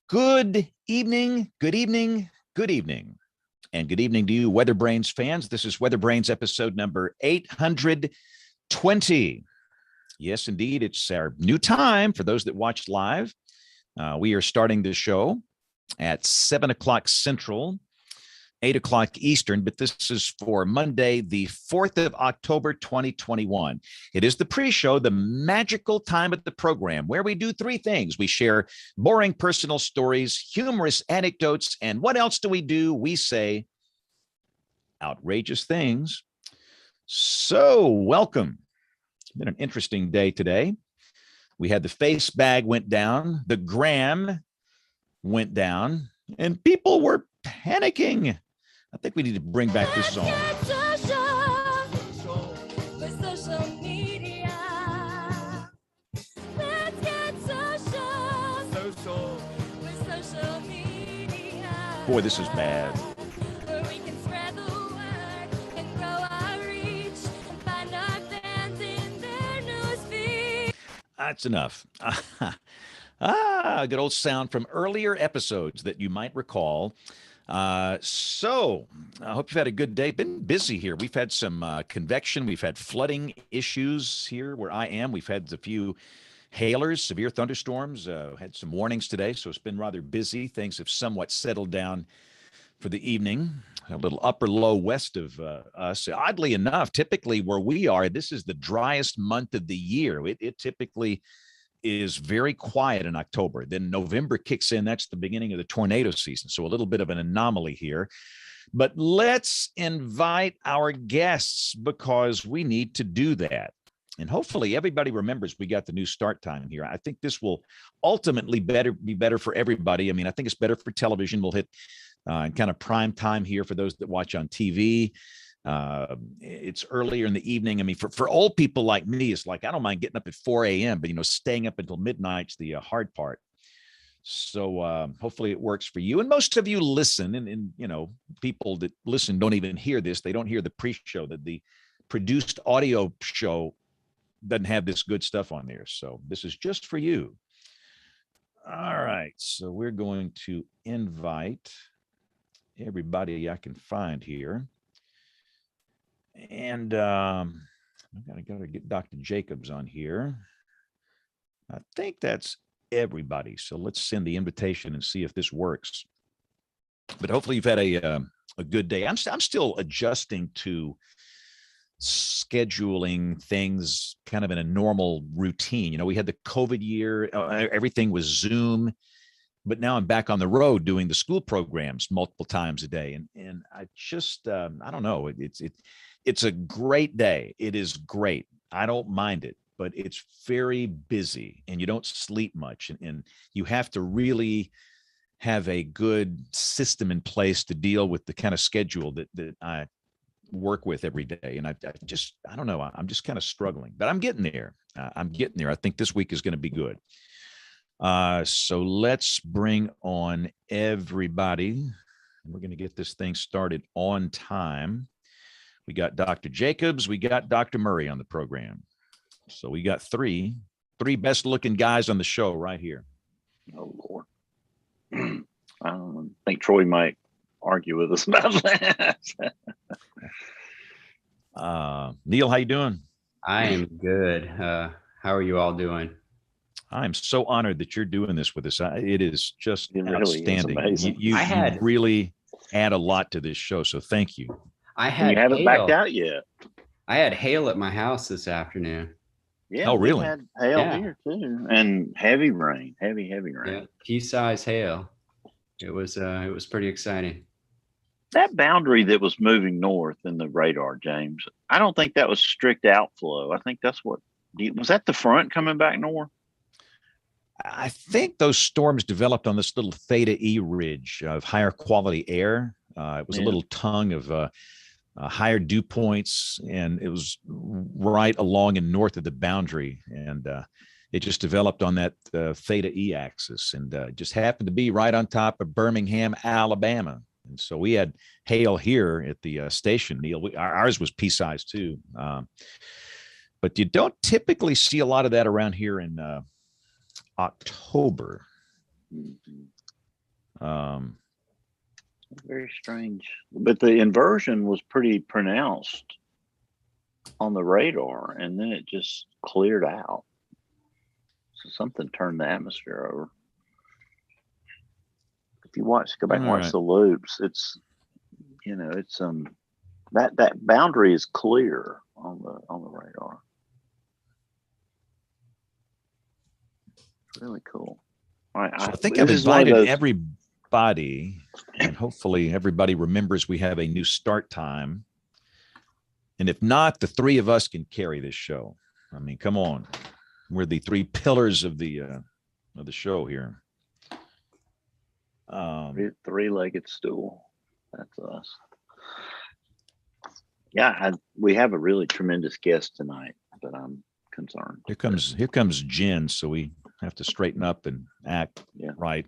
Good evening, good evening, good evening. And good evening to you, WeatherBrains fans. This is WeatherBrains episode number 820. Yes, indeed, it's our new time for those that watch live. We are starting the show at 7 o'clock Central, 8 o'clock Eastern, but this is for Monday, the 4th of October, 2021. It is the pre-show, the magical time of the program, where we do three things. We share boring personal stories, humorous anecdotes, and what else do? We say outrageous things. So welcome. It's been an interesting day today. We had the face bag went down, the gram went down, and people were panicking. I think we need to bring back this song. Boy, this is bad. That's enough. Good old sound from earlier episodes that you might recall. So I hope you've had a good day. Been busy here. We've had some convection. We've had flooding issues here where I am. We've had a few hailers, severe thunderstorms, had some warnings today. So it's been rather busy. Things have somewhat settled down for the evening, a little upper low west of us. Oddly enough, typically where we are, this is the driest month of the year. It typically is very quiet in October. Then November kicks in. That's the beginning of the tornado season. So a little bit of an anomaly here. But let's invite our guests because we need to do that. And hopefully everybody remembers we got the new start time here. I think this will ultimately be better for everybody. I mean, I think it's better for television. We'll hit kind of prime time here for those that watch on TV. It's earlier in the evening. I mean, for old people like me, it's like, I don't mind getting up at 4 a.m., but, staying up until midnight's the hard part. So hopefully it works for you. And most of you listen, and people that listen don't even hear this. They don't hear the pre-show, that the produced audio show doesn't have this good stuff on there. So this is just for you. All right. So we're going to invite everybody I can find here. And I've got to get Dr. Jacobs on here. I think that's everybody. So let's send the invitation and see if this works. But hopefully you've had a good day. I'm still adjusting to scheduling things kind of in a normal routine. We had the COVID year. Everything was Zoom. But now I'm back on the road doing the school programs multiple times a day. And I just, I don't know, it's a great day. It is great. I don't mind it, but it's very busy and you don't sleep much. And you have to really have a good system in place to deal with the kind of schedule that I work with every day. And I don't know, I'm just kind of struggling, but I'm getting there. I think this week is going to be good. So let's bring on everybody. We're going to get this thing started on time. We got Dr. Jacobs. We got Dr. Murray on the program. So we got three best looking guys on the show right here. Oh, Lord. I don't think Troy might argue with us about that. Neil, how you doing? I am good. How are you all doing? I'm so honored that you're doing this with us. It is just outstanding. You really add a lot to this show, so thank you. You haven't backed out yet. I had hail at my house this afternoon. Yeah. Oh, really? We had hail here too, and heavy rain, heavy rain. Yeah, pea-size hail. It was pretty exciting. That boundary that was moving north in the radar, James, I don't think that was strict outflow. I think that's was that the front coming back north? I think those storms developed on this little theta E ridge of higher quality air. It was a little tongue of higher dew points, and it was right along and north of the boundary. And it just developed on that theta E axis, and just happened to be right on top of Birmingham, Alabama. And so we had hail here at the station, Neil. Ours was pea-sized too. But you don't typically see a lot of that around here in October. Very strange. But the inversion was pretty pronounced on the radar, and then it just cleared out. So something turned the atmosphere over. If you go back and watch the loops, it's that boundary is clear on the radar. Really cool. All right, so I think I've invited everybody, and hopefully everybody remembers we have a new start time. And if not, the three of us can carry this show. I mean, come on. We're the three pillars of the show here. Three-legged stool. That's us. Yeah, we have a really tremendous guest tonight, but I'm concerned. Here comes Jen, so we have to straighten up and act right.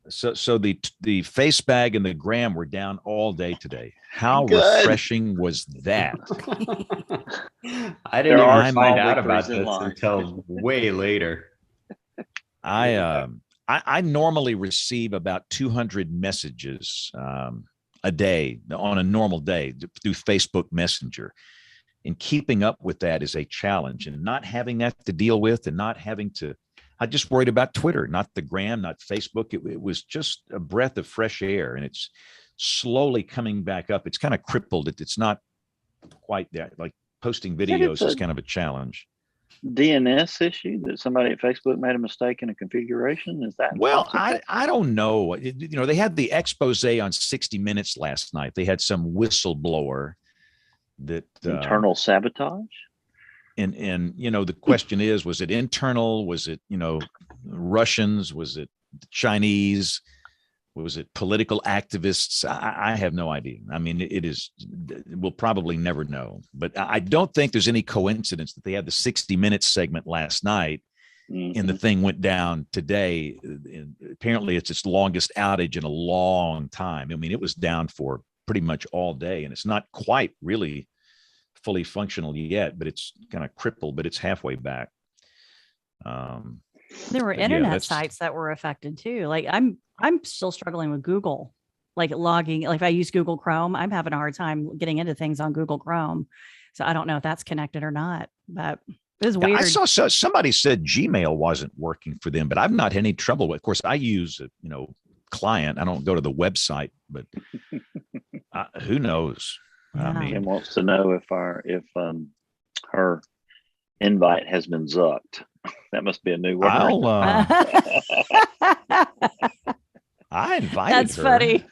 So the face bag and the gram were down all day today. How refreshing was that? I didn't even find out about this until way later. I normally receive about 200 messages a day on a normal day through Facebook Messenger. And keeping up with that is a challenge, and not having that to deal with, and not having to, I just worried about Twitter, not the gram, not Facebook. It was just a breath of fresh air, and it's slowly coming back up. It's kind of crippled. It's not quite there. Like posting videos is kind of a challenge. DNS issue that somebody at Facebook made a mistake in a configuration? Is that? Well, I don't know. They had the expose on 60 Minutes last night. They had some whistleblower that internal sabotage. And the question is, was it internal? Was it, Russians? Was it Chinese? Was it political activists? I have no idea. I mean, we'll probably never know, but I don't think there's any coincidence that they had the 60 Minutes segment last night and the thing went down today. And apparently it's its longest outage in a long time. I mean, it was down for pretty much all day, and it's not quite really fully functional yet, but it's kind of crippled, but it's halfway back. There were internet sites that were affected too. Like I'm still struggling with Google, like logging. Like if I use Google Chrome, I'm having a hard time getting into things on Google Chrome. So I don't know if that's connected or not, but it was weird. I saw somebody said Gmail wasn't working for them, but I've not had any trouble with. Of course, I use a client. I don't go to the website, but who knows? Yeah. I mean, Kim wants to know if her invite has been zucked. That must be a new word. I invited That's her. funny.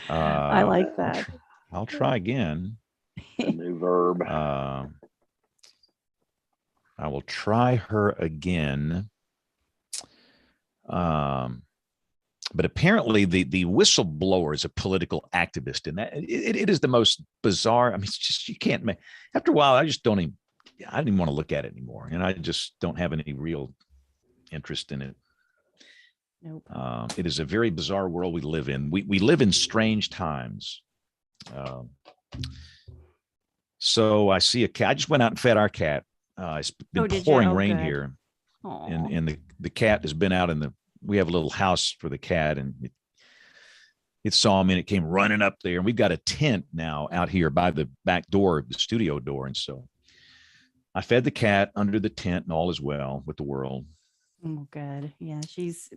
I like that. I'll try again. A new verb. I will try her again. But apparently the whistleblower is a political activist, and that it is the most bizarre. I mean, it's just, you can't make, after a while, I don't even want to look at it anymore. And I just don't have any real interest in it. Nope. It is a very bizarre world we live in. We live in strange times. So I see a cat. I just went out and fed our cat. It's been pouring rain here. And the cat has been out we have a little house for the cat, and it saw me and it came running up there. And we've got a tent now out here by the back door, the studio door. And so I fed the cat under the tent, and all is well with the world. Oh, good. Yeah, she's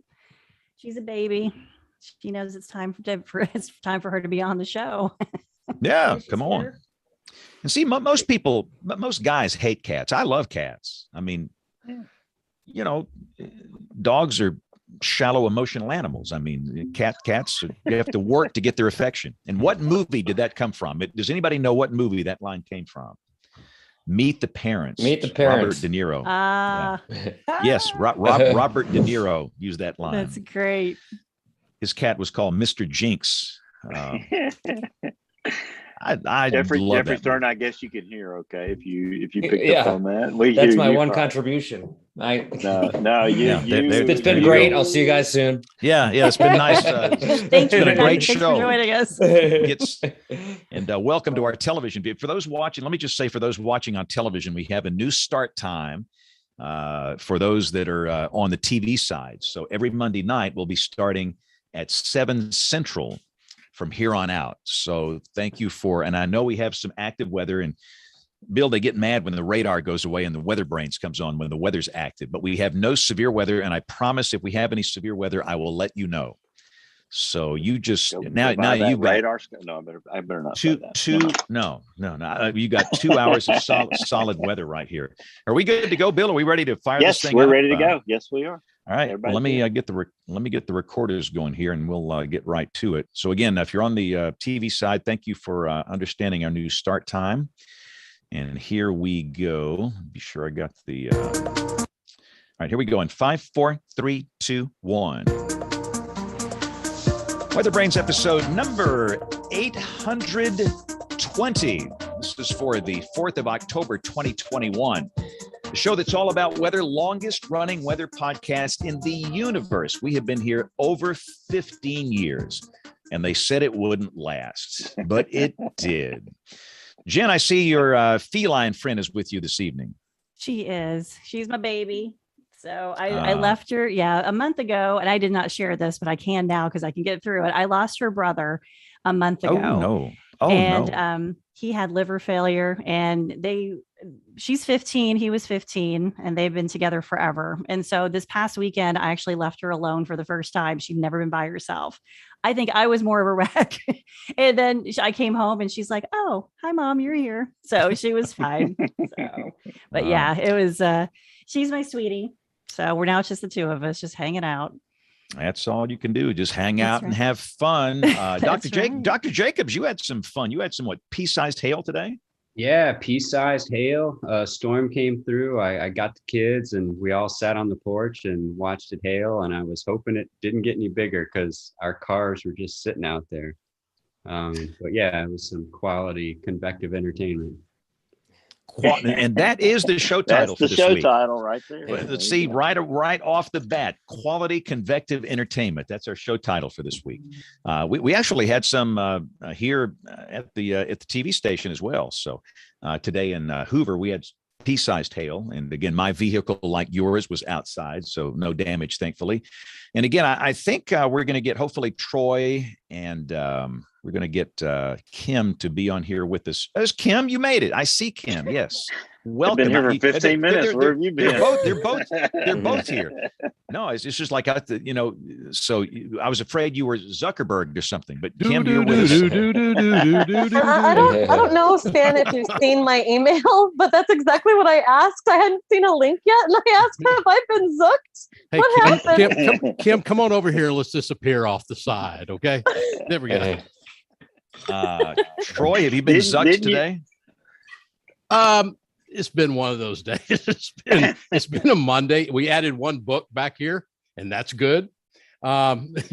a baby. She knows it's time for her to be on the show. Yeah, come on. Here. And see, most guys hate cats. I love cats. I mean, dogs are shallow emotional animals. I mean, cats, you have to work to get their affection. And what movie did that come from? Does anybody know what movie that line came from? Meet the Parents. Meet the Parents. Robert De Niro. Yes, Robert De Niro used that line. That's great. His cat was called Mr. Jinx. I Jeffrey's turn. I guess you can hear okay if you picked up on that. That's my one contribution. It's been great. I'll see you guys soon. Yeah, it's been nice. It's been a great show. Thanks for joining us. And welcome to our television. For those watching, let me just say, for those watching on television, we have a new start time. for those that are on the TV side. So every Monday night, we'll be starting at 7 Central from here on out. So thank you and I know we have some active weather, and Bill, they get mad when the radar goes away and the WeatherBrains comes on when the weather's active, but we have no severe weather. And I promise if we have any severe weather, I will let you know. So you just now you got radar. No, I better not. No. You got 2 hours of solid weather right here. Are we good to go, Bill? Are we ready to fire this thing? Yes, we're ready to go. Yes, we are. All right. Well, let me get the recorders going here, and we'll get right to it. So again, if you're on the TV side, thank you for understanding our new start time. And here we go. Be sure I got the. All right, here we go in 5, 4, 3, 2, 1. WeatherBrains episode number 820. This is for the 4th of October, 2021. The show that's all about weather, longest running weather podcast in the universe. We have been here over 15 years, and they said it wouldn't last, but it did. Jen, I see your feline friend is with you this evening. She is. She's my baby. So I left her, a month ago, and I did not share this, but I can now because I can get through it. I lost her brother a month ago. No. He had liver failure, and she's 15, he was 15, and they've been together forever. And so this past weekend, I actually left her alone for the first time. She'd never been by herself. I think I was more of a wreck. And then I came home and she's like, "Oh, hi Mom, you're here." So she was fine. But yeah, it was, she's my sweetie. So we're now just the two of us just hanging out. That's all you can do. Just hang out and have fun. Dr. Jacobs, you had some fun. You had some pea-sized hail today? Yeah, pea-sized hail. A storm came through. I got the kids and we all sat on the porch and watched it hail. And I was hoping it didn't get any bigger because our cars were just sitting out there. But yeah, it was some quality convective entertainment. And that is the show title. That's the show title right there. Let's see, right off the bat, quality convective entertainment. That's our show title for this week. We actually had some here at the TV station as well. So today in Hoover, we had pea-sized hail, and again, my vehicle, like yours, was outside, so no damage, thankfully. And again, I think we're going to get hopefully Troy and we're going to get Kim to be on here with us. There's Kim. You made it. I see Kim. Yes. Welcome. I've been here for 15 minutes. Where have you been? They're both here. No, it's just like so I was afraid you were Zuckerberg or something, but Kim, you're with us. I don't know, Stan, if you've seen my email, but that's exactly what I asked. I hadn't seen a link yet, and I asked, have I been zooked? Hey, what happened? Kim, come on over here and let's disappear off the side, okay? There we go. Troy, have you been zucked today? It's been one of those days. It's been a Monday. We added one book back here, and that's good.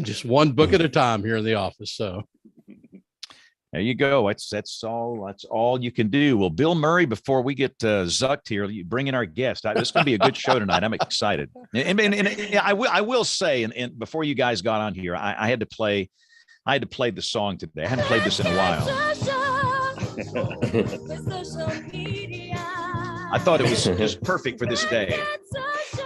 Just one book at a time here in the office. So there you go. That's all you can do. Well, Bill Murray, before we get zucked here, you bring in our guest. It's going to be a good show tonight. I'm excited. And I will say, and before you guys got on here, I had to play the song today. I hadn't played this in a while. I thought it was just perfect for this day.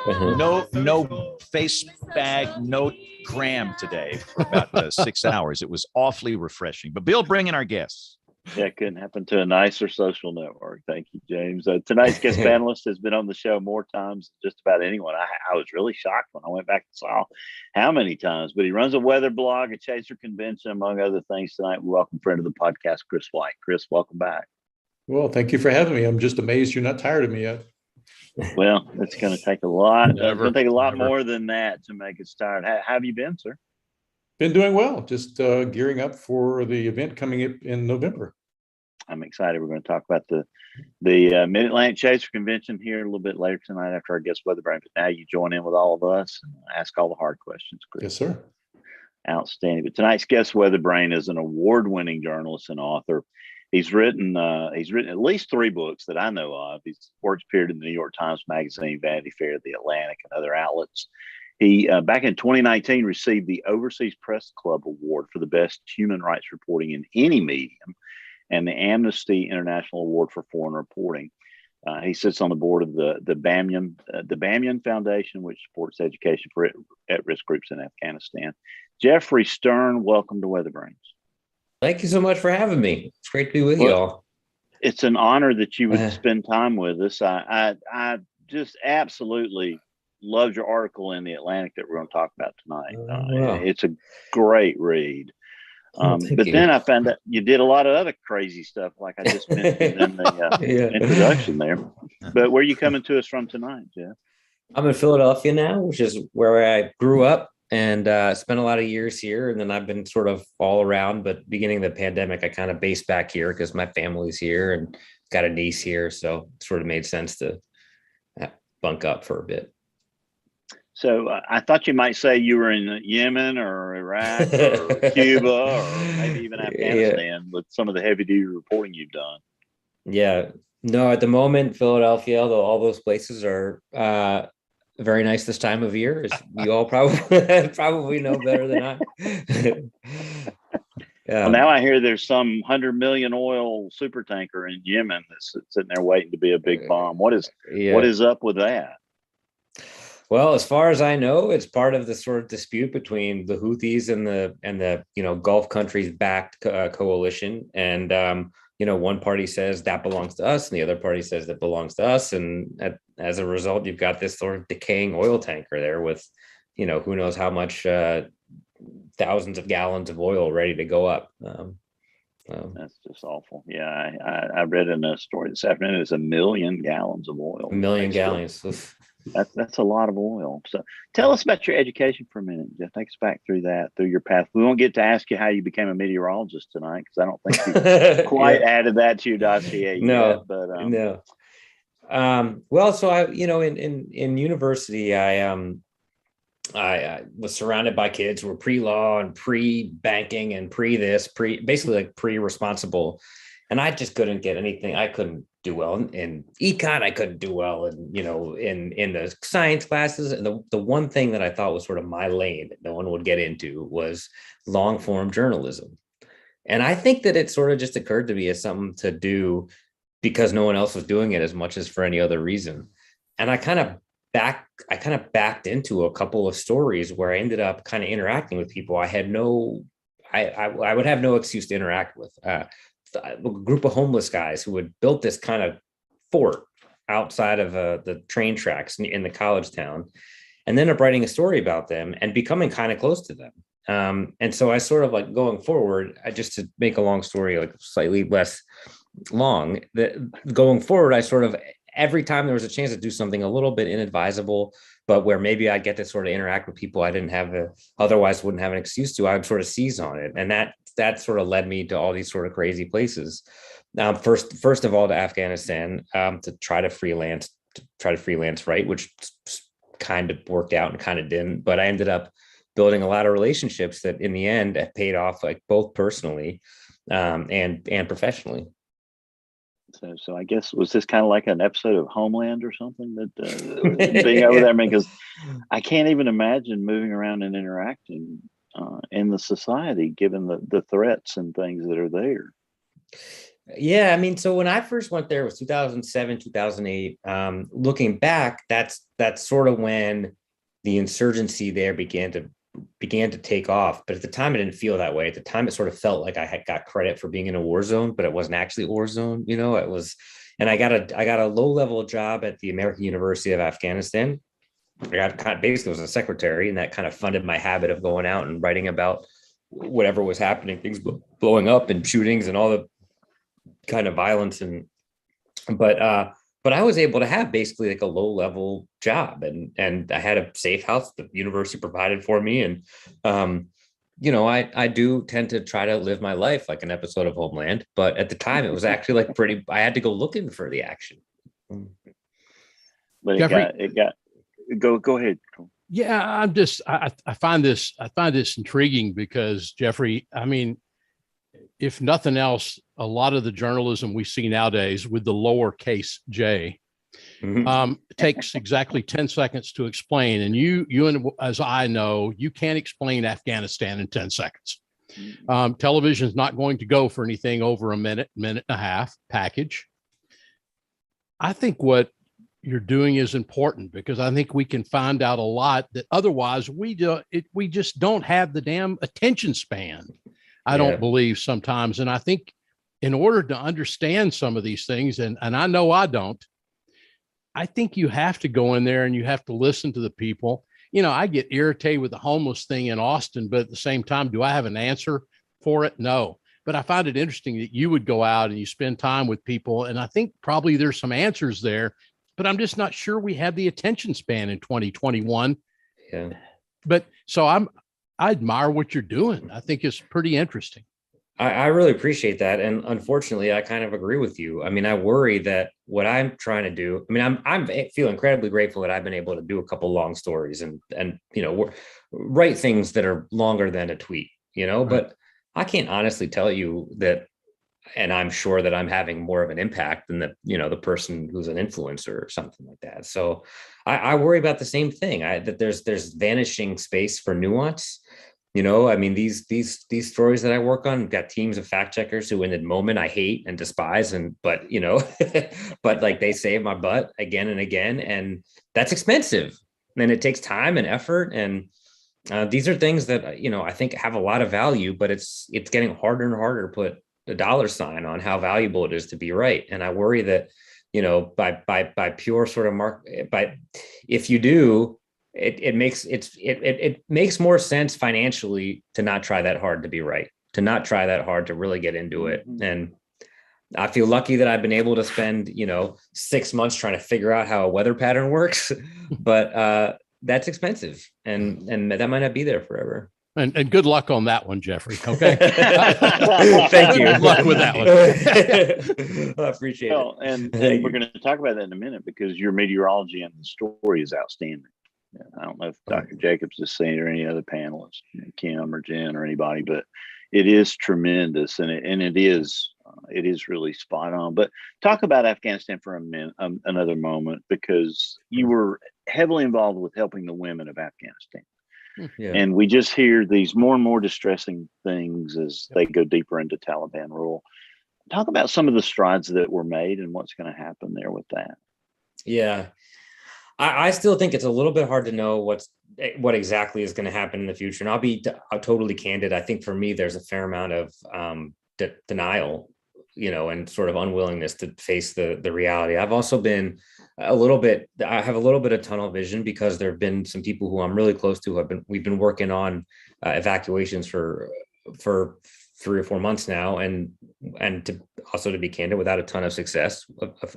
No face bag, no gram today for about 6 hours. It was awfully refreshing. But Bill, bring in our guests. Yeah, it couldn't happen to a nicer social network. Thank you, James. Tonight's guest panelist has been on the show more times than just about anyone. I was really shocked when I went back and saw how many times. But he runs a weather blog, a Chaser convention, among other things. Tonight, we welcome friend of the podcast, Chris White. Chris, welcome back. Well, thank you for having me. I'm just amazed you're not tired of me yet. Well, it's going to take a lot. It's going to take a lot more than that to make us tired. How have you been, sir? Been doing well. Just gearing up for the event coming up in November. I'm excited. We're going to talk about the Mid-Atlantic Chaser Convention here a little bit later tonight after our guest WeatherBrains. But now you join in with all of us and ask all the hard questions, Chris. Yes, sir. Outstanding. But tonight's guest WeatherBrain is an award-winning journalist and author. He's written at least 3 books that I know of. His works appeared in the New York Times Magazine, Vanity Fair, The Atlantic, and other outlets. He, back in 2019, received the Overseas Press Club Award for the best human rights reporting in any medium and the Amnesty International Award for foreign reporting. He sits on the board of the Bamyan Foundation, which supports education for at-risk groups in Afghanistan. Jeffrey Stern, welcome to WeatherBrains. Thank you so much for having me. It's great to be with you all. It's an honor that you would spend time with us. I just absolutely loved your article in the Atlantic that we're going to talk about tonight. Wow. It's a great read. But then I found out you did a lot of other crazy stuff, like I just mentioned in the introduction there. But where are you coming to us from tonight, Jeff? I'm in Philadelphia now, which is where I grew up and spent a lot of years here. And then I've been sort of all around. But beginning of the pandemic, I kind of based back here because my family's here and got a niece here. So it sort of made sense to bunk up for a bit. So I thought you might say you were in Yemen or Iraq or Cuba or maybe even Afghanistan with some of the heavy duty reporting you've done. Yeah, no, at the moment, Philadelphia, although all those places are very nice this time of year, as you all probably know better than I. Well, now I hear there's some 100 million oil super tanker in Yemen that's sitting there waiting to be a big bomb. What is up with that? Well, as far as I know, it's part of the sort of dispute between the Houthis and the Gulf countries backed coalition. And one party says that belongs to us, and the other party says that belongs to us. And as a result, you've got this sort of decaying oil tanker there with, who knows how much thousands of gallons of oil ready to go up. That's just awful. Yeah, I read in a story this afternoon. It's 1 million gallons of oil. 1 million gallons. That's a lot of oil. So tell us about your education for a minute, Jeff. Take us back through your path. We won't get to ask you how you became a meteorologist tonight because I don't think you quite added that to your dossier yet. But no. Well, so I, in university, I was surrounded by kids who were pre-law and pre-banking and basically like pre-responsible. And I just couldn't get anything. I couldn't do well in econ. I couldn't do well in the science classes. And the one thing that I thought was sort of my lane that no one would get into was long form journalism. And I think that it sort of just occurred to me as something to do because no one else was doing it as much as for any other reason. And I kind of backed into a couple of stories where I ended up kind of interacting with people I would have no excuse to interact with. A group of homeless guys who had built this kind of fort outside of the train tracks in the college town, and then up writing a story about them and becoming kind of close to them. And so I sort of like going forward, just to make a long story like slightly less long, going forward, I sort of every time there was a chance to do something a little bit inadvisable, but where maybe I'd get to sort of interact with people I didn't have otherwise wouldn't have an excuse to, I would sort of seize on it. And that sort of led me to all these sort of crazy places. First of all, to Afghanistan, to try to freelance, right, which kind of worked out and kind of didn't. But I ended up building a lot of relationships that in the end have paid off, like both personally and professionally. So I guess, was this kind of like an episode of Homeland or something that being over there? I mean, because I can't even imagine moving around and interacting in the society, given the threats and things that are there. Yeah, I mean, so when I first went there, it was 2007, 2008. Looking back, that's sort of when the insurgency there began to take off. But at the time, it didn't feel that way. At the time, it sort of felt like I had got credit for being in a war zone, but it wasn't actually a war zone. It was, and I got a low-level job at the American University of Afghanistan. I got basically was a secretary, and that kind of funded my habit of going out and writing about whatever was happening, things blowing up and shootings and all the kind of violence. But I was able to have basically like a low-level job, and I had a safe house the university provided for me. And I do tend to try to live my life like an episode of Homeland, but at the time it was actually like I had to go looking for the action. But it got go ahead. Yeah, I find this intriguing because, Jeffrey, I mean, if nothing else, a lot of the journalism we see nowadays with the lowercase j takes exactly 10 seconds to explain. And you and as I know, you can't explain Afghanistan in 10 seconds. Television is not going to go for anything over a minute and a half package. I think what you're doing is important, because I think we can find out a lot that otherwise we just don't have the damn attention span. I don't believe sometimes. And I think in order to understand some of these things, and I know I don't, I think you have to go in there and you have to listen to the people. You know, I get irritated with the homeless thing in Austin, but at the same time, do I have an answer for it? No. But I find it interesting that you would go out and you spend time with people. And I think probably there's some answers there, but I'm just not sure we have the attention span in 2021. Yeah. But so I admire what you're doing. I think it's pretty interesting. I really appreciate that. And unfortunately, I kind of agree with you. I mean, I worry that what I'm trying to do, I mean, I'm feel incredibly grateful that I've been able to do a couple long stories and, you know, write things that are longer than a tweet, you know, Right. but I can't honestly tell you that. And I'm sure that I'm having more of an impact than the person who's an influencer or something like that. So I worry about the same thing. That there's vanishing space for nuance. You know, I mean, these stories that I work on, got teams of fact checkers who in the moment I hate and despise, but you know, but like they save my butt again and again, and that's expensive. And it takes time and effort. And these are things that, you know, I think have a lot of value, but it's getting harder and harder to put a dollar sign on how valuable it is to be right. And I worry that, you know, by pure sort of if you do, it makes more sense financially to not try that hard to be right, to not try that hard to really get into it. And I feel lucky that I've been able to spend, you know, 6 months trying to figure out how a weather pattern works, but that's expensive, and that might not be there forever. And good luck on that one, Jeffrey. Okay. Thank you. Good luck with that one. I appreciate it. And we're going to talk about that in a minute, because your meteorology and the story is outstanding. I don't know if Dr. Jacobs is saying, or any other panelists, Kim or Jen or anybody, but it is tremendous, and it is really spot on. But talk about Afghanistan for a minute, another moment, because you were heavily involved with helping the women of Afghanistan. Yeah. And we just hear these more and more distressing things as they go deeper into Taliban rule. Talk about some of the strides that were made and what's going to happen there with that. Yeah. I still think it's a little bit hard to know what exactly is going to happen in the future. And I'll be totally candid. I think for me, there's a fair amount of denial, you know, and sort of unwillingness to face the reality. I've also been I have a little bit of tunnel vision, because there have been some people who I'm really close to we've been working on evacuations for 3 or 4 months now, and to be candid, without a ton of success,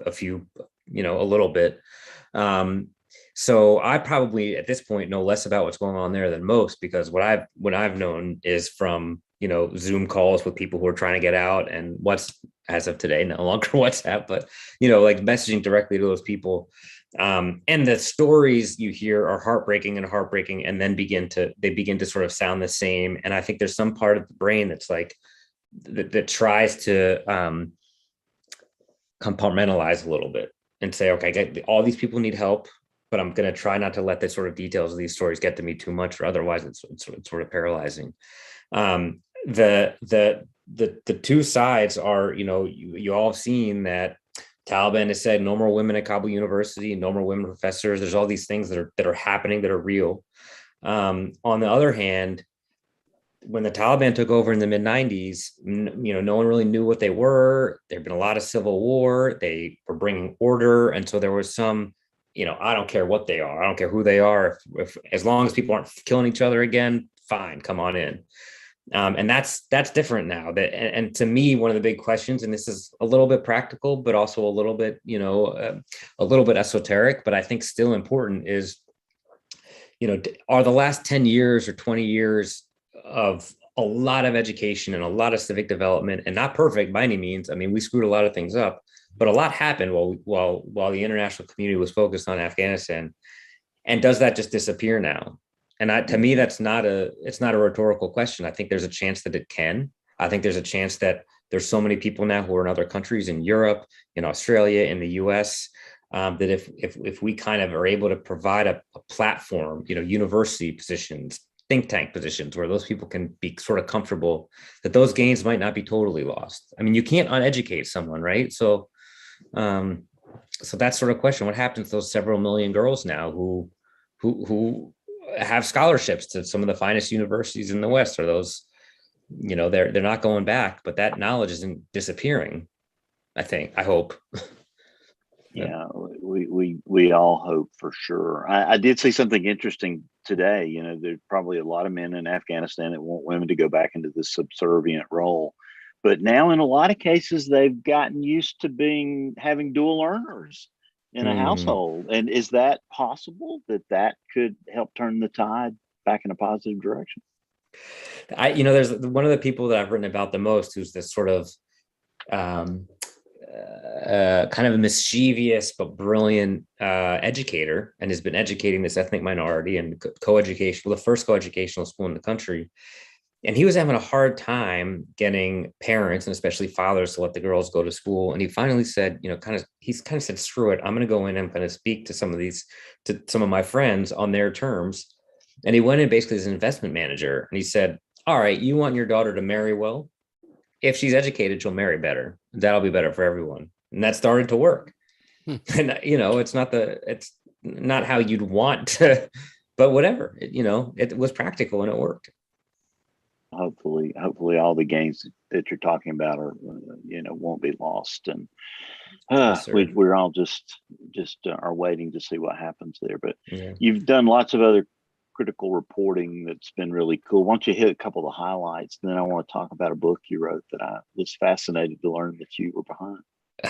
a few, you know, a little bit. So I probably at this point know less about what's going on there than most, because what I've known is from, you know, Zoom calls with people who are trying to get out, and as of today, no longer WhatsApp, but, you know, like messaging directly to those people. And the stories you hear are heartbreaking, and then begin to sort of sound the same. And I think there's some part of the brain that's like, that tries to compartmentalize a little bit and say, okay, all these people need help, but I'm going to try not to let the sort of details of these stories get to me too much, or otherwise it's sort of paralyzing. The two sides are, you know, you all have seen that Taliban has said no more women at Kabul University, no more women professors. There's all these things that are happening that are real. On the other hand, when the Taliban took over in the mid-90s, you know, no one really knew what they were. There'd been a lot of civil war. They were bringing order, and so there was some, you know, I don't care what they are, I don't care who they are. If as long as people aren't killing each other again, fine, come on in. And that's different now. And to me, one of the big questions, and this is a little bit practical, but also a little bit, you know, a little bit esoteric, but I think still important, is, you know, are the last 10 years or 20 years of a lot of education and a lot of civic development, and not perfect by any means. I mean, we screwed a lot of things up, but a lot happened while the international community was focused on Afghanistan. And does that just disappear now? And to me, it's not a rhetorical question. I think there's a chance that it can. I think there's a chance that there's so many people now who are in other countries, in Europe, in Australia, in the US, that if we kind of are able to provide a platform, you know, university positions, think tank positions, where those people can be sort of comfortable, that those gains might not be totally lost. I mean, you can't uneducate someone, right? So so that's sort of question. What happens to those several million girls now who have scholarships to some of the finest universities in the West? Are those, they're not going back, but that knowledge isn't disappearing. I hope. Yeah, we all hope for sure. I did see something interesting today. There's probably a lot of men in Afghanistan that want women to go back into the subservient role, but now in a lot of cases they've gotten used to having dual earners in a household. And is that possible that could help turn the tide back in a positive direction? There's one of the people that I've written about the most, who's this sort of kind of a mischievous but brilliant educator, and has been educating this ethnic minority and the first co-educational school in the country. And he was having a hard time getting parents, and especially fathers, to let the girls go to school. And he finally said, he's kind of said, screw it, I'm going to go in and kind of speak to some of my friends on their terms. And he went in basically as an investment manager, and he said, all right, you want your daughter to marry well? If she's educated, she'll marry better. That'll be better for everyone. And that started to work. And, it's not how you'd want to, but whatever, it was practical and it worked. Hopefully all the gains that you're talking about are, won't be lost. And Yes, we're all just are waiting to see what happens there. But yeah. You've done lots of other critical reporting that's been really cool. Why don't you hit a couple of the highlights? And then I want to talk about a book you wrote that I was fascinated to learn that you were behind.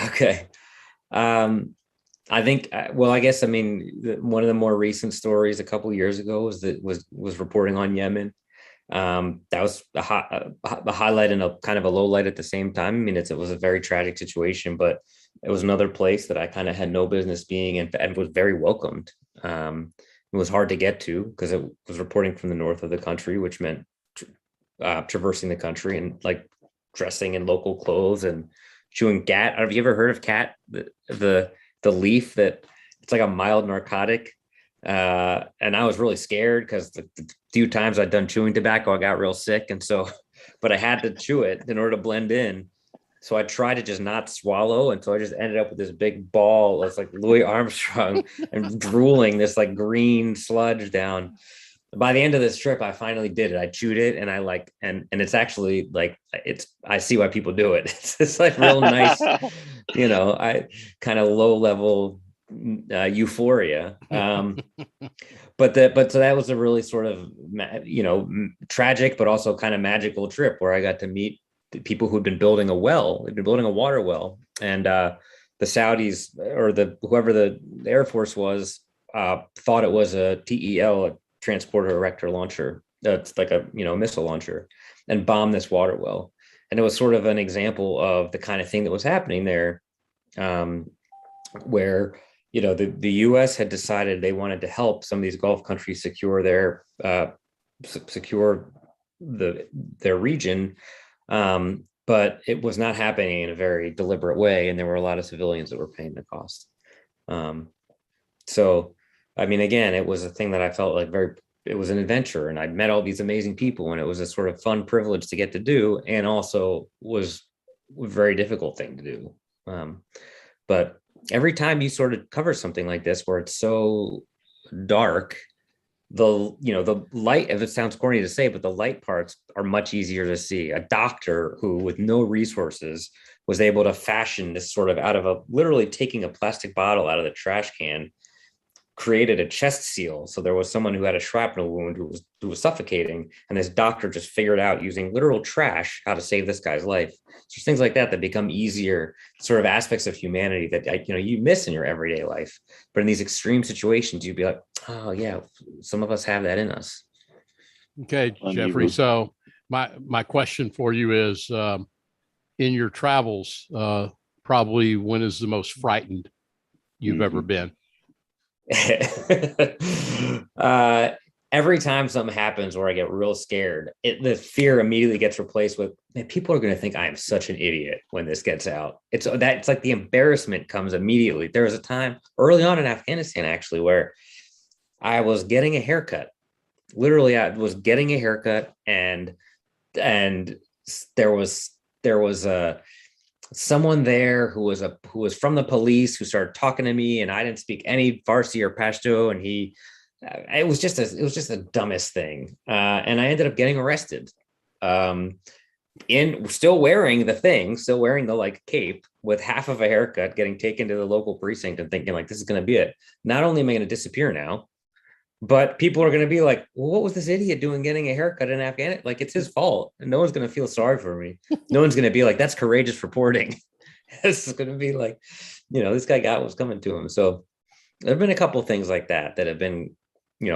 Okay. I think, one of the more recent stories a couple of years ago was reporting on Yemen. That was a highlight and a kind of a low light at the same time. It was a very tragic situation, but it was another place that I kind of had no business being and was very welcomed. It was hard to get to because it was reporting from the north of the country, which meant traversing the country and like dressing in local clothes and chewing gat. Have you ever heard of cat? The leaf that it's like a mild narcotic. And I was really scared because the few times I'd done chewing tobacco, I got real sick. And so, but I had to chew it in order to blend in. So I tried to just not swallow. And so I just ended up with this big ball that's like Louis Armstrong and drooling this like green sludge down. By the end of this trip, I finally did it. I chewed it and and it's actually like, I see why people do it. It's like real nice, I kind of low level euphoria. But so that was a really sort of, tragic, but also kind of magical trip where I got to meet the people who'd been building a well. They'd been building a water well, and the Saudis or whoever the Air Force was thought it was a TEL, a transporter erector launcher. It's like a missile launcher, and bombed this water well. And it was sort of an example of the kind of thing that was happening there, where the U.S. had decided they wanted to help some of these Gulf countries secure their region. But it was not happening in a very deliberate way. And there were a lot of civilians that were paying the cost. So, again, it was a thing that I felt like it was an adventure, and I'd met all these amazing people, and it was a sort of fun privilege to get to do, and also was a very difficult thing to do. But every time you sort of cover something like this, where it's so dark, the light, if it sounds corny to say, but the light parts are much easier to see. A doctor who, with no resources, was able to fashion this sort of literally taking a plastic bottle out of the trash can, created a chest seal. So there was someone who had a shrapnel wound who was suffocating, and this doctor just figured out using literal trash how to save this guy's life. So things like that become easier, sort of aspects of humanity that you miss in your everyday life. But in these extreme situations, you'd be like, oh yeah, some of us have that in us. Okay, Jeffrey. So my question for you is, in your travels, probably when is the most frightened you've ever been? Every time something happens where I get real scared, the fear immediately gets replaced with, man, people are going to think I am such an idiot when this gets out. It's like the embarrassment comes immediately. There was a time early on in Afghanistan, actually, where I was getting a haircut. Literally, I was getting a haircut, and there was someone there who was from the police who started talking to me, and I didn't speak any Farsi or Pashto, and it was just the dumbest thing. And I ended up getting arrested. Still wearing the like cape with half of a haircut, getting taken to the local precinct and thinking like, this is going to be it. Not only am I going to disappear now, but people are going to be like, well, what was this idiot doing getting a haircut in Afghanistan? Like, it's his fault. And no one's going to feel sorry for me. No one's going to be like, that's courageous reporting. It's going to be like, this guy got what's coming to him. So there have been a couple of things like that have been,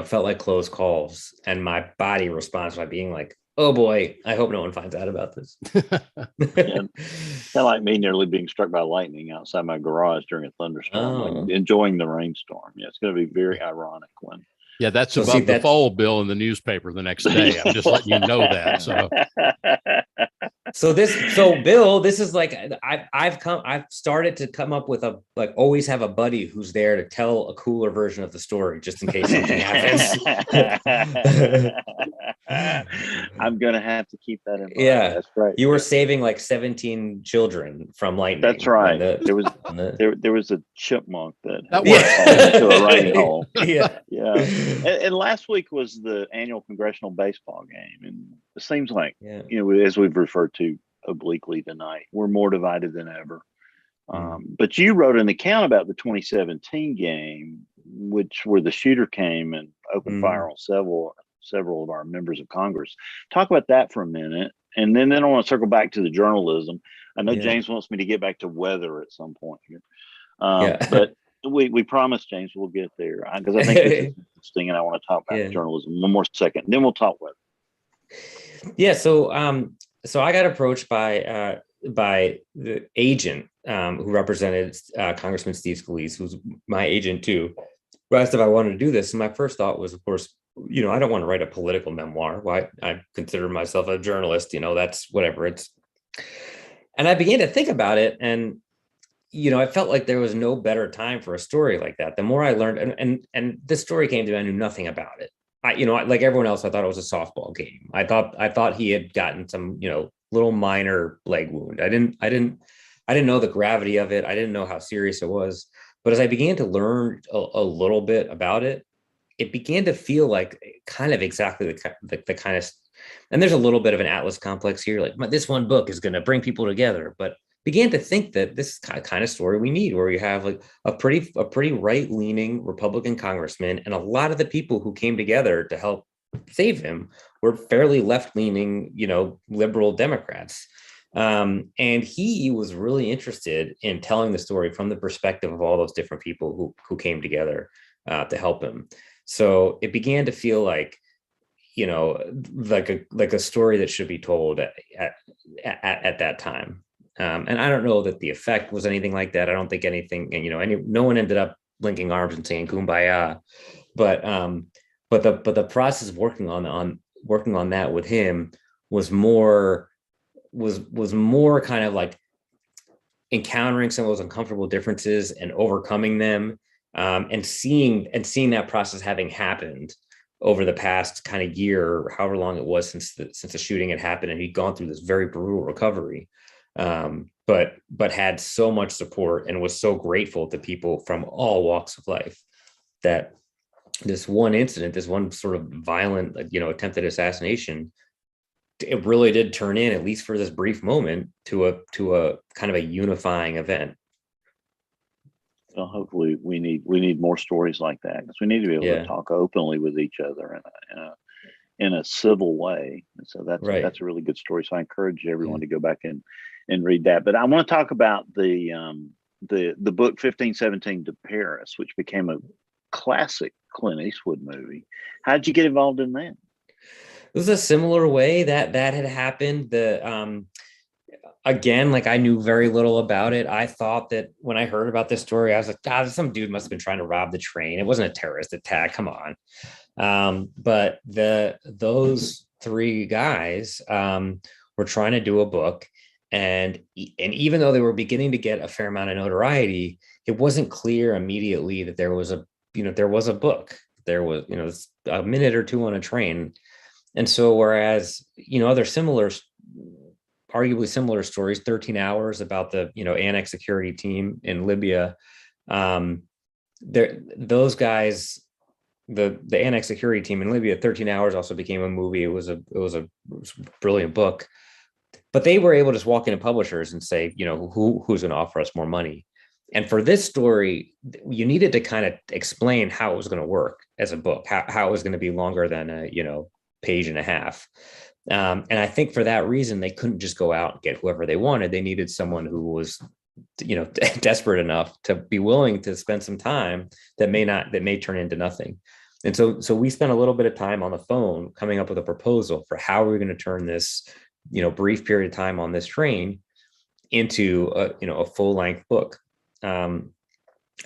felt like close calls. And my body responds by being like, oh boy, I hope no one finds out about this. Kind of like me nearly being struck by lightning outside my garage during a thunderstorm, like enjoying the rainstorm. Yeah, it's going to be very ironic when. Yeah, that's above the fold bill in the newspaper the next day. I'm just letting you know that. So Bill, this is like I've started to come up with always have a buddy who's there to tell a cooler version of the story just in case something happens. I'm gonna have to keep that in mind. Yeah, that's right. You were saving like 17 children from lightning. That's right. There was a chipmunk that went into a rain hole. Yeah. And last week was the annual congressional baseball game, and it seems like as we've referred to obliquely tonight, we're more divided than ever. But you wrote an account about the 2017 game, where the shooter came and opened fire on several of our members of Congress. Talk about that for a minute, and then I want to circle back to the journalism. I know James wants me to get back to weather at some point here, but we promised, James, we'll get there because I think this is interesting, and I want to talk about journalism one more second, then we'll talk weather. Yeah, so I got approached by the agent who represented Congressman Steve Scalise, who's my agent too, who asked if I wanted to do this. And my first thought was, of course, I don't want to write a political memoir. Why? I consider myself a journalist. That's whatever it's. And I began to think about it, and I felt like there was no better time for a story like that. The more I learned, and this story came to me, I knew nothing about it. Like everyone else, I thought it was a softball game. I thought he had gotten some, little minor leg wound. I didn't know the gravity of it. I didn't know how serious it was. But as I began to learn a little bit about it, it began to feel like kind of exactly the kind of, and there's a little bit of an Atlas complex here. Like this one book is going to bring people together, but began to think that this is kind of story we need, where you have like a pretty right-leaning Republican congressman, and a lot of the people who came together to help save him were fairly left-leaning, liberal Democrats. And he was really interested in telling the story from the perspective of all those different people who came together to help him. So it began to feel like, like a story that should be told at that time. And I don't know that the effect was anything like that. I don't think anything, no one ended up linking arms and saying "Kumbaya," but the process of working on that with him was more kind of like encountering some of those uncomfortable differences and overcoming them, and seeing that process having happened over the past kind of year, or however long it was since the shooting had happened, and he'd gone through this very brutal recovery. But had so much support and was so grateful to people from all walks of life that this one incident, this one sort of violent, attempted assassination, it really did turn in, at least for this brief moment, to a kind of a unifying event. Well, hopefully we need more stories like that, because we need to be able to talk openly with each other in a civil way. And so that's a really good story. So I encourage everyone to go back and read that. But I want to talk about the book 1517 to Paris, which became a classic Clint Eastwood movie. How did you get involved in that? It was a similar way that had happened. Again, like I knew very little about it. I thought that when I heard about this story, I was like, God, some dude must have been trying to rob the train. It wasn't a terrorist attack. Come on. But those three guys were trying to do a book. And even though they were beginning to get a fair amount of notoriety, it wasn't clear immediately that there was a book. There was, a minute or two on a train. And so, whereas, other similar arguably similar stories, 13 Hours about the, annex security team in Libya. Those guys, the annex security team in Libya, 13 Hours also became a movie. It was a brilliant book, but they were able to just walk into publishers and say, who's going to offer us more money. And for this story, you needed to kind of explain how it was going to work as a book, how it was going to be longer than a, page and a half. And I think for that reason, they couldn't just go out and get whoever they wanted. They needed someone who was, desperate enough to be willing to spend some time that may turn into nothing. And so we spent a little bit of time on the phone coming up with a proposal for how we're going to turn this, brief period of time on this train into a full length book. And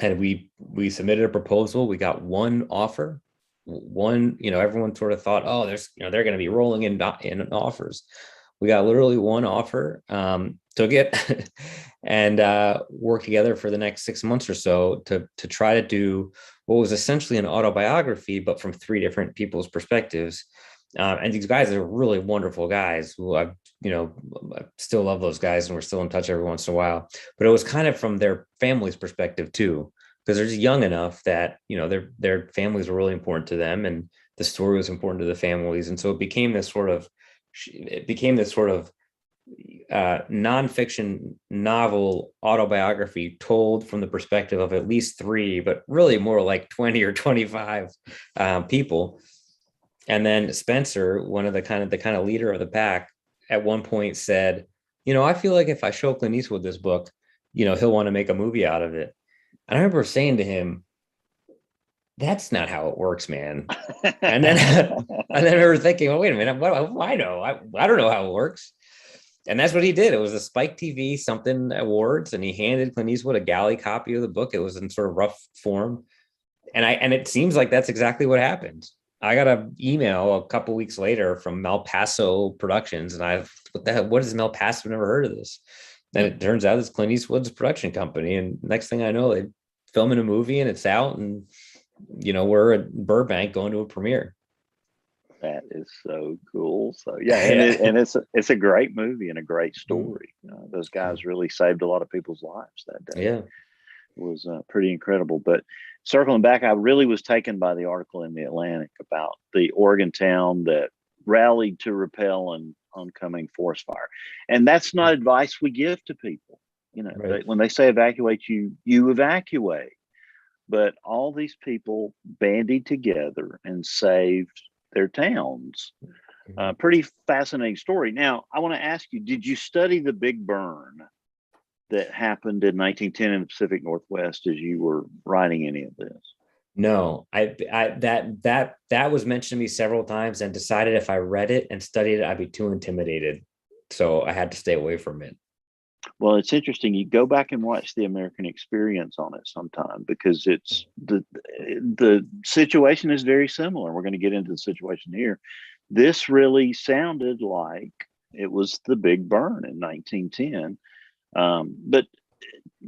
we submitted a proposal. We got one offer. Everyone sort of thought, oh, they're going to be rolling in offers. We got literally one offer, took it, and worked together for the next 6 months or so to try to do what was essentially an autobiography, but from 3 different people's perspectives. And these guys are really wonderful guys who I still love those guys, and we're still in touch every once in a while. But it was kind of from their family's perspective too, because they're just young enough that their families were really important to them, and the story was important to the families, and so it became this sort of nonfiction novel autobiography told from the perspective of at least 3, but really more like 20 or 25 people. And then Spencer, one of the kind of leader of the pack, at one point said, I feel like if I show Clint Eastwood this book, he'll want to make a movie out of it. And I remember saying to him, that's not how it works, man. And then I remember thinking, well, wait a minute, what do I know? I don't know how it works. And that's what he did. It was a Spike TV something awards, and he handed Clint Eastwood a galley copy of the book. It was in sort of rough form. And it seems like that's exactly what happened. I got an email a couple of weeks later from Malpaso Productions, and what is Malpaso? I've never heard of this. And it turns out it's Clint Eastwood's production company. And next thing I know, they filming a movie and it's out, and we're at Burbank going to a premiere. That is so cool. So yeah, and it's a great movie and a great story. Those guys really saved a lot of people's lives that day. Yeah, it was pretty incredible. But circling back, I really was taken by the article in the Atlantic about the Oregon town that rallied to repel an oncoming forest fire, and that's not advice we give to people. Right. When they say evacuate, you evacuate. But all these people bandied together and saved their towns. Pretty fascinating story. Now, I want to ask you, did you study the big burn that happened in 1910 in the Pacific Northwest as you were writing any of this? No, that was mentioned to me several times, and decided if I read it and studied it, I'd be too intimidated. So I had to stay away from it. Well, it's interesting. You go back and watch the American Experience on it sometime, because it's the situation is very similar. We're going to get into the situation here. This really sounded like it was the big burn in 1910. But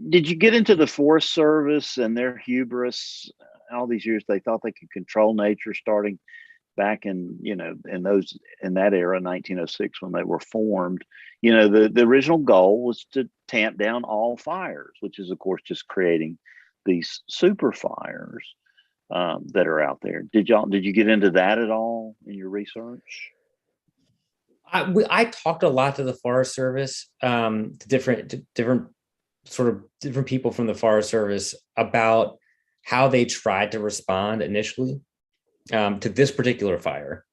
did you get into the Forest Service and their hubris? All these years, they thought they could control nature, starting back in that era, 1906, when they were formed. The original goal was to tamp down all fires, which is of course just creating these super fires that are out there. Did you get into that at all in your research? I talked a lot to the Forest Service, to different people from the Forest Service about how they tried to respond initially to this particular fire.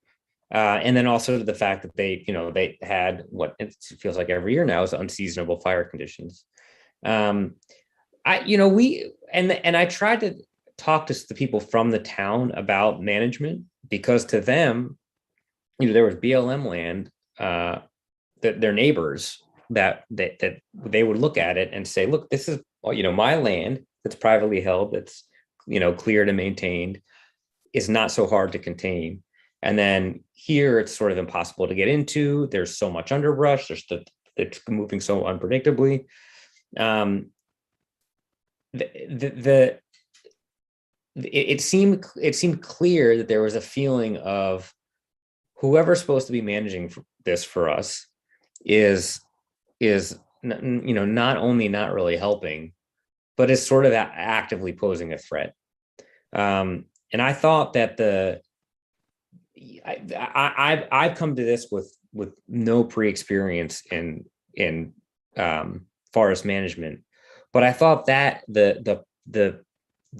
And then also to the fact that they had what it feels like every year now is unseasonable fire conditions. I tried to talk to the people from the town about management, because to them, there was BLM land that their neighbors that they would look at it and say, look, this is my land that's privately held, that's cleared and maintained, is not so hard to contain. And then here it's sort of impossible to get into. There's so much underbrush. It's moving so unpredictably. It seemed clear that there was a feeling of whoever's supposed to be managing this for us is not only not really helping, but is sort of actively posing a threat. And I thought that I've come to this with no pre-experience in forest management, but I thought that the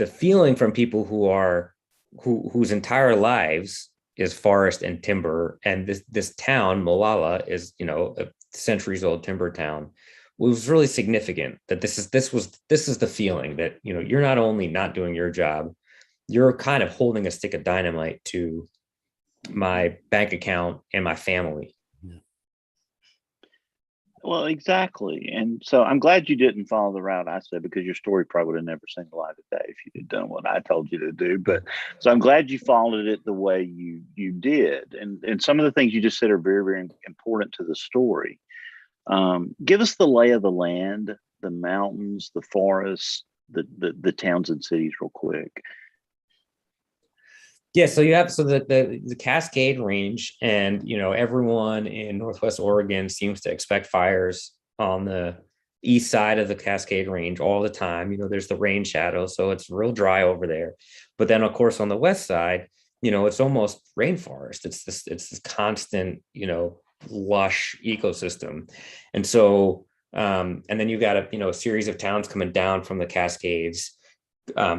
feeling from people whose entire lives is forest and timber, and this town Molalla is a centuries old timber town, was really significant. That this is the feeling that you're not only not doing your job, you're kind of holding a stick of dynamite to my bank account and my family. Well, exactly. And so I'm glad you didn't follow the route I said, because your story probably would have never seen the light of day if you had done what I told you to do. But so I'm glad you followed it the way you did. And some of the things you just said are very, very important to the story. Give us the lay of the land, the mountains, the forests, the towns and cities real quick. Yeah, so you have the Cascade Range, and everyone in Northwest Oregon seems to expect fires on the east side of the Cascade Range all the time. There's the rain shadow, so it's real dry over there. But then, of course, on the west side, it's almost rainforest. It's this constant, lush ecosystem, and so and then you got a series of towns coming down from the Cascades,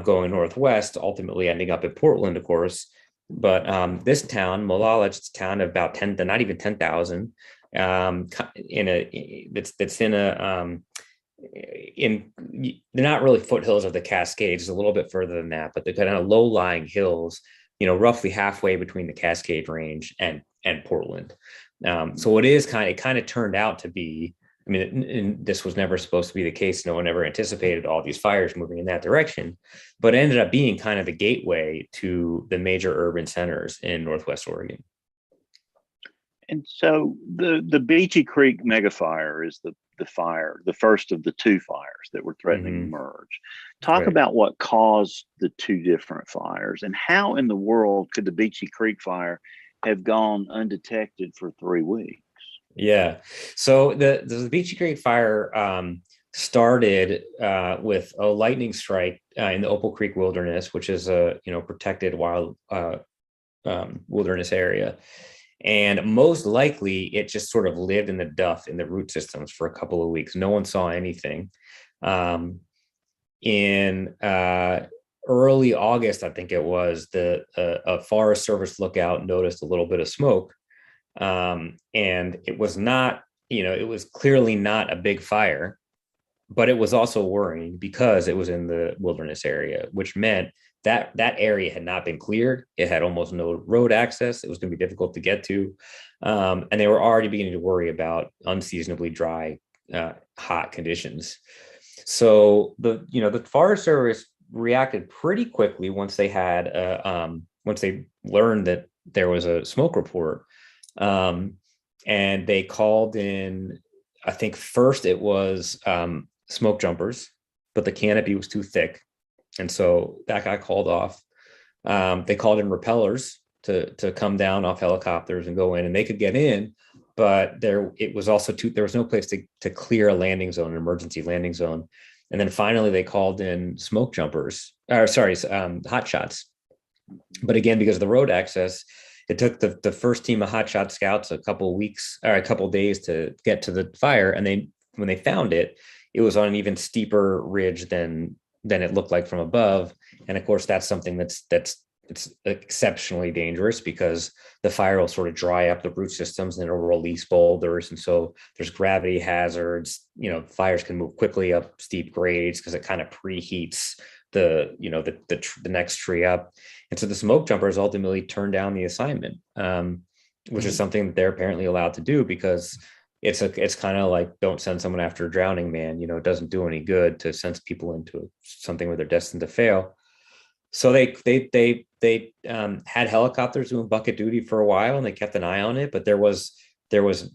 going northwest, ultimately ending up at Portland, of course. But this town, Molalla, it's a town of about 10 to not even 10,000, they're not really foothills of the Cascades, a little bit further than that, but they're kind of low-lying hills, roughly halfway between the Cascade Range and Portland. So it kind of turned out to be, this was never supposed to be the case. No one ever anticipated all these fires moving in that direction, but it ended up being kind of the gateway to the major urban centers in Northwest Oregon. And so the Beachy Creek megafire is the first of the two fires that were threatening to merge. Talk about what caused the two different fires, and how in the world could the Beachy Creek fire have gone undetected for 3 weeks? Yeah. So the Beachy Creek fire started with a lightning strike in the Opal Creek Wilderness, which is a protected wild wilderness area. And most likely it just sort of lived in the duff in the root systems for a couple of weeks. No one saw anything. In early August, I think it was, a Forest Service lookout noticed a little bit of smoke. And it was not, it was clearly not a big fire, but it was also worrying because it was in the wilderness area, which meant that area had not been cleared. It had almost no road access. It was going to be difficult to get to. And they were already beginning to worry about unseasonably dry, hot conditions. So the Forest Service reacted pretty quickly once they learned that there was a smoke report. And they called in, I think first it was smoke jumpers, but the canopy was too thick. And so that got called off. They called in repellers to come down off helicopters and go in, and they could get in, but there was no place to clear a landing zone, an emergency landing zone. And then finally they called in smoke jumpers, hot shots. But again, because of the road access, it took the first team of hotshot scouts a couple days to get to the fire. And when they found it, it was on an even steeper ridge than it looked like from above. And of course, that's something that's exceptionally dangerous, because the fire will sort of dry up the root systems and it'll release boulders. And so there's gravity hazards. Fires can move quickly up steep grades because it kind of preheats the next tree up. And so the smoke jumpers ultimately turned down the assignment, which is something that they're apparently allowed to do, because it's kind of like, don't send someone after a drowning man. It doesn't do any good to send people into something where they're destined to fail. So they had helicopters doing bucket duty for a while, and they kept an eye on it, but there was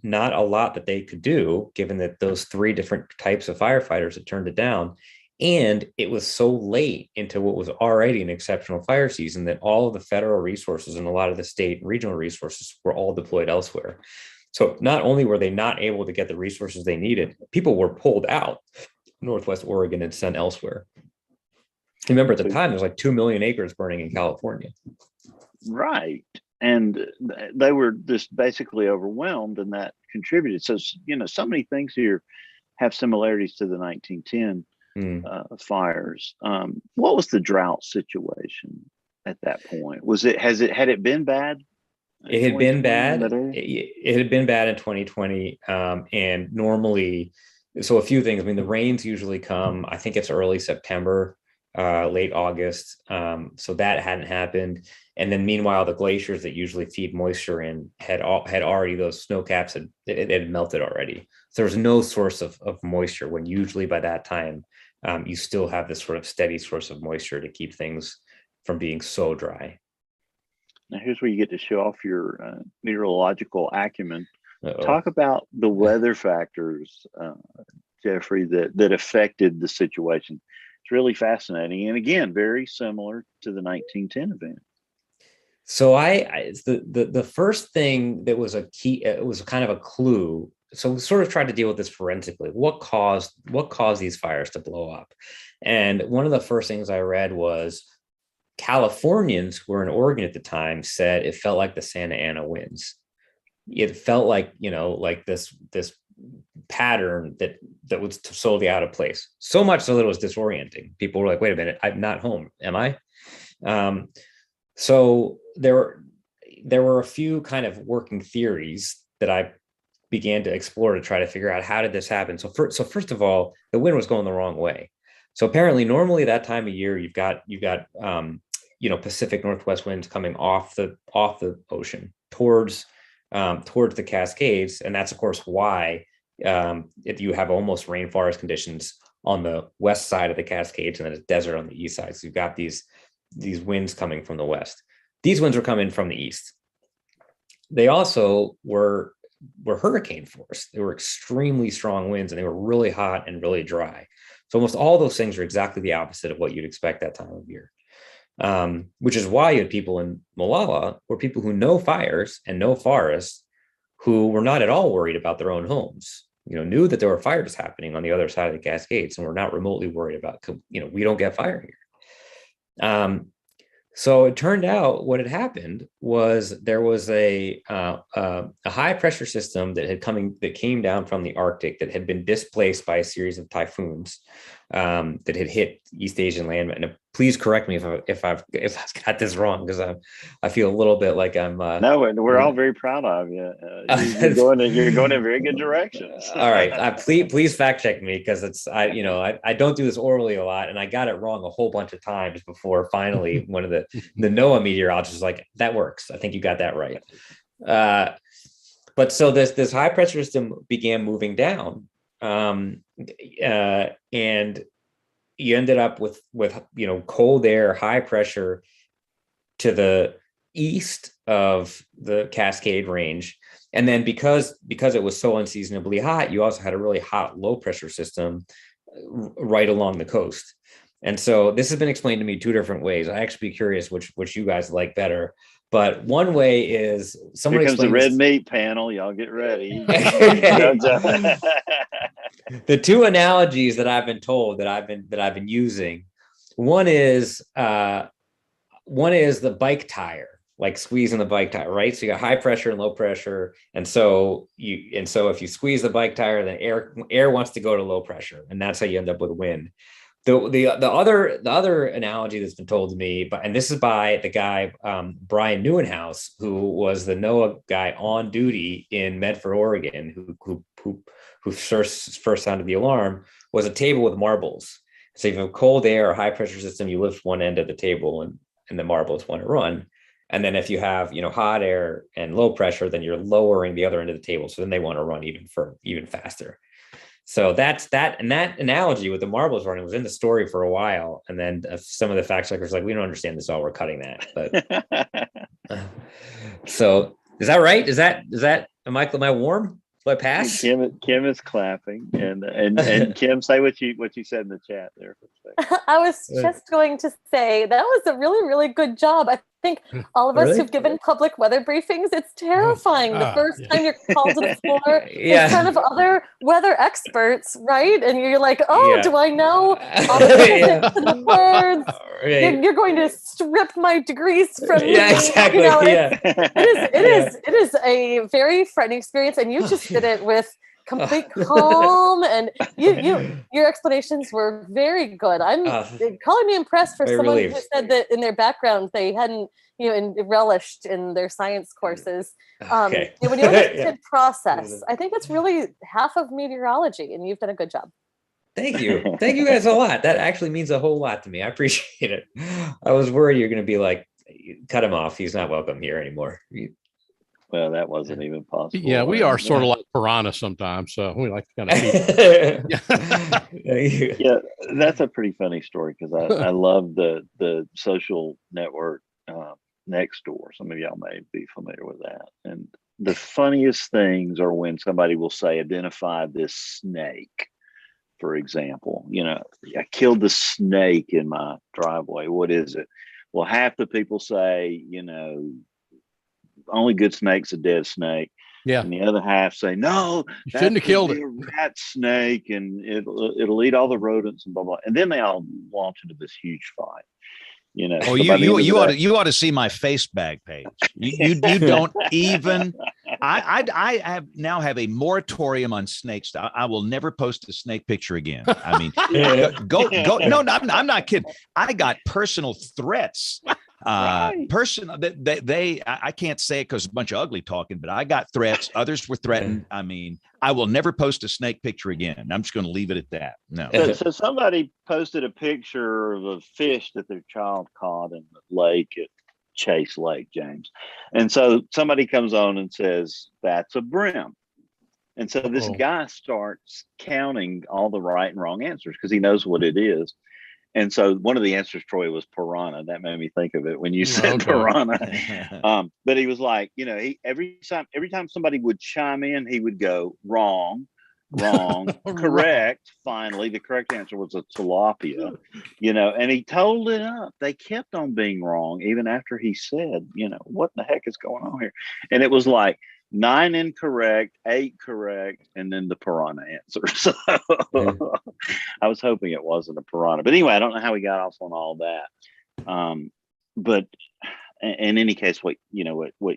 not a lot that they could do, given that those 3 different types of firefighters had turned it down. And it was so late into what was already an exceptional fire season that all of the federal resources and a lot of the state and regional resources were all deployed elsewhere. So not only were they not able to get the resources they needed, people were pulled out Northwest Oregon and sent elsewhere. Remember, at the time, there's like 2 million acres burning in California. Right. And they were just basically overwhelmed, and that contributed. So, so many things here have similarities to the 1910 fires. What was the drought situation at that point? Had it been bad? It had been bad. It had been bad in 2020. And normally, so a few things. I mean, the rains usually come, I think it's early September, late August. So that hadn't happened. And then meanwhile, the glaciers that usually feed moisture in had already, those snow caps had melted already. So there was no source of moisture, when usually by that time, you still have this sort of steady source of moisture to keep things from being so dry. Now, here's where you get to show off your meteorological acumen. Uh-oh. Talk about the weather factors, Jeffrey, that affected the situation. It's really fascinating. And again, very similar to the 1910 event. So the first thing that was a key, it was kind of a clue. So we sort of tried to deal with this forensically. What caused these fires to blow up? And one of the first things I read was Californians who were in Oregon at the time said it felt like the Santa Ana winds. It felt like, like this pattern that was totally out of place. So much so that it was disorienting. People were like, wait a minute, I'm not home, am I? So there were a few kind of working theories that I began to explore to try to figure out, how did this happen? So first of all, the wind was going the wrong way. So apparently, normally that time of year, you've got Pacific Northwest winds coming off the ocean towards the Cascades, and that's of course why if you have almost rainforest conditions on the west side of the Cascades and then it's desert on the east side. So you've got these winds coming from the west. These winds were coming from the east. They also were hurricane force. They were extremely strong winds, and they were really hot and really dry. So almost all those things are exactly the opposite of what you'd expect that time of year. Which is why you had people in Molalla, were people who know fires and know forests, who were not at all worried about their own homes. Knew that there were fires happening on the other side of the Cascades, and were not remotely worried about, we don't get fire here. So it turned out what had happened was there was a high pressure system that came down from the Arctic, that had been displaced by a series of typhoons that had hit East Asian land. And please correct me if I've got this wrong, because I feel a little bit like I'm. No, we're all very proud of you. You're going in very good directions. All right, please fact check me, because I don't do this orally a lot, and I got it wrong a whole bunch of times before finally one of the NOAA meteorologists was like, that works. I think you got that right. But so this high pressure system began moving down, and you ended up with cold air, high pressure to the east of the Cascade Range. And then because it was so unseasonably hot, you also had a really hot low pressure system right along the coast. And so this has been explained to me two different ways. I actually be curious which you guys like better. But one way is someone. Here comes the red meat panel. Y'all get ready. The two analogies that I've been told that I've been using. One is the bike tire, like squeezing the bike tire, right? So you got high pressure and low pressure, and so if you squeeze the bike tire, then air wants to go to low pressure, and that's how you end up with wind. The other analogy that's been told to me, and this is by the guy Brian Neuenhaus, who was the NOAA guy on duty in Medford, Oregon, who first sounded the alarm, was a table with marbles. So if you have a cold air or high pressure system, you lift one end of the table and the marbles want to run. And then if you have hot air and low pressure, then you're lowering the other end of the table. So then they want to run even faster. So that's that. And that analogy with the marbles running was in the story for a while. And then some of the fact checkers were like, we don't understand this all. We're cutting that. But so is that right? Am I warm? Do I pass? Kim is clapping, and Kim, say what you said in the chat there. I was just going to say that was a really, really good job. I think all of us Really? who've given public weather briefings, it's terrifying. The first yeah. time you're called to the floor Yeah. in front of other weather experts, right? And you're like, oh, Yeah. do I know all the physics and the words? Right. You're going to strip my degrees from me. Yeah, exactly. You know, Yeah. it is a very frightening experience, and you just did it with complete calm, and your explanations were very good. I'm calling me impressed for very someone relieved. who said that in their background they hadn't relished in their science courses. Okay. When you understand Yeah. process, I think it's really half of meteorology, and you've done a good job. Thank you guys a lot. That actually means a whole lot to me. I appreciate it. I was worried you're going to be like, cut him off, he's not welcome here anymore. Well, that wasn't even possible. Yeah, we are sort of like piranha sometimes, so we like to kind of keep. Yeah, that's a pretty funny story because I love the social network Nextdoor. Some of y'all may be familiar with that. And the funniest things are when somebody will say, identify this snake, for example. I killed the snake in my driveway. What is it? Well, half the people say, only good snake's a dead snake. Yeah. And the other half say, no, you shouldn't have killed it. A rat snake, and it'll eat all the rodents and blah blah. And then they all launch into this huge fight. Oh, you ought to see my face bag page. You don't even. I have a moratorium on snakes. I will never post a snake picture again. I mean, go. No, I'm not kidding. I got personal threats. Personal I can't say it because a bunch of ugly talking, but I got threats. Others were threatened. I mean, I will never post a snake picture again. I'm just going to leave it at that. No. So somebody posted a picture of a fish that their child caught in the lake at Chase Lake, James. And so somebody comes on and says, that's a brim. And so this guy starts counting all the right and wrong answers because he knows what it is. And so one of the answers, Troy, was piranha. That made me think of it when you said piranha. But he was like, every time somebody would chime in, he would go wrong, correct. Finally, the correct answer was a tilapia, and he told it up. They kept on being wrong even after he said, what the heck is going on here? And it was like 9 incorrect, 8 correct, and then the piranha answer. So I was hoping it wasn't a piranha. But anyway, I don't know how we got off on all that. But in any case, what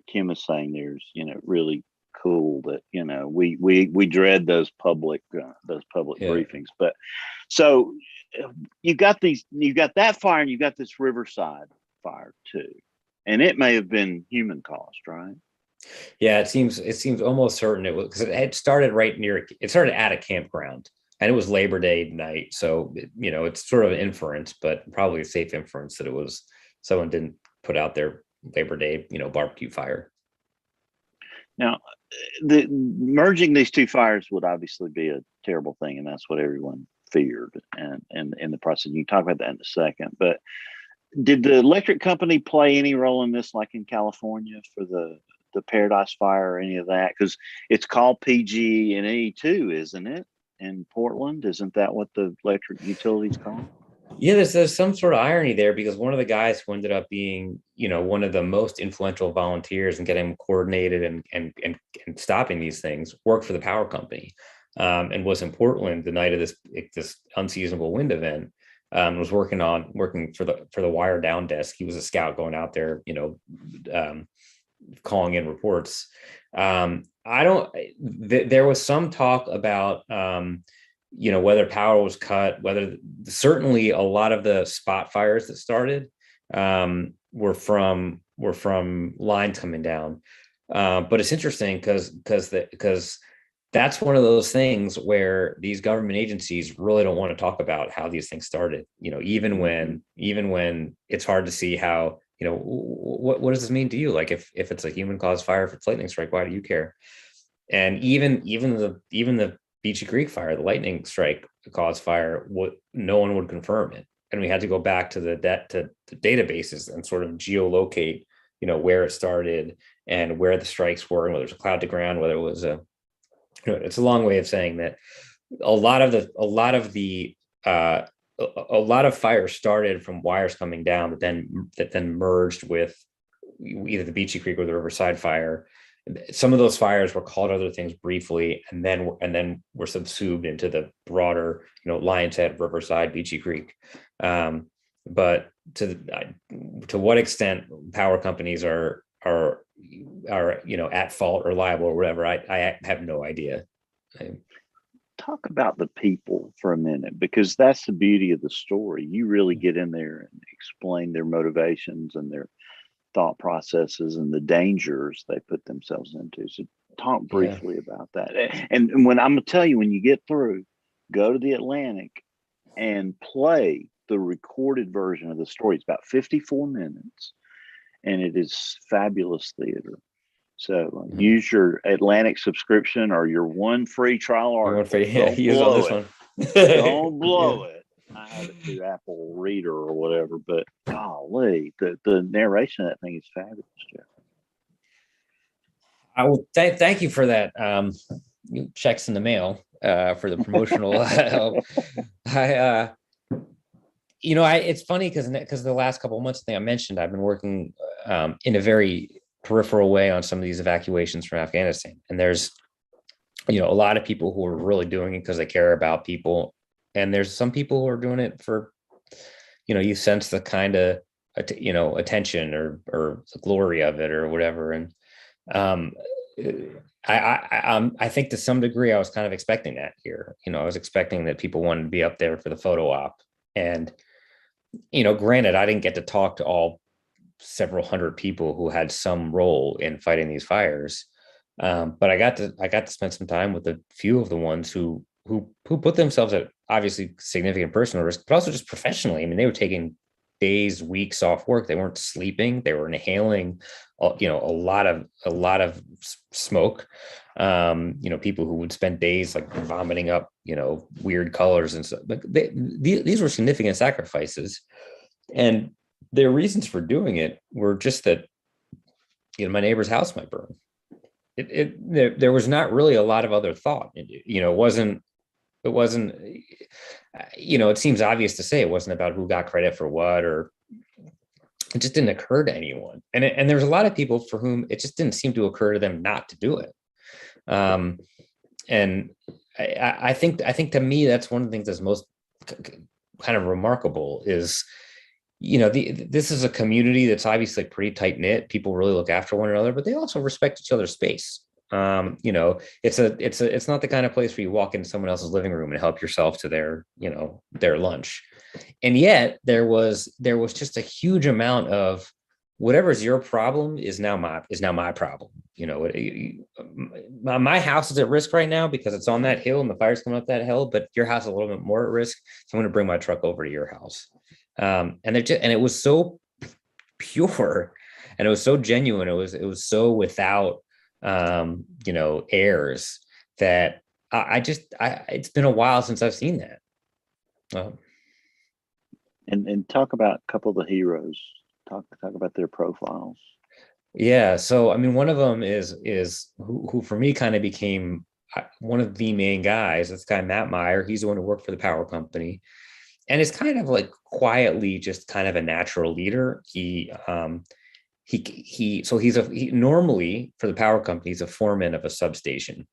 Kim is saying there is, really cool that, we dread those public briefings. But so you got that fire, and you got this Riverside fire too. And it may have been human caused, right? Yeah, it seems almost certain it was, because it had started it started at a campground, and it was Labor Day night. So, it's sort of an inference, but probably a safe inference that it was someone didn't put out their Labor Day, barbecue fire. Now, merging these two fires would obviously be a terrible thing, and that's what everyone feared. And in the process, you can talk about that in a second. But did the electric company play any role in this, like in California for the Paradise Fire or any of that? Because it's called PG&E too, isn't it? In Portland, isn't that what the electric utility's called? Yeah, there's some sort of irony there, because one of the guys who ended up being, one of the most influential volunteers and getting coordinated and stopping these things worked for the power company, and was in Portland the night of this unseasonable wind event. Was working for the wire down desk. He was a scout going out there, calling in reports. There was some talk about, whether power was cut, certainly a lot of the spot fires that started were from lines coming down. But it's interesting because that's one of those things where these government agencies really don't want to talk about how these things started, even when it's hard to see how, what does this mean to you? Like if it's a human caused fire, if it's lightning strike, why do you care? And even the Beachy Creek fire, the lightning strike caused fire, no one would confirm it. And we had to go back to the databases and sort of geolocate, where it started and where the strikes were, and whether it was a cloud to ground, whether it was it's a long way of saying that a lot of fires started from wires coming down, that then merged with either the Beachy Creek or the Riverside fire. Some of those fires were called other things briefly, and then were subsumed into the broader, Lion's Head, Riverside, Beachy Creek. But to what extent power companies are at fault or liable or whatever, I have no idea. Talk about the people for a minute, because that's the beauty of the story. You really get in there and explain their motivations and their thought processes and the dangers they put themselves into. So talk briefly about that. And when I'm gonna tell you, when you get through, go to the Atlantic and play the recorded version of the story. It's about 54 minutes, and it is fabulous theater. So use your Atlantic subscription or your one free trial article. Use on this one. Don't blow it. I have it through Apple Reader or whatever, but golly, the narration of that thing is fabulous, Jeff. I will thank you for that. Checks in the mail for the promotional. It's funny because the last couple of months, I think I mentioned, I've been working in a very peripheral way on some of these evacuations from Afghanistan, and there's a lot of people who are really doing it because they care about people. And there's some people who are doing it for, you sense the kind of, attention or the glory of it or whatever. And I think to some degree I was kind of expecting that here. I was expecting that people wanted to be up there for the photo op. And, granted, I didn't get to talk to all several hundred people who had some role in fighting these fires. But I got to spend some time with a few of the ones who put themselves at obviously significant personal risk, but also just professionally. I mean, they were taking days, weeks off work. They weren't sleeping. They were inhaling, a lot of smoke. People who would spend days like vomiting up, weird colors and stuff. But these were significant sacrifices, and their reasons for doing it were just that, my neighbor's house might burn. There was not really a lot of other thought. It wasn't, it seems obvious to say it wasn't about who got credit for what, or it just didn't occur to anyone. And there's a lot of people for whom it just didn't seem to occur to them not to do it. And I think to me, that's one of the things that's most kind of remarkable is, this is a community that's obviously pretty tight knit. People really look after one another, but they also respect each other's space. It's not the kind of place where you walk into someone else's living room and help yourself to their lunch. And yet there was just a huge amount of whatever's your problem is now my problem. My house is at risk right now because it's on that hill and the fire's coming up that hill, but your house is a little bit more at risk. So I'm going to bring my truck over to your house. And it was so pure and it was so genuine. It was so without, airs that it's been a while since I've seen that. And talk about a couple of the heroes. Talk about their profiles. Yeah. So, I mean, one of them is who for me kind of became one of the main guys. This guy, Matt Meyer. He's the one who worked for the power company. And it's kind of like quietly just kind of a natural leader. He normally for the power company, he's a foreman of a substation.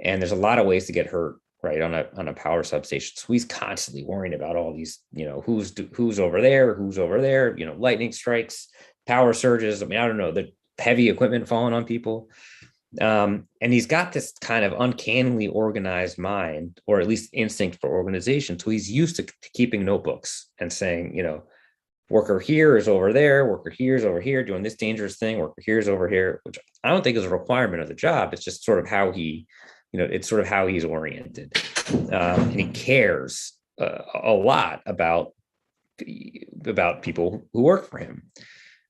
And there's a lot of ways to get hurt, right, on a power substation. So he's constantly worrying about all these, who's over there, lightning strikes, power surges. I mean, I don't know, the heavy equipment falling on people. And he's got this kind of uncannily organized mind, or at least instinct for organization. So he's used to keeping notebooks and saying, worker here is over there, worker here is over here doing this dangerous thing, worker here is over here, which I don't think is a requirement of the job. It's just sort of how it's sort of how he's oriented. And he cares a lot about people who work for him.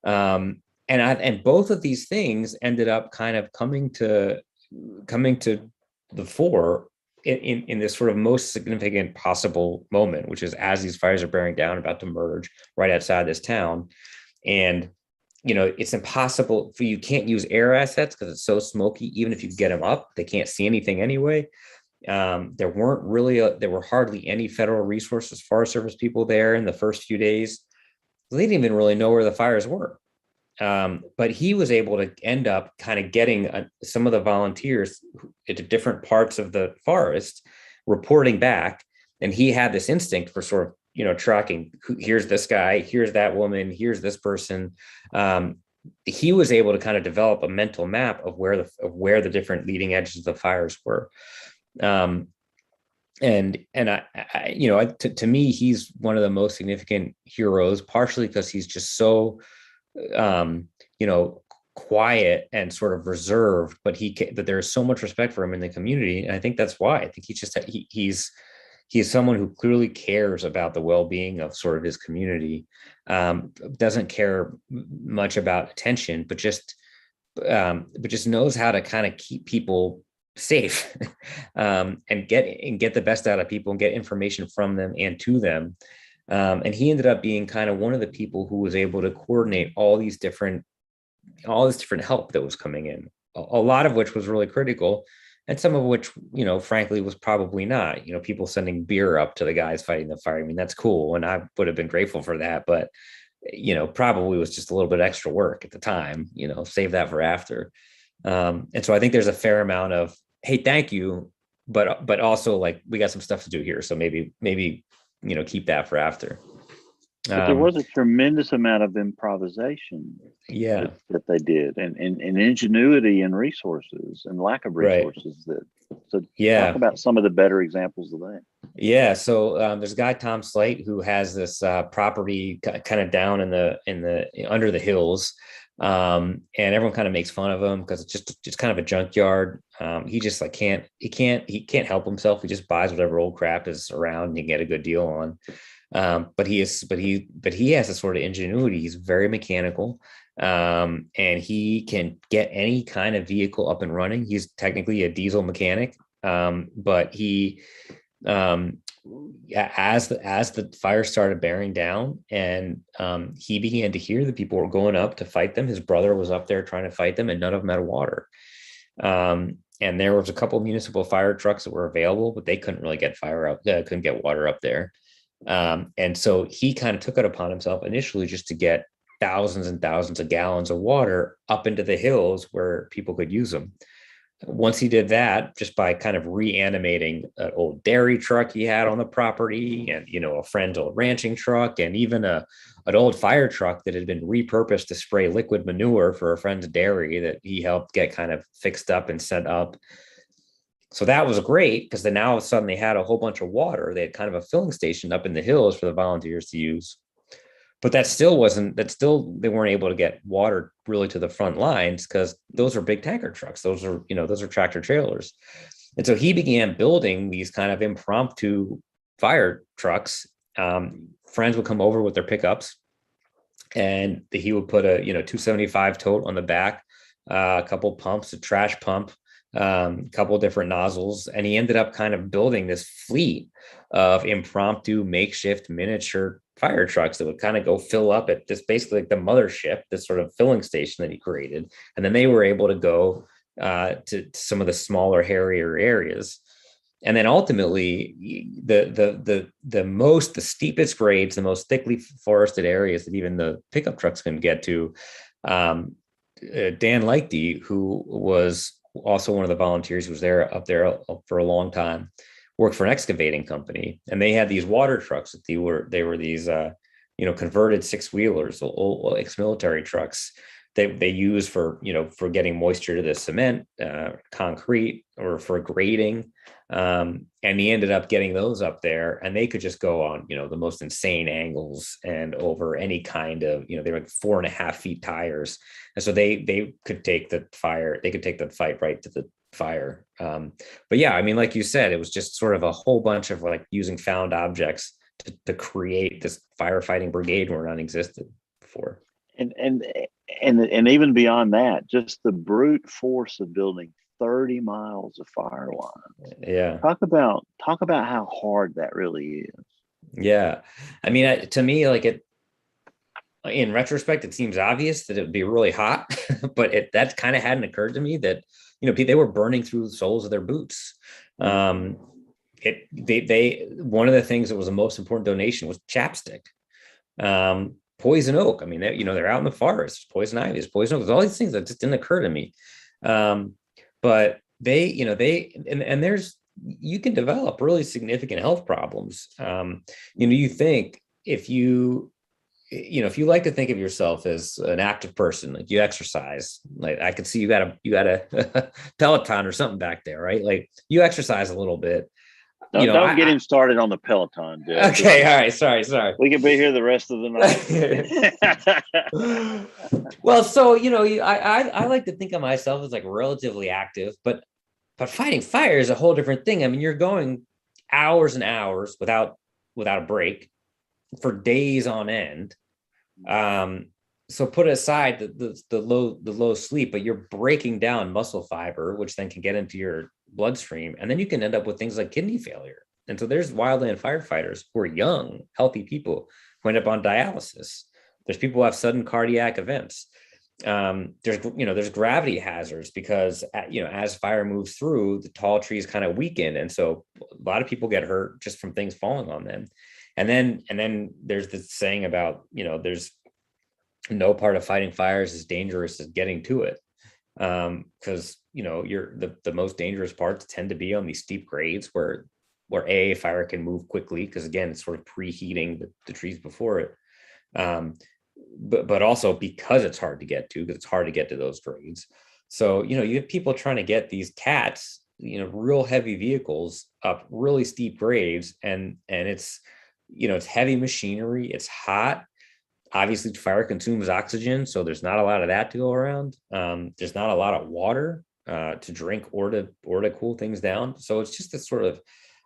And both of these things ended up kind of coming to the fore in this sort of most significant possible moment, which is as these fires are bearing down, about to merge right outside this town. And, it's impossible you can't use air assets because it's so smoky. Even if you get them up, they can't see anything anyway. There were hardly any federal resources, Forest Service people there in the first few days. They didn't even really know where the fires were. But he was able to end up kind of getting some of the volunteers into different parts of the forest reporting back. And he had this instinct for sort of, tracking, here's this guy, here's that woman, here's this person. He was able to kind of develop a mental map of where the different leading edges of the fires were. And to me, he's one of the most significant heroes, partially because he's just so, quiet and sort of reserved, but there's so much respect for him in the community. And I think that's why. I think he's someone who clearly cares about the well-being of sort of his community, doesn't care much about attention, but just knows how to kind of keep people safe, and get the best out of people and get information from them and to them. And he ended up being kind of one of the people who was able to coordinate all this different help that was coming in, a lot of which was really critical. And some of which, frankly, was probably not, people sending beer up to the guys fighting the fire. I mean, that's cool. And I would have been grateful for that, but, probably was just a little bit extra work at the time, save that for after. And so I think there's a fair amount of, hey, thank you. But also like, we got some stuff to do here. So maybe, keep that for after. But there was a tremendous amount of improvisation that they did, and ingenuity and resources and lack of resources. Talk about some of the better examples of that. Yeah. So there's a guy, Tom Slate, who has this property kind of down in the under the hills. And everyone kind of makes fun of him because it's just kind of a junkyard. He just like can't help himself. He just buys whatever old crap is around and he can get a good deal on. But he has a sort of ingenuity. He's very mechanical, and he can get any kind of vehicle up and running. He's technically a diesel mechanic, but he, as the fire started bearing down, and he began to hear that people were going up to fight them. His brother was up there trying to fight them, and none of them had water. And there was a couple of municipal fire trucks that were available, but they couldn't really get couldn't get water up there. And so he kind of took it upon himself initially just to get thousands and thousands of gallons of water up into the hills where people could use them. Once he did that, just by kind of reanimating an old dairy truck he had on the property, and a friend's old ranching truck, and even an old fire truck that had been repurposed to spray liquid manure for a friend's dairy that he helped get kind of fixed up and set up. So that was great because then now all of a sudden they had a whole bunch of water. They had kind of a filling station up in the hills for the volunteers to use. But they weren't able to get water really to the front lines because those are big tanker trucks. Those are tractor trailers. And so he began building these kind of impromptu fire trucks. Friends would come over with their pickups, and he would put a 275 tote on the back, a couple pumps, a trash pump, couple different nozzles, and he ended up kind of building this fleet of impromptu makeshift miniature fire trucks that would kind of go fill up at this, basically like the mothership, this sort of filling station that he created. And then they were able to go to some of the smaller, hairier areas. And then ultimately the steepest grades, the most thickly forested areas that even the pickup trucks couldn't get to, Dan Leichty, who was also one of the volunteers who was up there for a long time, worked for an excavating company, and they had these water trucks that they were these converted 6-wheelers, old ex-military trucks they use for getting moisture to the cement, concrete, or for grading. And he ended up getting those up there, and they could just go on the most insane angles and over any kind of they were like 4.5 feet tires, and so they could take the fight right to the fire. But yeah, I mean, like you said, it was just sort of a whole bunch of like using found objects to create this firefighting brigade where none existed before. And even beyond that, just the brute force of building 30 miles of fire line. Yeah. Talk about how hard that really is. Yeah. I mean, to me, like in retrospect, it seems obvious that it would be really hot, but that kind of hadn't occurred to me that, they were burning through the soles of their boots. One of the things that was the most important donation was chapstick. poison oak. I mean, they're out in the forest, poison ivy, there's poison oak. There's all these things that just didn't occur to me. But there's, you can develop really significant health problems. You think if you like to think of yourself as an active person, like you exercise, like I could see you got a Peloton or something back there, right? Like you exercise a little bit. Don't get him started on the Peloton, Jeff. Okay, all right, sorry. We could be here the rest of the night. Well, so I like to think of myself as like relatively active, but fighting fire is a whole different thing. I mean, you're going hours and hours without a break for days on end. So put aside the low sleep, but you're breaking down muscle fiber, which then can get into your bloodstream, and then you can end up with things like kidney failure. And so there's wildland firefighters who are young, healthy people who end up on dialysis. There's people who have sudden cardiac events. There's gravity hazards because as fire moves through, the tall trees kind of weaken, and so a lot of people get hurt just from things falling on them. And then there's this saying about there's no part of fighting fires as dangerous as getting to it, because you're the most dangerous parts tend to be on these steep grades where a fire can move quickly, because again it's sort of preheating the trees before it, but also because it's hard to get to, because it's hard to get to those grades. So you have people trying to get these cats, real heavy vehicles up really steep grades, and it's it's heavy machinery, it's hot. Obviously, fire consumes oxygen, so there's not a lot of that to go around. There's not a lot of water to drink or to cool things down. So it's just this sort of,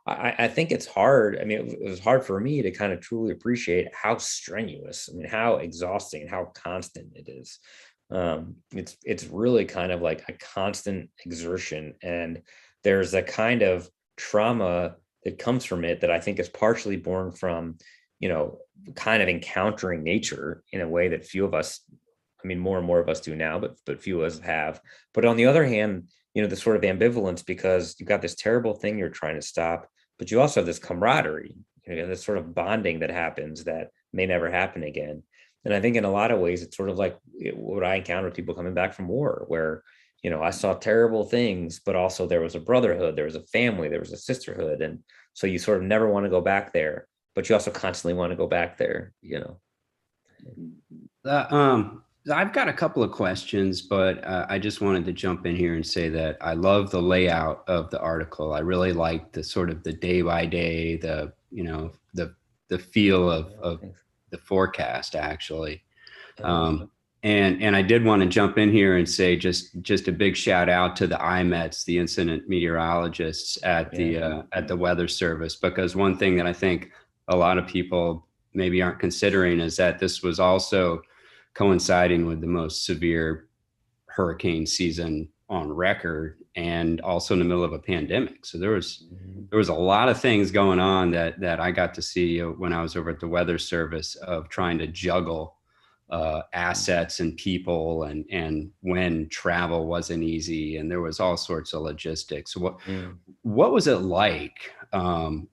I think it's hard. I mean, it was hard for me to kind of truly appreciate how strenuous, how exhausting, and how constant it is. It's really kind of like a constant exertion, and there's a kind of trauma that comes from it that I think is partially born from kind of encountering nature in a way that few of us, more and more of us do now, but few of us have. But on the other hand, the sort of ambivalence, because you've got this terrible thing you're trying to stop, but you also have this camaraderie, this sort of bonding that happens that may never happen again. And I think in a lot of ways, it's sort of like what I encounter people coming back from war, where I saw terrible things, but also there was a brotherhood, there was a family, there was a sisterhood. And so you sort of never want to go back there, but you also constantly want to go back there, I've got a couple of questions, but I just wanted to jump in here and say that I love the layout of the article. I really like the sort of the day by day, the feel of the forecast, actually. And I did want to jump in here and say just a big shout out to the IMETs, the incident meteorologists at the Weather Service, because one thing that I think a lot of people maybe aren't considering is that this was also coinciding with the most severe hurricane season on record, and also in the middle of a pandemic. So there was a lot of things going on that I got to see when I was over at the Weather Service, of trying to juggle assets and people, and when travel wasn't easy, and there was all sorts of logistics. What was it like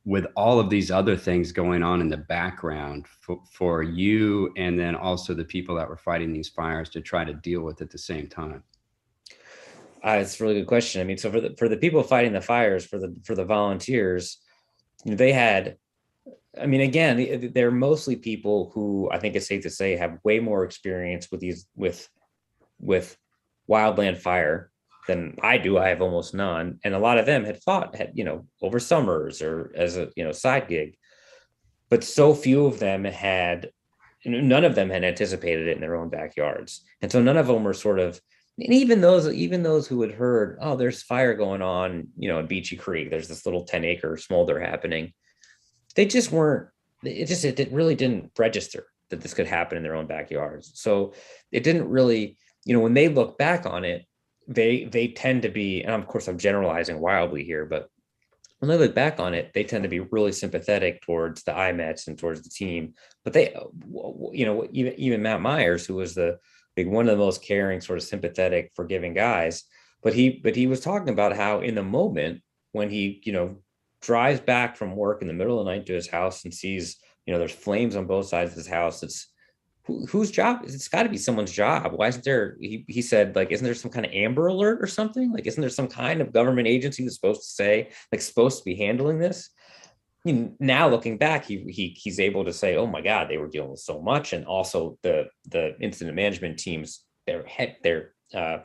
with all of these other things going on in the background for you, and then also the people that were fighting these fires, to try to deal with at the same time? It's a really good question. So for the people fighting the fires, for the volunteers, they had, again, they're mostly people who, I think it's safe to say, have way more experience with wildland fire than I do. I have almost none. And a lot of them had fought over summers or as a side gig, but so few of them none of them had anticipated it in their own backyards. And so none of them were sort of, and even those who had heard, oh, there's fire going on, in Beachy Creek, there's this little 10-acre smolder happening. They just weren't, it really didn't register that this could happen in their own backyards. So it didn't really, when they look back on it, they tend to be, and of course I'm generalizing wildly here, but when they look back on it, they tend to be really sympathetic towards the IMETs and towards the team. But they, even Matt Myers, who was one of the most caring, sort of sympathetic, forgiving guys, but he was talking about how in the moment when he, drives back from work in the middle of the night to his house and sees, there's flames on both sides of his house. It's whose job? It's got to be someone's job. Why isn't there? He said, like, isn't there some kind of Amber Alert or something? Like, isn't there some kind of government agency that's supposed to say, like, supposed to be handling this? Now looking back, he's able to say, oh my God, they were dealing with so much, and also the incident management teams, their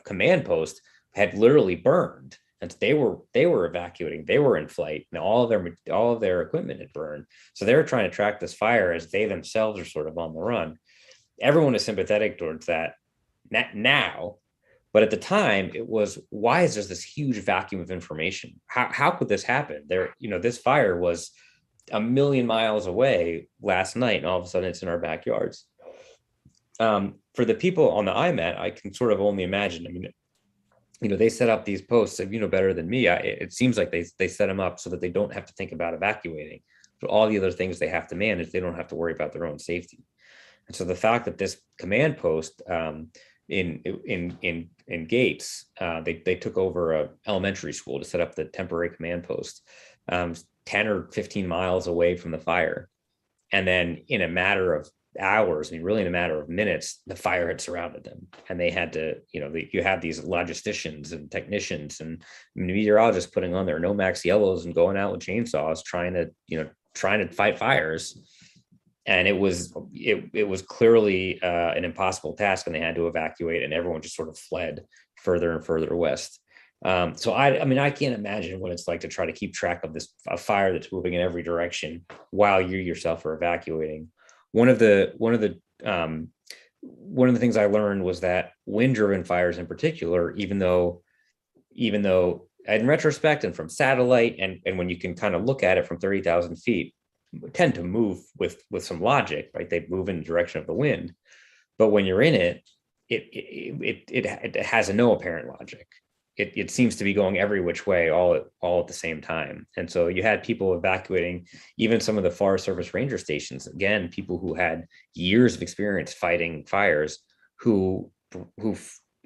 command post had literally burned, and they were evacuating. They were in flight, and all of their equipment had burned. So they were trying to track this fire as they themselves are sort of on the run. Everyone is sympathetic towards that now, but at the time it was, why is there this huge vacuum of information? How could this happen? This fire was a million miles away last night, and all of a sudden it's in our backyards. For the people on the IMAT, I can sort of only imagine. I mean, they set up these posts, better than me. It seems like they set them up so that they don't have to think about evacuating. So all the other things they have to manage, they don't have to worry about their own safety. And so the fact that this command post in Gates, they took over a elementary school to set up the temporary command post, 10 or 15 miles away from the fire. And then in a matter of hours, really in a matter of minutes, the fire had surrounded them, and they had to, you have these logisticians and technicians and meteorologists putting on their Nomax yellows and going out with chainsaws, trying to fight fires. And it was clearly an impossible task, and they had to evacuate, and everyone just sort of fled further and further west. So I can't imagine what it's like to try to keep track of a fire that's moving in every direction while you yourself are evacuating. One of the things I learned was that wind-driven fires in particular, even though in retrospect and from satellite, and when you can kind of look at it from 30,000 feet, tend to move with some logic, right? They move in the direction of the wind, but when you're in it, it has no apparent logic. It seems to be going every which way all at the same time. And so you had people evacuating even some of the Forest Service ranger stations, again, people who had years of experience fighting fires, who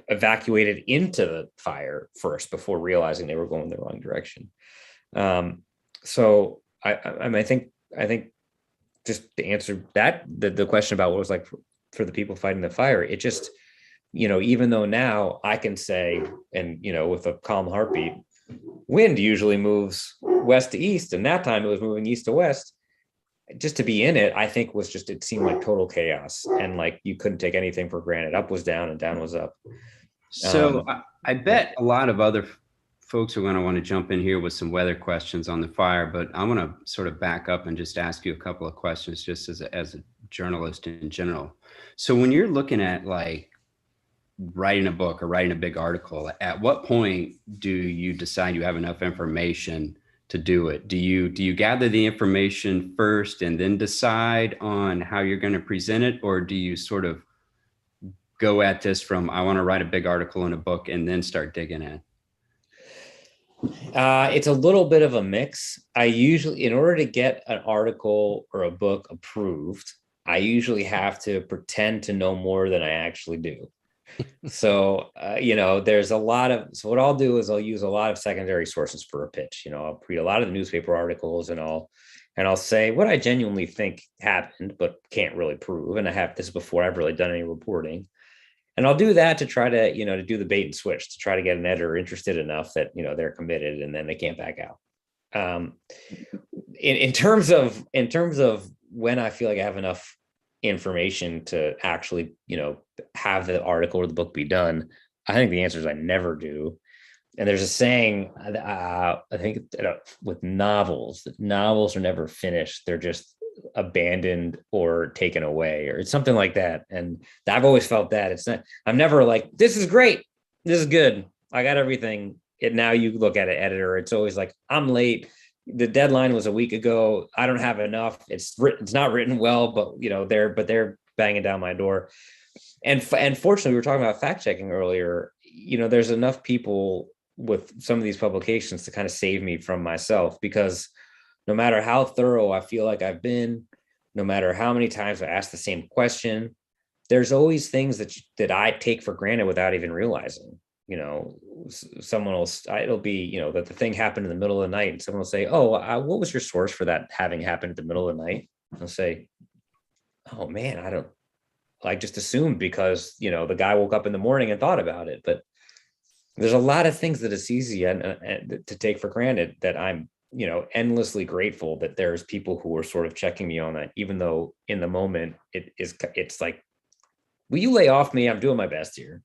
evacuated into the fire first before realizing they were going the wrong direction. So I think just to answer the question about what it was like for the people fighting the fire, it just, even though now I can say, and, with a calm heartbeat, wind usually moves west to east, and that time it was moving east to west. Just to be in it, I think it seemed like total chaos, and like you couldn't take anything for granted. Up was down and down was up. So I bet a lot of other folks are going to want to jump in here with some weather questions on the fire, but I want to sort of back up and just ask you a couple of questions just as a journalist in general. So when you're looking at like writing a book or writing a big article, at what point do you decide you have enough information to do it? Do you gather the information first and then decide on how you're going to present it? Or do you sort of go at this from, I want to write a big article in a book, and then start digging in? It's a little bit of a mix. I usually, in order to get an article or a book approved, I usually have to pretend to know more than I actually do. So, there's a lot of, so what I'll do is I'll use a lot of secondary sources for a pitch. I'll read a lot of the newspaper articles, and I'll say what I genuinely think happened, but can't really prove. And I have this before I've really done any reporting. And I'll do that to try to, to do the bait and switch, to try to get an editor interested enough that, they're committed, and then they can't back out. In terms of when I feel like I have enough information to actually, have the article or the book be done, I think the answer is I never do. And there's a saying, I think with novels, that novels are never finished. They're just abandoned or taken away, or it's something like that. And I've always felt that it's not, I'm never like, this is great, this is good, I got everything. Now you look at an editor, it's always like, I'm late, the deadline was a week ago, I don't have enough, it's not written well, but they're banging down my door. And fortunately, we were talking about fact checking earlier. There's enough people with some of these publications to kind of save me from myself, because no matter how thorough I feel like I've been, no matter how many times I ask the same question, there's always things that I take for granted without even realizing. Someone will, it'll be, that the thing happened in the middle of the night, and someone will say, oh, what was your source for that having happened in the middle of the night? I'll say, oh man, I just assumed because, the guy woke up in the morning and thought about it. But there's a lot of things that it's easy and to take for granted that I'm, endlessly grateful that there's people who are sort of checking me on that, even though in the moment it's like, will you lay off me? I'm doing my best here,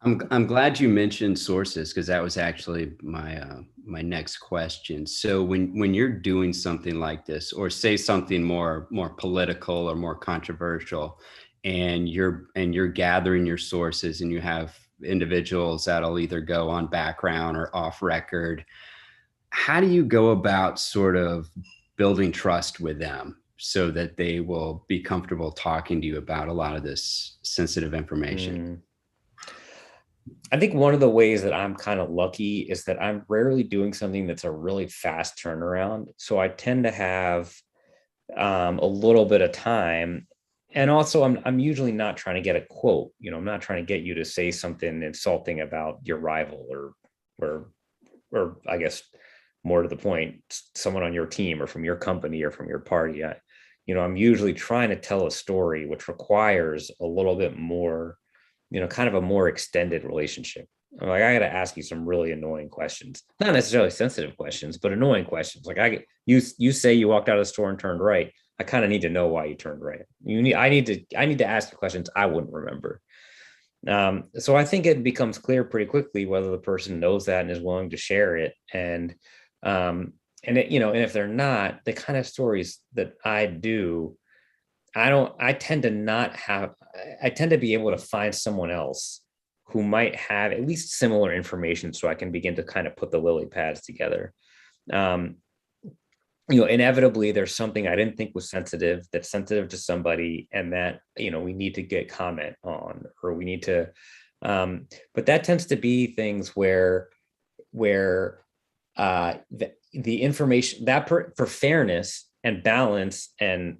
I'm glad you mentioned sources, because that was actually my next question. So when you're doing something like this, or say something more political or more controversial, and you're gathering your sources, and you have individuals that'll either go on background or off record, how do you go about sort of building trust with them so that they will be comfortable talking to you about a lot of this sensitive information? I think one of the ways that I'm kind of lucky is that I'm rarely doing something that's a really fast turnaround. So I tend to have a little bit of time. And also I'm usually not trying to get a quote, I'm not trying to get you to say something insulting about your rival or I guess more to the point, someone on your team or from your company or from your party. I'm usually trying to tell a story which requires a little bit more, kind of a more extended relationship. Like, I got to ask you some really annoying questions, not necessarily sensitive questions, but annoying questions. Like you say you walked out of the store and turned right. I kind of need to know why you turned right. I need to ask you questions I wouldn't remember. So I think it becomes clear pretty quickly whether the person knows that and is willing to share it. And if they're not, the kind of stories that I do, I tend to be able to find someone else who might have at least similar information, so I can begin to kind of put the lily pads together. Inevitably there's something I didn't think was sensitive that's sensitive to somebody, and that, we need to get comment on, or we need to, but that tends to be things where the information that for fairness and balance and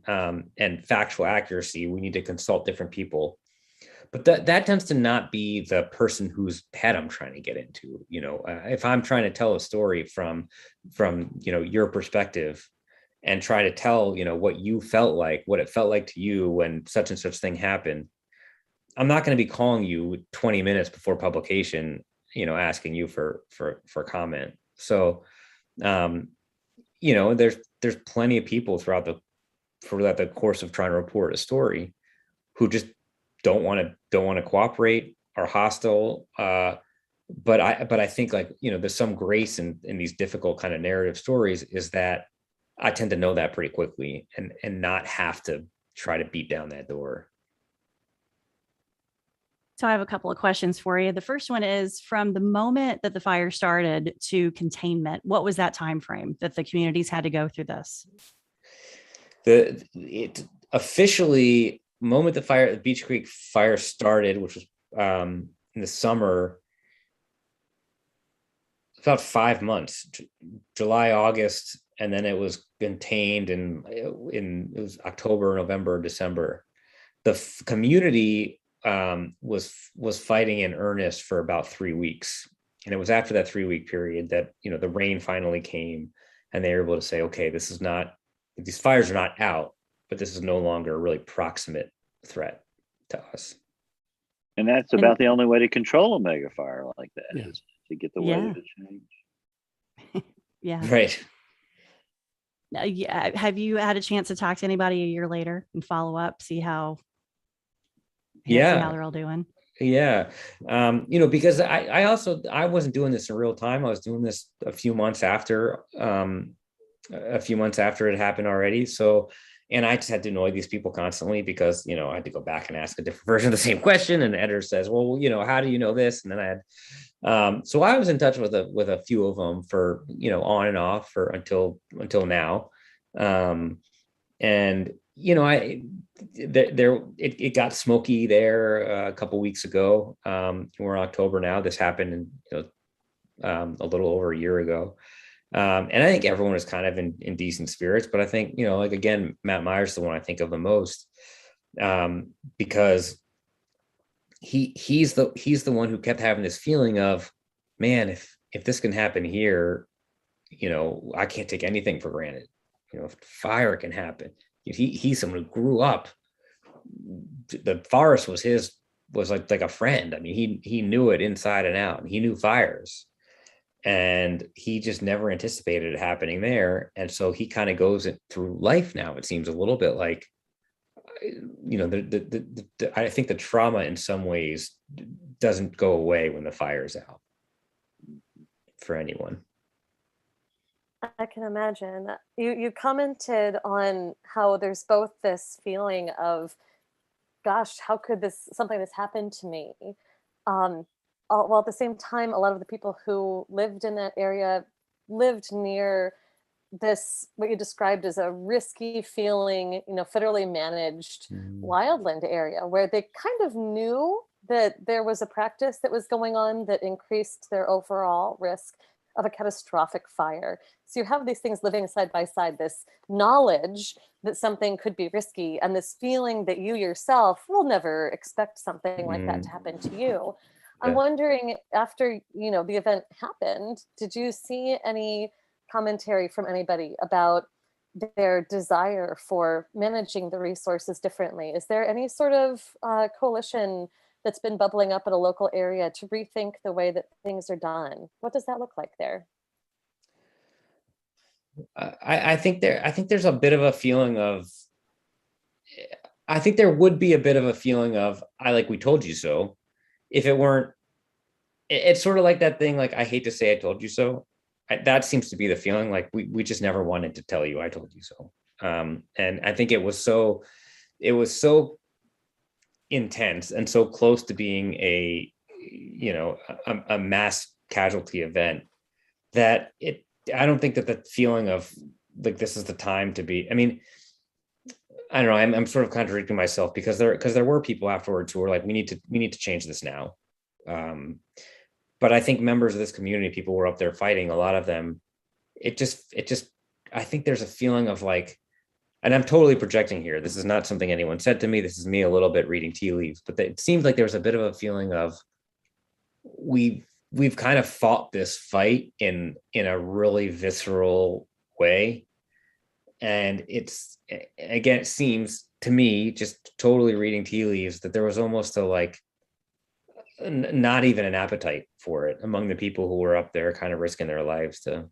factual accuracy, we need to consult different people. But that tends to not be the person whose head I'm trying to get into. If I'm trying to tell a story from your perspective, and try to tell what it felt like to you when such and such thing happened, I'm not going to be calling you 20 minutes before publication, asking you for comment. So there's plenty of people throughout the course of trying to report a story who just don't want to cooperate, are hostile. But I think, there's some grace in these difficult kind of narrative stories, is that I tend to know that pretty quickly and not have to try to beat down that door. So I have a couple of questions for you. The first one is, from the moment that the fire started to containment, what was that time frame that the communities had to go through this? It officially, moment the Beach Creek fire started, which was in the summer, about 5 months, July, August, and then it was contained it was October, November, December. The community was fighting in earnest for about 3 weeks, and it was after that 3-week period that the rain finally came, and they were able to say, okay, these fires are not out, but this is no longer a really proximate threat to us. And that's about the only way to control a mega fire like that, is to get the weather to change. Yeah. Right. Have you had a chance to talk to anybody a year later and follow up, see how they're all doing? Yeah. Because I wasn't doing this in real time. I was doing this a few months after it happened already. So, and I just had to annoy these people constantly because, I had to go back and ask a different version of the same question. And the editor says, well, how do you know this? And then I had, so I was in touch with a few of them for, on and off until now. And, it got smoky there a couple weeks ago. We're in October now. This happened a little over a year ago. And I think everyone is kind of in decent spirits, but I think, again, Matt Myers is the one I think of the most, because he's the one who kept having this feeling of, man, if this can happen here, I can't take anything for granted. If fire can happen. He's someone who grew up the forest was like a friend. I mean, he knew it inside and out, and he knew fires, and he just never anticipated it happening there. And so he kind of goes it through life now. It seems a little bit like, I think the trauma in some ways doesn't go away when the fire's out for anyone. I can imagine. You commented on how there's both this feeling of, gosh, how could something this happen to me? While at the same time, a lot of the people who lived in that area lived near this, what you described as a risky feeling, federally managed wildland area, where they kind of knew that there was a practice that was going on that increased their overall risk of a catastrophic fire. So you have these things living side by side, this knowledge that something could be risky, and this feeling that you yourself will never expect something like that to happen to you. I'm wondering, after the event happened, did you see any commentary from anybody about their desire for managing the resources differently? Is there any sort of coalition that's been bubbling up in a local area to rethink the way that things are done? What does that look like there? I think there's a bit of a feeling of, I think there would be a bit of a feeling of, we told you so, if it weren't. It's sort of like that thing, like, I hate to say I told you so. That seems to be the feeling, like we just never wanted to tell you I told you so. And I think it was so intense and so close to being a mass casualty event that I don't think that the feeling of like, this is the time to be, I mean, I don't know, I'm sort of contradicting myself, because there were people afterwards who were like, we need to change this now. But I think members of this community, people were up there fighting, a lot of them, it just, I think there's a feeling of like, and I'm totally projecting here, this is not something anyone said to me, this is me a little bit reading tea leaves, but it seems like there's a bit of a feeling of, we've kind of fought this fight in a really visceral way. And it's, again, it seems to me, just totally reading tea leaves, that there was almost a like, not even an appetite for it among the people who were up there kind of risking their lives to,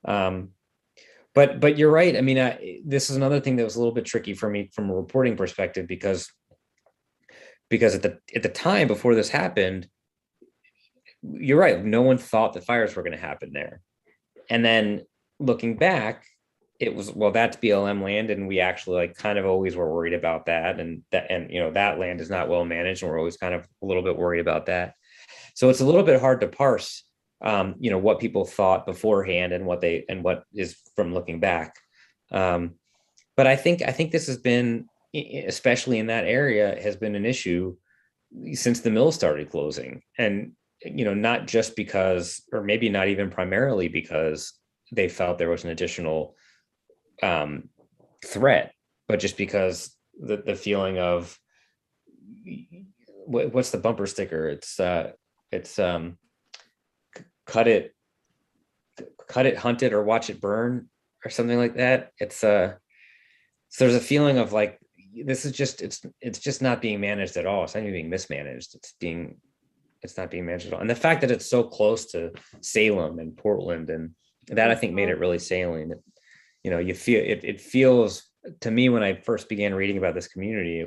but you're right. I mean, this is another thing that was a little bit tricky for me from a reporting perspective, because at the time before this happened, you're right, no one thought that fires were going to happen there. And then looking back, it was, well, that's BLM land, and we actually like kind of always were worried about that, and that land is not well managed, and we're always kind of a little bit worried about that. So it's a little bit hard to parse what people thought beforehand and what is from looking back. But I think this has been, especially in that area, has been an issue since the mills started closing. And not just because, or maybe not even primarily because they felt there was an additional threat, but just because the feeling of, what's the bumper sticker? It's cut it, hunt it, or watch it burn, or something like that. It's so there's a feeling of like, this is just, it's just not being managed at all. It's not even being mismanaged. It's not being managed at all. And the fact that it's so close to Salem and Portland, and that I think made it really salient. You feel it feels to me, when I first began reading about this community,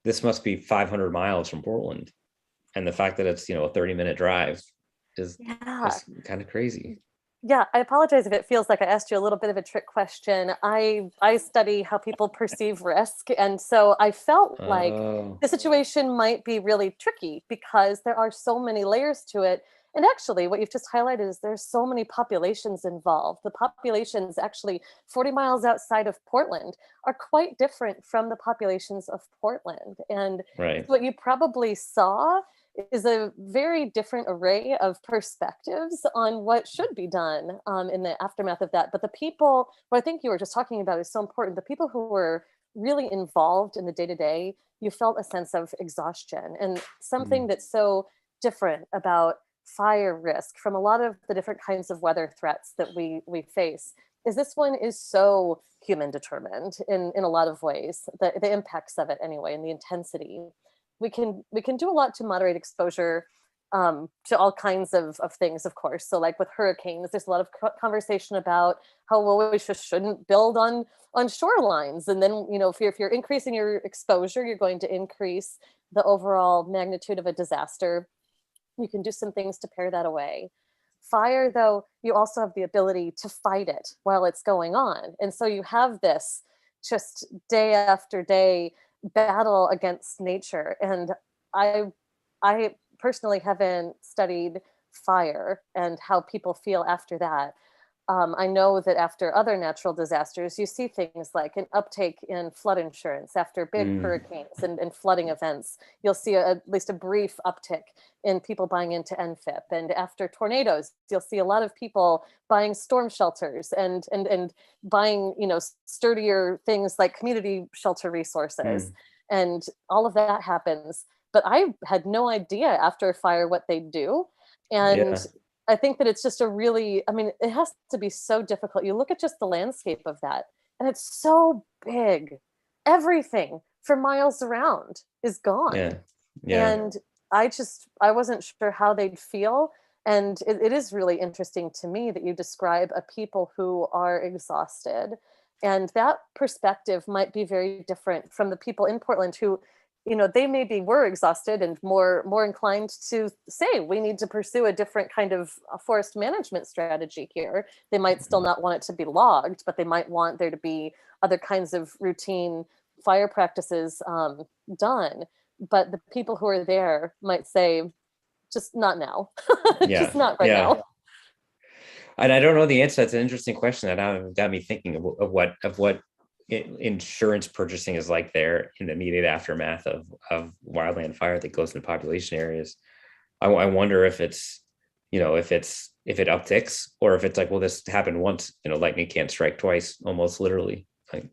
this must be 500 miles from Portland. And the fact that it's, a 30-minute drive is kind of crazy. Yeah, I apologize if it feels like I asked you a little bit of a trick question. I study how people perceive risk. And so I felt like the situation might be really tricky because there are so many layers to it. And actually, what you've just highlighted is there's so many populations involved. The populations actually 40 miles outside of Portland are quite different from the populations of Portland. And what you probably saw is a very different array of perspectives on what should be done in the aftermath of that. But the people, what I think you were just talking about is so important. The people who were really involved in the day-to-day, you felt a sense of exhaustion, and something that's so different about fire risk from a lot of the different kinds of weather threats that we face is this one is so human determined in a lot of ways, the impacts of it anyway, and the intensity. We can do a lot to moderate exposure to all kinds of things, of course. So like with hurricanes, there's a lot of conversation about how, well, we just shouldn't build on shorelines. And then, you know, if you're increasing your exposure, you're going to increase the overall magnitude of a disaster. You can do some things to pare that away. Fire, though, you also have the ability to fight it while it's going on. And so you have this just day after day battle against nature. And I personally haven't studied fire and how people feel after that. I know that after other natural disasters, you see things like an uptake in flood insurance after big hurricanes and flooding events. You'll see at least a brief uptick in people buying into NFIP. And after tornadoes, you'll see a lot of people buying storm shelters and buying, you know, sturdier things like community shelter resources. And all of that happens. But I had no idea after a fire what they do. And I think that it's just a really, I mean, it has to be so difficult. You look at just the landscape of that, and it's so big. Everything for miles around is gone. And I wasn't sure how they'd feel. And it is really interesting to me that you describe a people who are exhausted. And that perspective might be very different from the people in Portland who, you know, they maybe were exhausted and more inclined to say we need to pursue a different kind of forest management strategy here. They might still not want it to be logged, but they might want there to be other kinds of routine fire practices done. But the people who are there might say, just not now, just not right now. And I don't know the answer. That's an interesting question that got me thinking of what insurance purchasing is like there in the immediate aftermath of wildland fire that goes into population areas. I wonder if it's, you know, if it upticks or if it's like, well, this happened once, you know, lightning can't strike twice, almost literally. Like,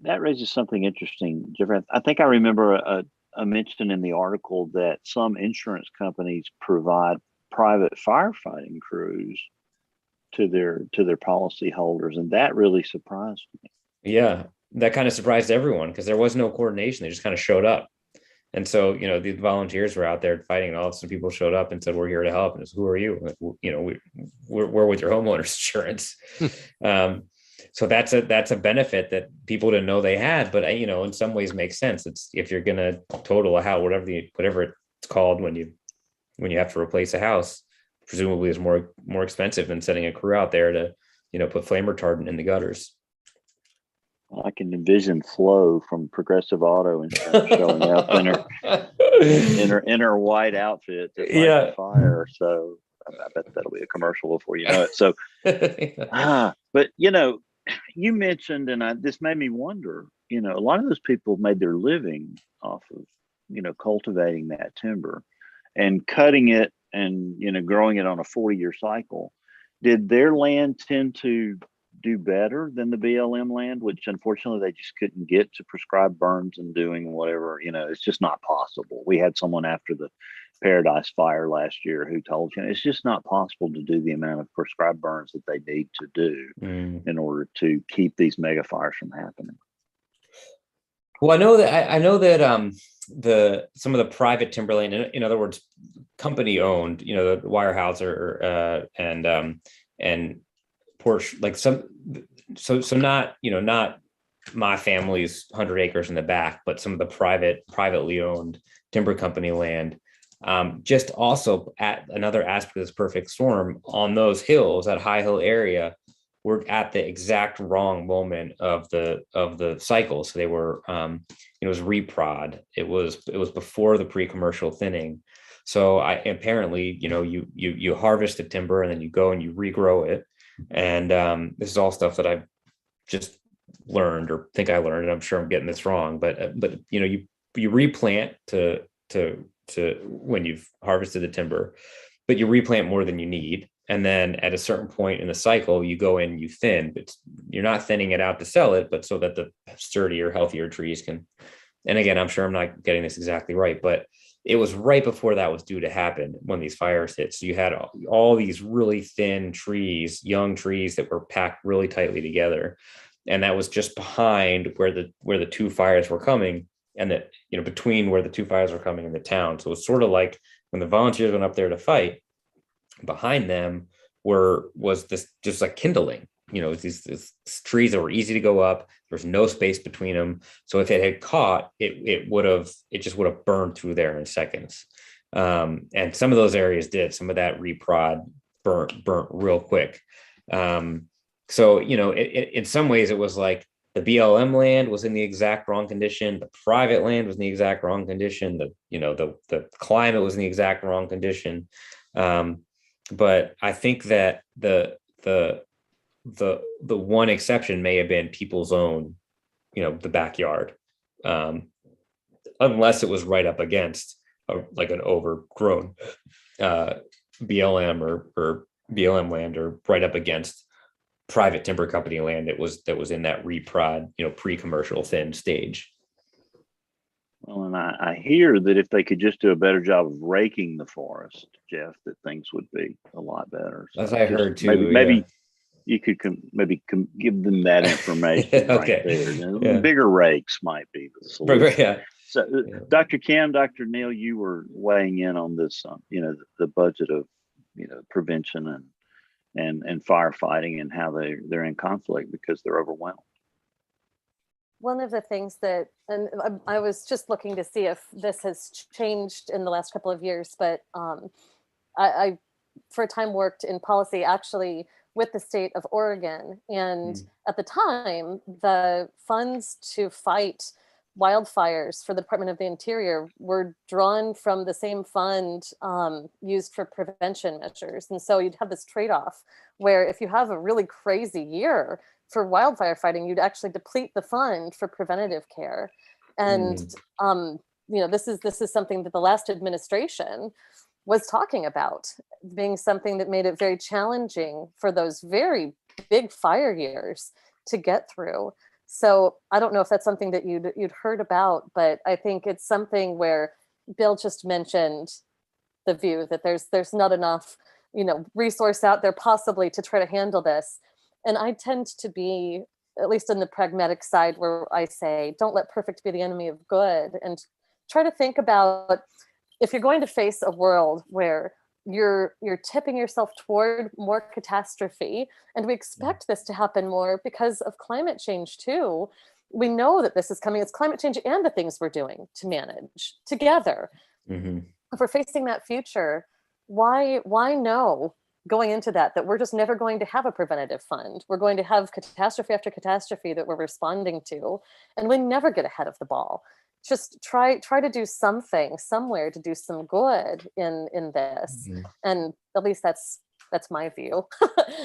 that raises something interesting, Jeffrey. I think I remember a mention in the article that some insurance companies provide private firefighting crews to their policyholders, and that really surprised me. Yeah, that kind of surprised everyone because there was no coordination. They just kind of showed up, and so, you know, the volunteers were out there fighting, and all of a sudden people showed up and said, "We're here to help." And it's, "Who are you?" Like, you know, we're with your homeowner's insurance. So that's a benefit that people didn't know they had, but, you know, in some ways makes sense. It's, if you're gonna total a house, whatever it's called when you have to replace a house, presumably is more expensive than sending a crew out there to, you know, put flame retardant in the gutters. I can envision Flo from Progressive Auto Insurance showing up in her white outfit to fight the fire. So I bet that'll be a commercial before you know it. So, but, you know, you mentioned, and this made me wonder, you know, a lot of those people made their living off of, you know, cultivating that timber and cutting it and, you know, growing it on a 40-year cycle. Did their land tend to do better than the BLM land, which unfortunately they just couldn't get to prescribed burns and doing whatever? You know, it's just not possible. We had someone after the Paradise Fire last year who told you, it's just not possible to do the amount of prescribed burns that they need to do in order to keep these mega fires from happening. Well, I know that some of the private timberland, in other words, company owned, you know, the Weyerhaeuser and Porsche, like so not, you know, not my family's 100 acres in the back, but some of the privately owned timber company land. Just also at another aspect of this perfect storm, on those hills, that high hill area, were at the exact wrong moment of the cycle. So they were, it was reprod. It was before the pre-commercial thinning. So apparently, you know, you harvest the timber and then you go and you regrow it. And this is all stuff that I've just learned, or think I learned, and I'm sure I'm getting this wrong, but you know, you replant to when you've harvested the timber, but you replant more than you need. And then at a certain point in the cycle, you go in, you thin, but you're not thinning it out to sell it, but so that the sturdier, healthier trees can. And again, I'm sure I'm not getting this exactly right, but it was right before that was due to happen when these fires hit. So you had all these really thin trees, young trees that were packed really tightly together. And that was just behind where the two fires were coming, and that, between where the two fires were coming in the town. So it's sort of like when the volunteers went up there to fight, behind them was this just like kindling, these trees that were easy to go up. There was no space between them. So if it had caught, it just would have burned through there in seconds. And some of those areas did. Some of that reprod burnt real quick. So, in some ways it was like the BLM land was in the exact wrong condition. The private land was in the exact wrong condition. The climate was in the exact wrong condition. But I think that the one exception may have been people's own, the backyard, unless it was right up against like an overgrown BLM or BLM land, or right up against private timber company land that was in that reprod, pre-commercial thin stage. Well, and I hear that if they could just do a better job of raking the forest, Jeff, that things would be a lot better. So as I heard too. Maybe you could give them that information okay. right there. Yeah. Bigger rakes might be the solution. Yeah. So, Dr. Kim, Dr. Neil, you were weighing in on this, the budget of, prevention and firefighting, and how they're in conflict because they're overwhelmed. One of the things that, and I was just looking to see if this has changed in the last couple of years, but I for a time worked in policy actually with the state of Oregon. And at the time, the funds to fight wildfires for the Department of the Interior were drawn from the same fund used for prevention measures. And so you'd have this trade-off where if you have a really crazy year for wildfire fighting, you'd actually deplete the fund for preventative care. And this is something that the last administration was talking about, being something that made it very challenging for those very big fire years to get through. So I don't know if that's something that you'd heard about, but I think it's something where Bill just mentioned the view that there's not enough, resource out there possibly to try to handle this. And I tend to be, at least in the pragmatic side, where I say, don't let perfect be the enemy of good, and try to think about, if you're going to face a world where you're tipping yourself toward more catastrophe, and we expect this to happen more because of climate change too. We know that this is coming. It's climate change and the things we're doing to manage together. Mm-hmm. If we're facing that future, why know going into that we're just never going to have a preventative fund? We're going to have catastrophe after catastrophe that we're responding to, and we never get ahead of the ball. Just try to do something somewhere to do some good in this. Mm-hmm. And at least that's my view.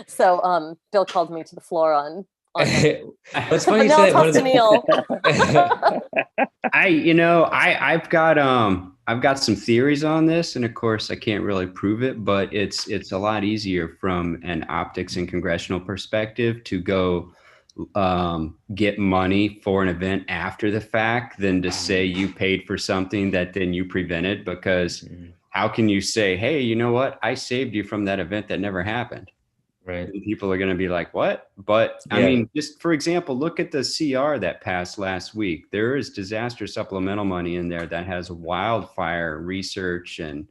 So Bill called me to the floor on What's funny you say I've got some theories on this, and of course I can't really prove it, but it's a lot easier from an optics and congressional perspective to go get money for an event after the fact than to say you paid for something that then you prevented, because how can you say, hey, you know what, I saved you from that event that never happened? Right. And people are going to be like, what? But I mean, just for example, look at the CR that passed last week. There is disaster supplemental money in there that has wildfire research and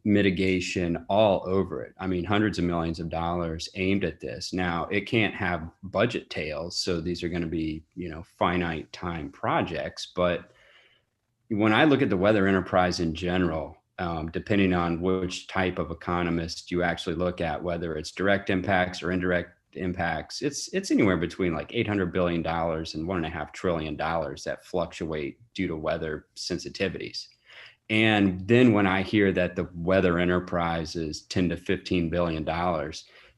mitigation all over it. I mean, hundreds of millions of dollars aimed at this. Now, it can't have budget tails, so these are going to be, finite time projects. But when I look at the weather enterprise in general, depending on which type of economist you actually look at, whether it's direct impacts or indirect impacts, it's anywhere between like $800 billion and $1.5 trillion that fluctuate due to weather sensitivities. And then when I hear that the weather enterprise is $10 to $15 billion,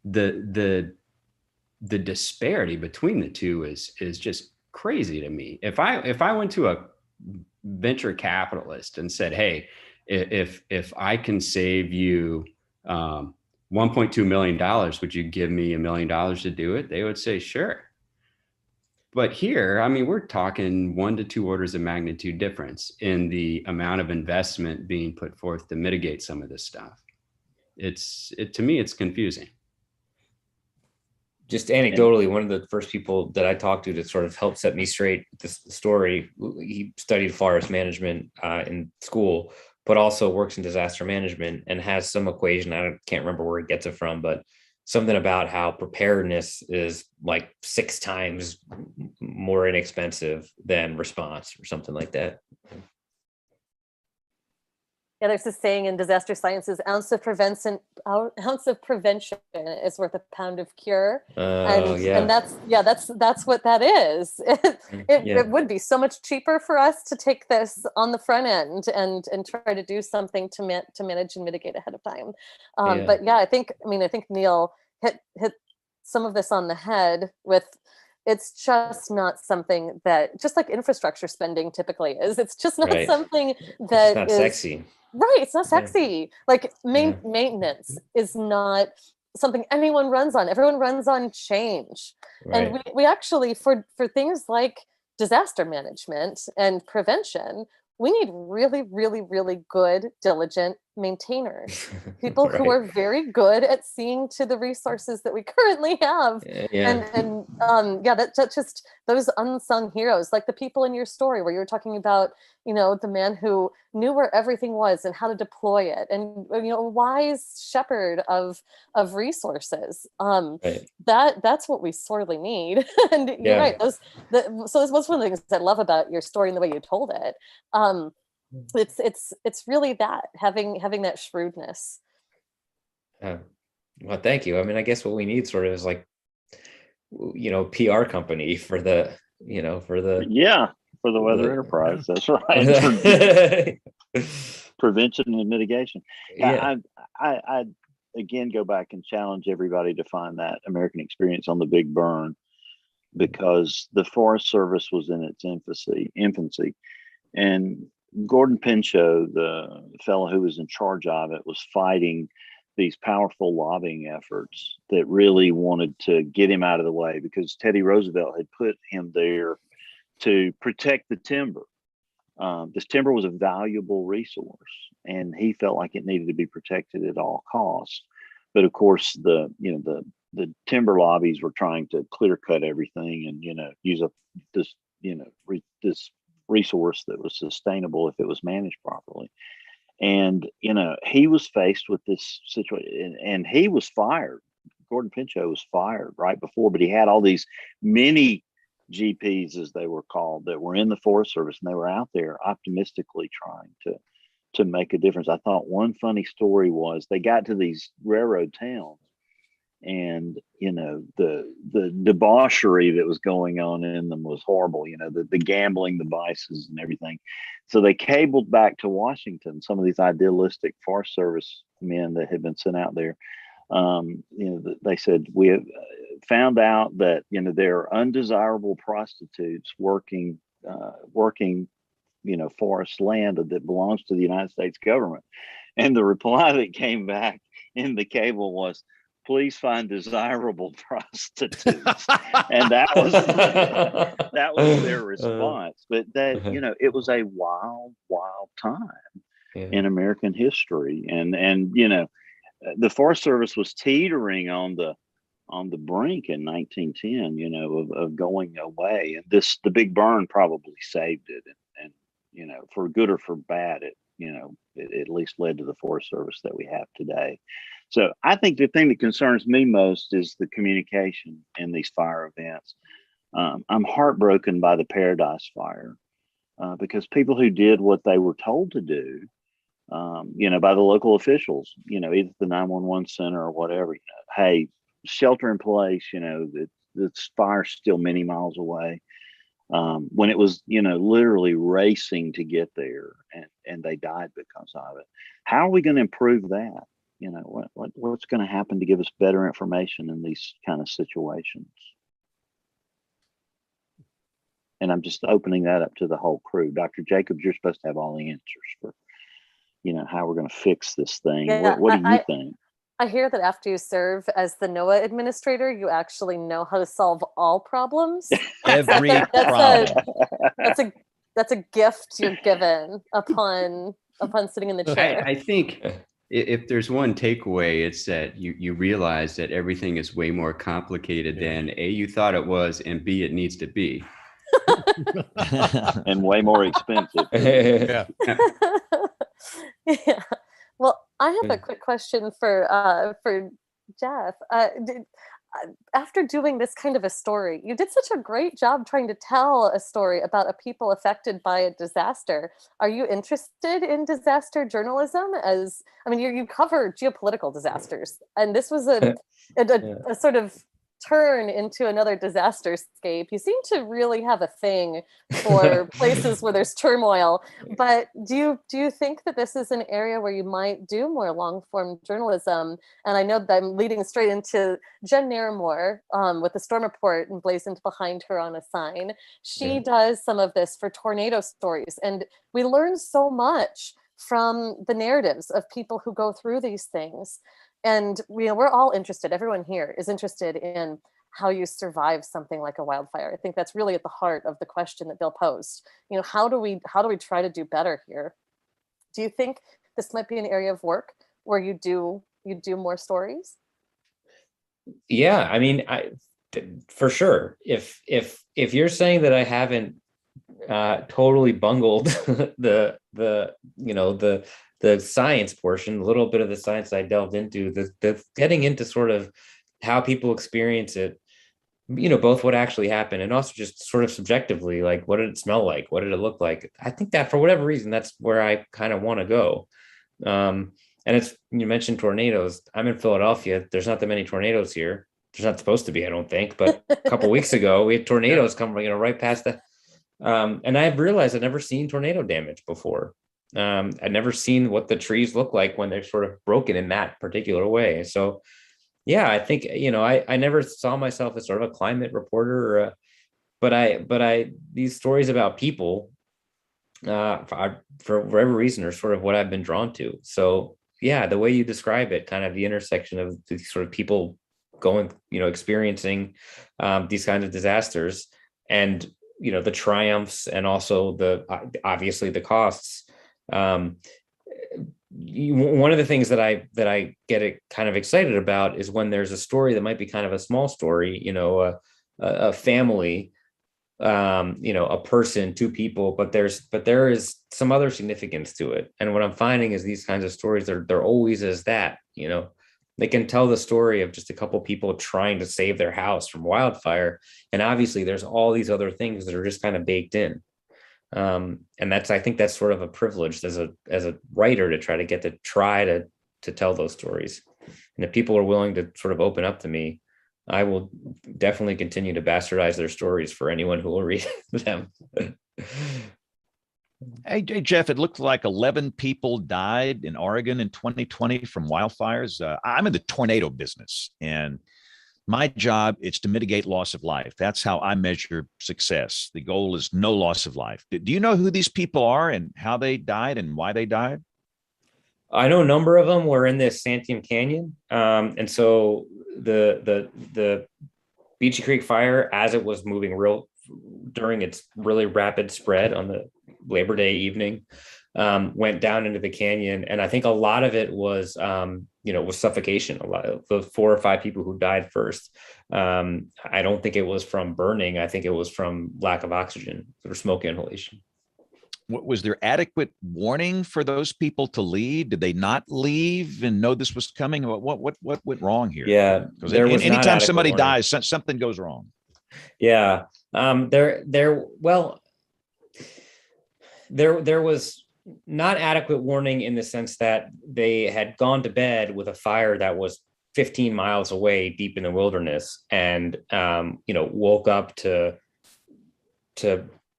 the disparity between the two is just crazy to me. If I went to a venture capitalist and said, hey, if I can save you $1.2 million, would you give me $1 million to do it? They would say, sure. But here, I mean, we're talking 1 to 2 orders of magnitude difference in the amount of investment being put forth to mitigate some of this stuff. To me, it's confusing. Just anecdotally, one of the first people that I talked to sort of help set me straight with this story, he studied forest management in school, but also works in disaster management and has some equation. I can't remember where he gets it from, but something about how preparedness is like 6 times more inexpensive than response or something like that. Yeah, there's this saying in disaster sciences: ounce of prevention is worth a pound of cure. And that's what that is. It would be so much cheaper for us to take this on the front end and try to do something to manage and mitigate ahead of time. But yeah, I think Neil hit some of this on the head with, it's just not something that, just like infrastructure spending typically is, it's just not something that it's not is sexy. Right, it's not sexy. Like maintenance is not something anyone runs on. Everyone runs on change. Right. And we actually, for things like disaster management and prevention, we need really, really, really good, diligent maintainers. People who are very good at seeing to the resources that we currently have. That's just those unsung heroes, like the people in your story where you were talking about, the man who knew where everything was and how to deploy it, and a wise shepherd of resources. That's what we sorely need. And you're right. So this was one of the things I love about your story and the way you told it. It's really that having that shrewdness. Well, thank you. I mean, I guess what we need sort of is like, PR company for the weather enterprise. That's right. Prevention and mitigation. I again go back and challenge everybody to find that American experience on the Big Burn, because the Forest Service was in its infancy, and Gordon Pinchot, the fellow who was in charge of it, was fighting these powerful lobbying efforts that really wanted to get him out of the way, because Teddy Roosevelt had put him there to protect the timber. This timber was a valuable resource, and he felt like it needed to be protected at all costs. But of course, the timber lobbies were trying to clear cut everything and use up this this resource that was sustainable if it was managed properly. And he was faced with this situation, and he was fired. Gordon Pinchot was fired right before, but he had all these mini GPs, as they were called, that were in the Forest Service, and they were out there optimistically trying to make a difference. I thought one funny story was they got to these railroad towns, and the debauchery that was going on in them was horrible. The gambling, the vices, and everything. So they cabled back to Washington. Some of these idealistic Forest Service men that had been sent out there. They said, we have found out that there are undesirable prostitutes working forest land that belongs to the United States government. And the reply that came back in the cable was, please find desirable prostitutes. And that was their response. But that, it was a wild time in American history. And the Forest Service was teetering on the brink in 1910, of going away. And the Big Burn probably saved it. And for good or for bad, it at least led to the Forest Service that we have today. So I think the thing that concerns me most is the communication in these fire events. I'm heartbroken by the Paradise Fire because people who did what they were told to do, by the local officials, either the 911 center or whatever, hey, shelter in place, the fire's still many miles away. When it was, literally racing to get there, and they died because of it. How are we going to improve that? What's going to happen to give us better information in these kind of situations? And I'm just opening that up to the whole crew. Dr. Jacobs, you're supposed to have all the answers for, how we're going to fix this thing. Yeah, what do you think? I hear that after you serve as the NOAA administrator, you actually know how to solve all problems. Every That's problem. that's a gift you're given upon sitting in the chair. I think if there's one takeaway, it's that you realize that everything is way more complicated than A, you thought it was, and B, it needs to be. And way more expensive. Yeah. Yeah. Well, I have a quick question for Jeff. After doing this kind of a story, you did such a great job trying to tell a story about a people affected by a disaster. Are you interested in disaster journalism? As I mean, you cover geopolitical disasters, and this was a sort of turn into another disaster scape. You seem to really have a thing for places where there's turmoil. But do you think that this is an area where you might do more long form journalism? And I know that I'm leading straight into Jen Naramore with the storm report emblazoned behind her on a sign. She does some of this for tornado stories, and we learn so much from the narratives of people who go through these things. And we're all interested, everyone here is interested in how you survive something like a wildfire. I think that's really at the heart of the question that Bill posed. How do we try to do better here? Do you think this might be an area of work where you do more stories? Yeah, I mean, for sure. If you're saying that I haven't totally bungled the science portion, a little bit of the science I delved into, the getting into sort of how people experience it, both what actually happened and also just sort of subjectively, like what did it smell like? What did it look like? I think that for whatever reason, that's where I kind of want to go. And you mentioned tornadoes. I'm in Philadelphia. There's not that many tornadoes here. There's not supposed to be, I don't think. But a couple weeks ago, we had tornadoes come, right past the. And I've realized I've never seen tornado damage before. I'd never seen what the trees look like when they're sort of broken in that particular way. So, yeah, I think, I never saw myself as sort of a climate reporter, but these stories about people, for whatever reason, are sort of what I've been drawn to. So, yeah, the way you describe it, kind of the intersection of the sort of people going, experiencing these kinds of disasters, and, the triumphs, and also obviously the costs. One of the things that I get kind of excited about is when there's a story that might be kind of a small story, a family, a person, two people, but there is some other significance to it. And what I'm finding is these kinds of stories, they're always as that, they can tell the story of just a couple people trying to save their house from wildfire. And obviously there's all these other things that are just kind of baked in. And I think that's sort of a privilege as a writer to try to tell those stories. And if people are willing to sort of open up to me, I will definitely continue to bastardize their stories for anyone who will read them. Hey, Jeff, it looked like 11 people died in Oregon in 2020 from wildfires. I'm in the tornado business, and my job is to mitigate loss of life. That's how I measure success. The goal is no loss of life. Do you know who these people are and how they died and why they died? I know a number of them were in this Santiam Canyon. And so the Beachy Creek fire, as it was moving during its really rapid spread on the Labor Day evening, went down into the canyon. And I think a lot of it was, was suffocation. A lot of the 4 or 5 people who died first. I don't think it was from burning. I think it was from lack of oxygen or smoke inhalation. Was there adequate warning for those people to leave? Did they not leave and know this was coming? What went wrong here? Yeah, because anytime somebody dies, something goes wrong. Yeah, there was not adequate warning in the sense that they had gone to bed with a fire that was 15 miles away, deep in the wilderness, and woke up to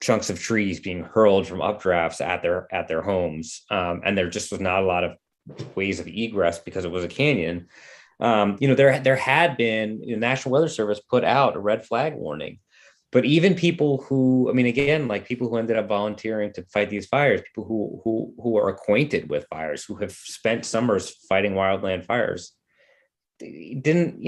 chunks of trees being hurled from updrafts at their homes, and there just was not a lot of ways of egress because it was a canyon. There had been, the National Weather Service put out a red flag warning, but even people who, like people who ended up volunteering to fight these fires, people who are acquainted with fires, who have spent summers fighting wildland fires, didn't,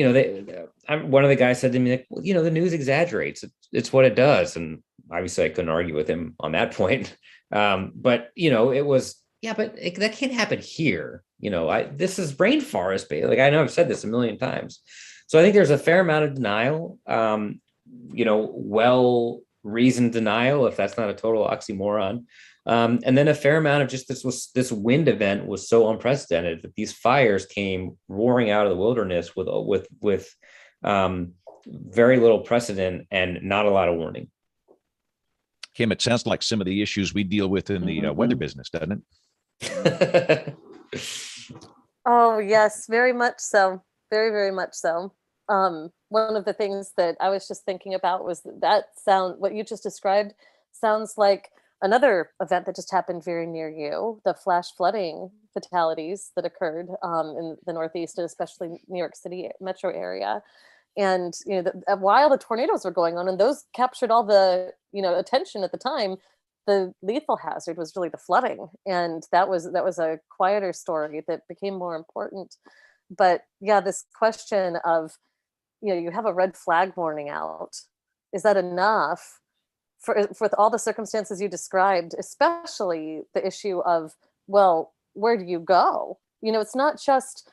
one of the guys said to me, like, well, the news exaggerates. It's what it does. And obviously I couldn't argue with him on that point. But it was, but that can't happen here. This is rainforest, like I know I've said this a million times. So I think there's a fair amount of denial, well-reasoned denial, if that's not a total oxymoron. And then a fair amount of just this wind event was so unprecedented that these fires came roaring out of the wilderness with very little precedent and not a lot of warning. Kim, it sounds like some of the issues we deal with in the weather business, doesn't it? Oh, yes, very much so. Very, very much so. One of the things that I was just thinking about was what you just described sounds like another event that just happened very near you, the flash flooding fatalities that occurred in the Northeast and especially New York City metro area. And, while the tornadoes were going on and those captured all the, attention at the time, the lethal hazard was really the flooding. And that was a quieter story that became more important. But yeah, this question of, you have a red flag warning out. Is that enough for all the circumstances you described, especially the issue of, well, where do you go? It's not just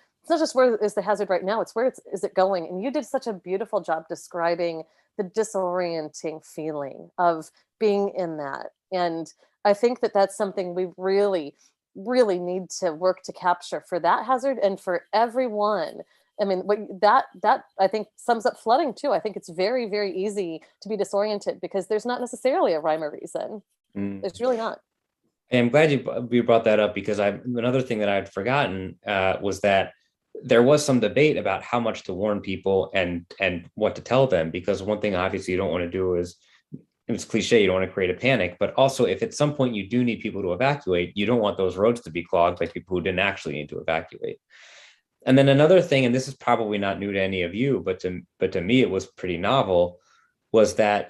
where is the hazard right now, it's where is it going? And you did such a beautiful job describing the disorienting feeling of being in that. And I think that that's something we really, really need to work to capture for that hazard and for everyone. I mean, that I think sums up flooding too. I think it's very, very easy to be disoriented because there's not necessarily a rhyme or reason. There's really not. And I'm glad you brought that up, because another thing that I'd forgotten was that there was some debate about how much to warn people and what to tell them, because one thing obviously you don't want to do is, and it's cliche, you don't want to create a panic, but also if at some point you do need people to evacuate, you don't want those roads to be clogged by people who didn't actually need to evacuate. And then another thing, and this is probably not new to any of you, but to me it was pretty novel, was that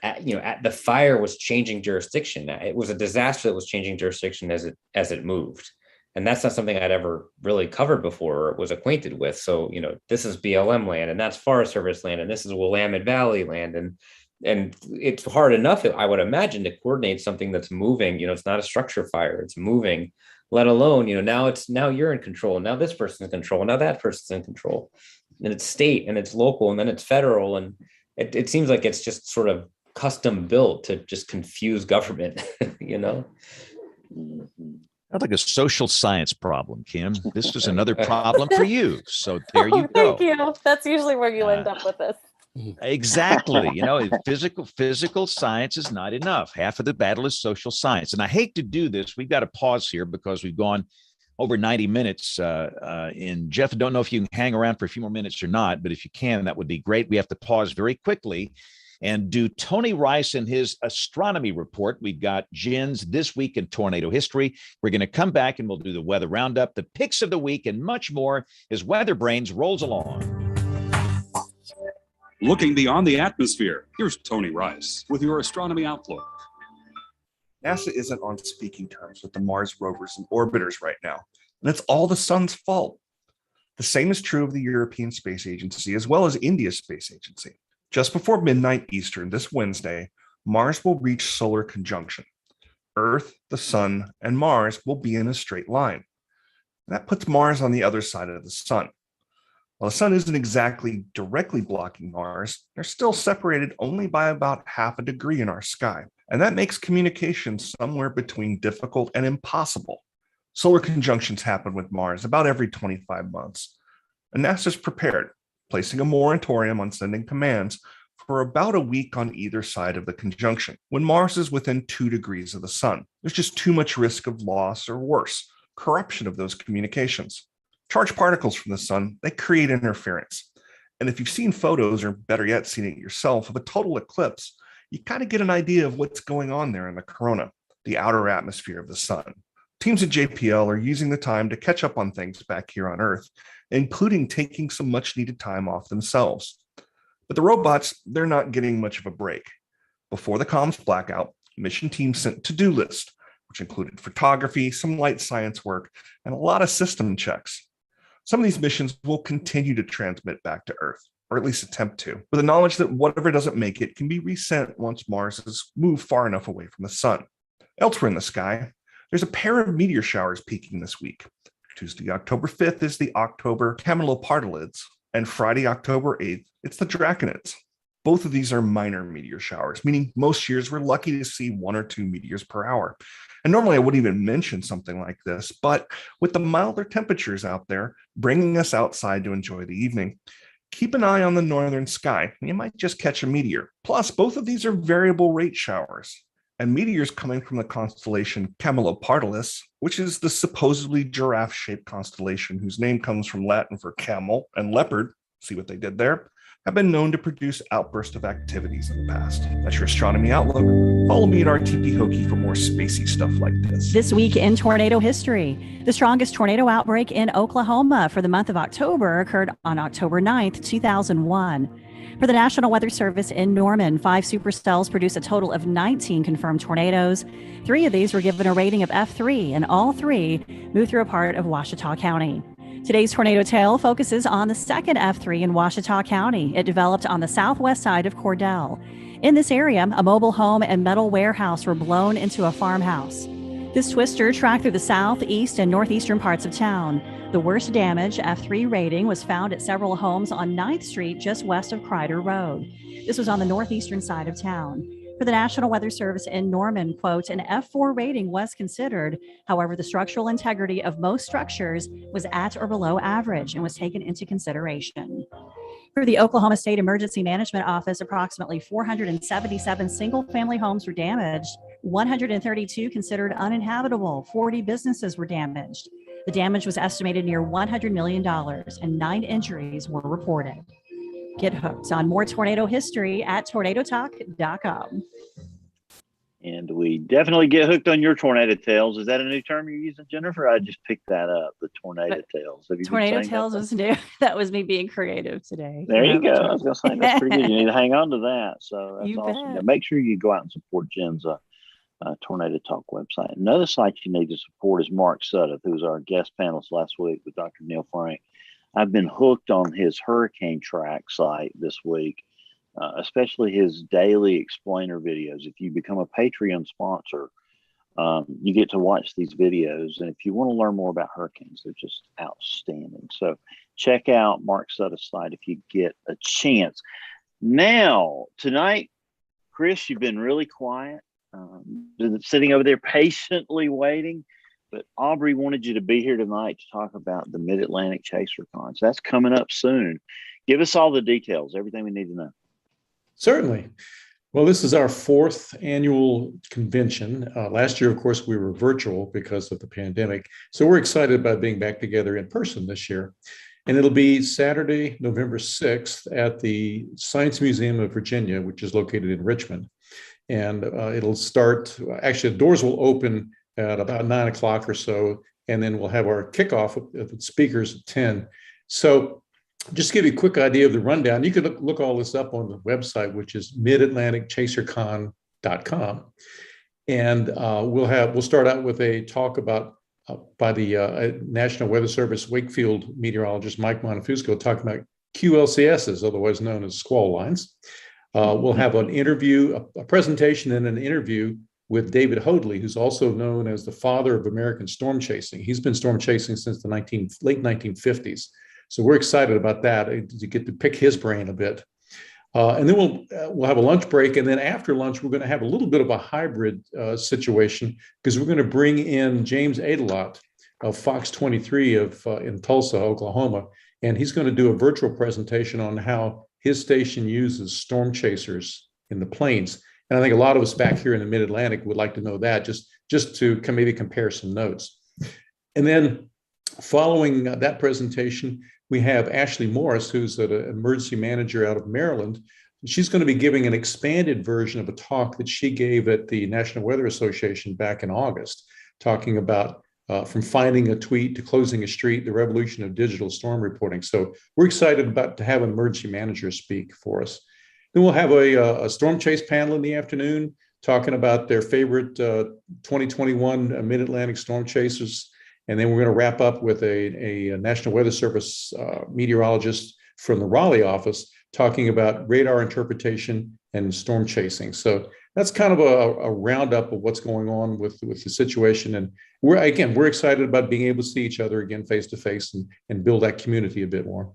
the fire was changing jurisdiction. It was a disaster that was changing jurisdiction as it moved. And that's not something I'd ever really covered before or was acquainted with. So, this is BLM land, and that's Forest Service land, and this is Willamette Valley land. And it's hard enough, I would imagine, to coordinate something that's moving. It's not a structure fire, it's moving, let alone, now you're in control. Now this person's in control. Now that person's in control. And it's state and it's local and then it's federal. And it seems like it's just sort of custom built to just confuse government, Sounds like a social science problem, Kim. This is another problem for you. So there you go. Thank you. That's usually where you end up with this. Exactly. Physical science is not enough. Half of the battle is social science. And I hate to do this. We've got to pause here because we've gone over 90 minutes. And Jeff, I don't know if you can hang around for a few more minutes or not, but if you can, that would be great. We have to pause very quickly and do Tony Rice and his astronomy report. We've got Jen's This Week in Tornado History. We're going to come back and we'll do the weather roundup, the picks of the week, and much more as WeatherBrains rolls along. Looking beyond the atmosphere, here's Tony Rice with your astronomy outlook. NASA isn't on speaking terms with the Mars rovers and orbiters right now, and it's all the sun's fault. The same is true of the European Space Agency as well as India's space agency. Just before midnight Eastern this Wednesday, Mars will reach solar conjunction. Earth, the sun, and Mars will be in a straight line. That puts Mars on the other side of the sun. While the sun isn't exactly directly blocking Mars, they're still separated only by about half a degree in our sky. And that makes communication somewhere between difficult and impossible. Solar conjunctions happen with Mars about every 25 months. And NASA's prepared, placing a moratorium on sending commands for about a week on either side of the conjunction, when Mars is within 2 degrees of the sun. There's just too much risk of loss or worse, corruption of those communications. Charged particles from the sun, they create interference. And if you've seen photos, or better yet, seen it yourself, of a total eclipse, you kind of get an idea of what's going on there in the corona, the outer atmosphere of the sun. Teams at JPL are using the time to catch up on things back here on Earth, including taking some much needed time off themselves. But the robots, they're not getting much of a break. Before the comms blackout, mission teams sent to-do list, which included photography, some light science work, and a lot of system checks. Some of these missions will continue to transmit back to Earth, or at least attempt to, with the knowledge that whatever doesn't make it can be resent once Mars has moved far enough away from the sun. Elsewhere in the sky, there's a pair of meteor showers peaking this week. Tuesday, October 5th is the October camelopardalids, and Friday, October 8th, it's the draconids. Both of these are minor meteor showers, meaning most years we're lucky to see 1 or 2 meteors per hour. And normally I wouldn't even mention something like this, but with the milder temperatures out there bringing us outside to enjoy the evening, keep an eye on the northern sky. You might just catch a meteor. Plus, both of these are variable rate showers. And meteors coming from the constellation Camelopardalis, which is the supposedly giraffe-shaped constellation whose name comes from Latin for camel and leopard, see what they did there, have been known to produce outbursts of activities in the past. That's your Astronomy Outlook. Follow me at RTP Hokie for more spacey stuff like this. This week in tornado history, the strongest tornado outbreak in Oklahoma for the month of October occurred on October 9th, 2001. For the National Weather Service in Norman, 5 supercells produced a total of 19 confirmed tornadoes. 3 of these were given a rating of F3, and all 3 moved through a part of Ouachita County. Today's tornado tale focuses on the second F3 in Ouachita County. It developed on the southwest side of Cordell. In this area, a mobile home and metal warehouse were blown into a farmhouse. This twister tracked through the south, east, and northeastern parts of town. The worst damage, F3 rating, was found at several homes on 9th Street just west of Crider Road. This was on the northeastern side of town. For the National Weather Service in Norman, quote, an F4 rating was considered. However, the structural integrity of most structures was at or below average and was taken into consideration. For the Oklahoma State Emergency Management Office, approximately 477 single-family homes were damaged, 132 considered uninhabitable, 40 businesses were damaged. The damage was estimated near $100 million, and 9 injuries were reported. Get hooked on more tornado history at tornadotalk.com. And we definitely get hooked on your tornado tales. Is that a new term you're using, Jennifer? I just picked that up, the tornado tales. Have you Tornado tales was new. That was me being creative today. There you go. I was going to say, that's pretty good. You need to hang on to that. So that's You awesome. bet. Now, make sure you go out and support Jen's Tornado Talk website. Another site you need to support is Mark Sudduth, who was our guest panelist last week with Dr. Neil Frank. I've been hooked on his hurricane track site this week, especially his daily explainer videos. If you become a Patreon sponsor, you get to watch these videos. And if you want to learn more about hurricanes, they're just outstanding. So check out Mark Sudduth's site if you get a chance. Now, tonight, Chris, you've been really quiet, sitting over there patiently waiting. But Aubrey wanted you to be here tonight to talk about the Mid-Atlantic ChaserCon. So that's coming up soon. Give us all the details, everything we need to know. Certainly. Well, this is our 4th annual convention. Last year, of course, we were virtual because of the pandemic. So we're excited about being back together in person this year. And it'll be Saturday, November 6th at the Science Museum of Virginia, which is located in Richmond. And it'll start, actually, the doors will open at about 9 o'clock or so, and then we'll have our kickoff of the speakers at 10. So just to give you a quick idea of the rundown, you can look all this up on the website, which is midatlanticchasercon.com. And we'll start out with a talk about by the National Weather Service Wakefield meteorologist Mike Monfusco talking about QLCSs, otherwise known as squall lines. We'll have an interview, a presentation and an interview with David Hoadley, who's also known as the father of American storm chasing. He's been storm chasing since the late 1950s. So we're excited about that, to get to pick his brain a bit. And then we'll have a lunch break. And then after lunch, we're going to have a little bit of a hybrid situation, because we're going to bring in James Adelot of Fox 23 in Tulsa, Oklahoma. And he's going to do a virtual presentation on how his station uses storm chasers in the plains. And I think a lot of us back here in the Mid-Atlantic would like to know that, just to maybe compare some notes. And then following that presentation, we have Ashley Morris, who's an emergency manager out of Maryland. She's going to be giving an expanded version of a talk that she gave at the National Weather Association back in August, talking about from finding a tweet to closing a street, the revolution of digital storm reporting. So we're excited to have an emergency manager speak for us. Then we'll have a storm chase panel in the afternoon talking about their favorite 2021 Mid-Atlantic storm chasers. And then we're going to wrap up with a National Weather Service meteorologist from the Raleigh office talking about radar interpretation and storm chasing. So that's kind of a roundup of what's going on with the situation. And we're excited about being able to see each other again face to face and build that community a bit more.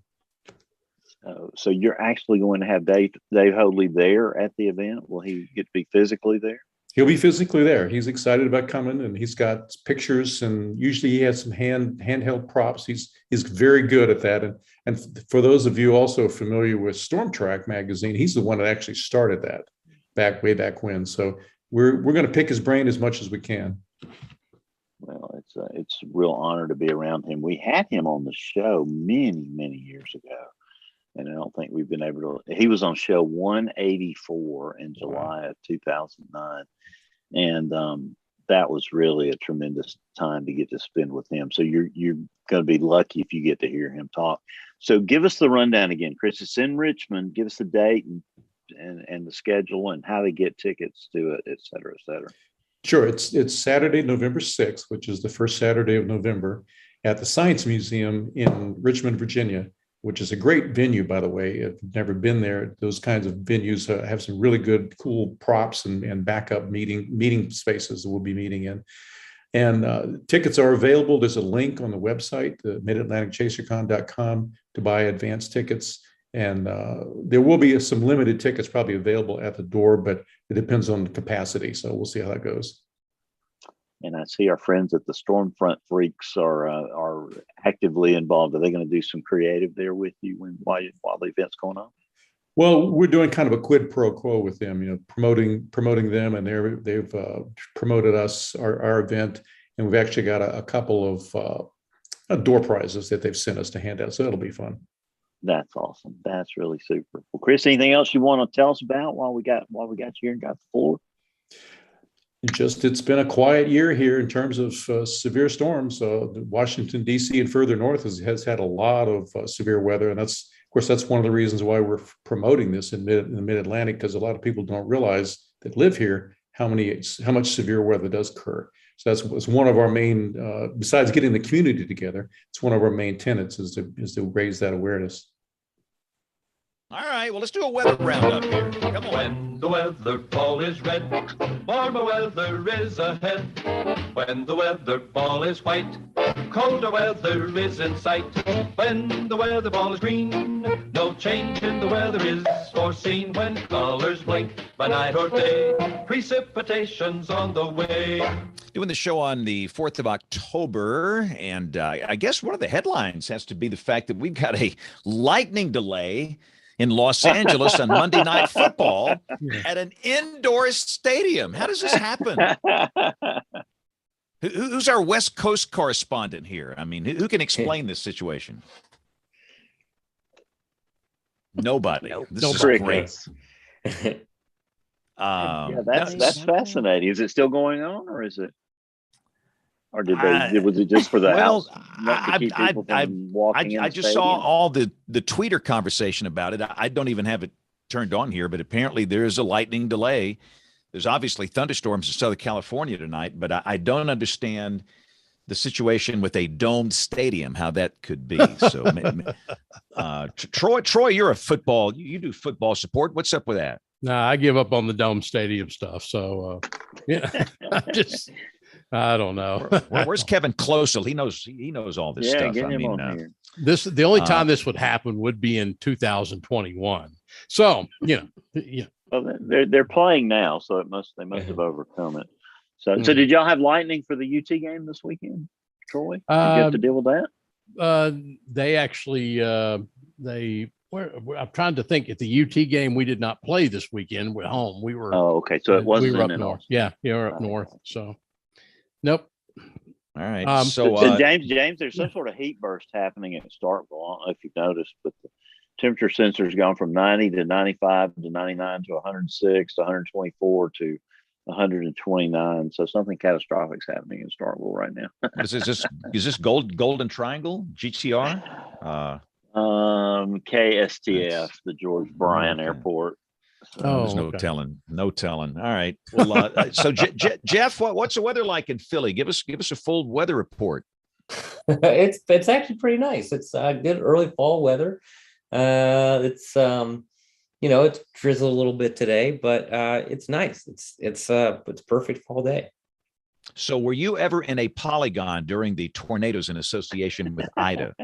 So you're actually going to have Dave Hoadley there at the event? Will he get to be physically there? He'll be physically there. He's excited about coming, and he's got pictures, and usually he has some handheld props. He's very good at that. And for those of you also familiar with Storm Track magazine, he's the one that actually started that way back when. So we're going to pick his brain as much as we can. Well, it's a real honor to be around him. We had him on the show many years ago, and I don't think we've been able to. He was on show 184 in July of 2009, and that was really a tremendous time to get to spend with him. So you're going to be lucky if you get to hear him talk. So give us the rundown again, Chris. It's in Richmond. Give us the date and the schedule and how to get tickets to it, et cetera, et cetera. Sure. It's Saturday, November 6th, which is the first Saturday of November, at the Science Museum in Richmond, Virginia, which is a great venue, by the way. If you've never been there, those kinds of venues have some really good, cool props and backup meeting spaces that we'll be meeting in. And tickets are available. There's a link on the website, midatlanticchasercon.com, to buy advance tickets. And there will be some limited tickets probably available at the door, but it depends on the capacity. So we'll see how that goes. And I see our friends at the Stormfront Freaks are actively involved. Are they going to do some creative there with you while the event's going on? Well, we're doing kind of a quid pro quo with them, promoting them, and they've promoted us, our event, and we've actually got a couple of door prizes that they've sent us to hand out. So it'll be fun. That's awesome. That's really super. Well, Chris, anything else you want to tell us about while we got you here and got the floor? It's been a quiet year here in terms of severe storms. Washington, D.C. and further north has had a lot of severe weather. And that's one of the reasons why we're promoting this in the mid-Atlantic, because a lot of people don't realize that live here how much severe weather does occur. So that's one of our main, besides getting the community together, it's one of our main tenets is to raise that awareness. All right, well, let's do a weather roundup here. Come on. When the weather ball is red, warmer weather is ahead. When the weather ball is white, colder weather is in sight. When the weather ball is green, no change in the weather is foreseen. When colors blink by night or day, precipitation's on the way. Doing the show on the 4th of October, and I guess one of the headlines has to be the fact that we've got a lightning delay in Los Angeles on Monday Night Football at an indoor stadium. How does this happen? Who's our West Coast correspondent here? I mean, who can explain this situation? Nobody. This is great. Yeah, that's fascinating. Is it still going on, or is it? Or was it just for the house? I just saw all the tweeter conversation about it. I don't even have it turned on here, but apparently there is a lightning delay. There's obviously thunderstorms in Southern California tonight, but I don't understand the situation with a domed stadium, how that could be. So, Troy, you're you do football support. What's up with that? Nah, I give up on the dome stadium stuff. So, I don't know. Where's Kevin Closel? He knows all this stuff. Get him on here. The only time this would happen would be in 2021. So, Well, they're playing now, so they must have overcome it. So did y'all have lightning for the UT game this weekend, Troy? Did you have to deal with that? They actually I'm trying to think. At the UT game, we did not play this weekend. We're home. We were. Oh, okay. So it wasn't we were up north. Yeah, we're up north. So, nope. All right. So James, there's some sort of heat burst happening at Starkville. I don't know if you've noticed, but the temperature sensor has gone from 90 to 95 to 99 to 106 to 124 to 129. So something catastrophic is happening in Starkville right now. Is this Golden Triangle GTR? KSTF, the George Bryan Airport. So there's no telling. All right. Well, so Jeff, what's the weather like in Philly? Give us a full weather report. It's actually pretty nice. It's good early fall weather. It's it's drizzled a little bit today, but it's nice. It's perfect fall day. So were you ever in a polygon during the tornadoes in association with Ida?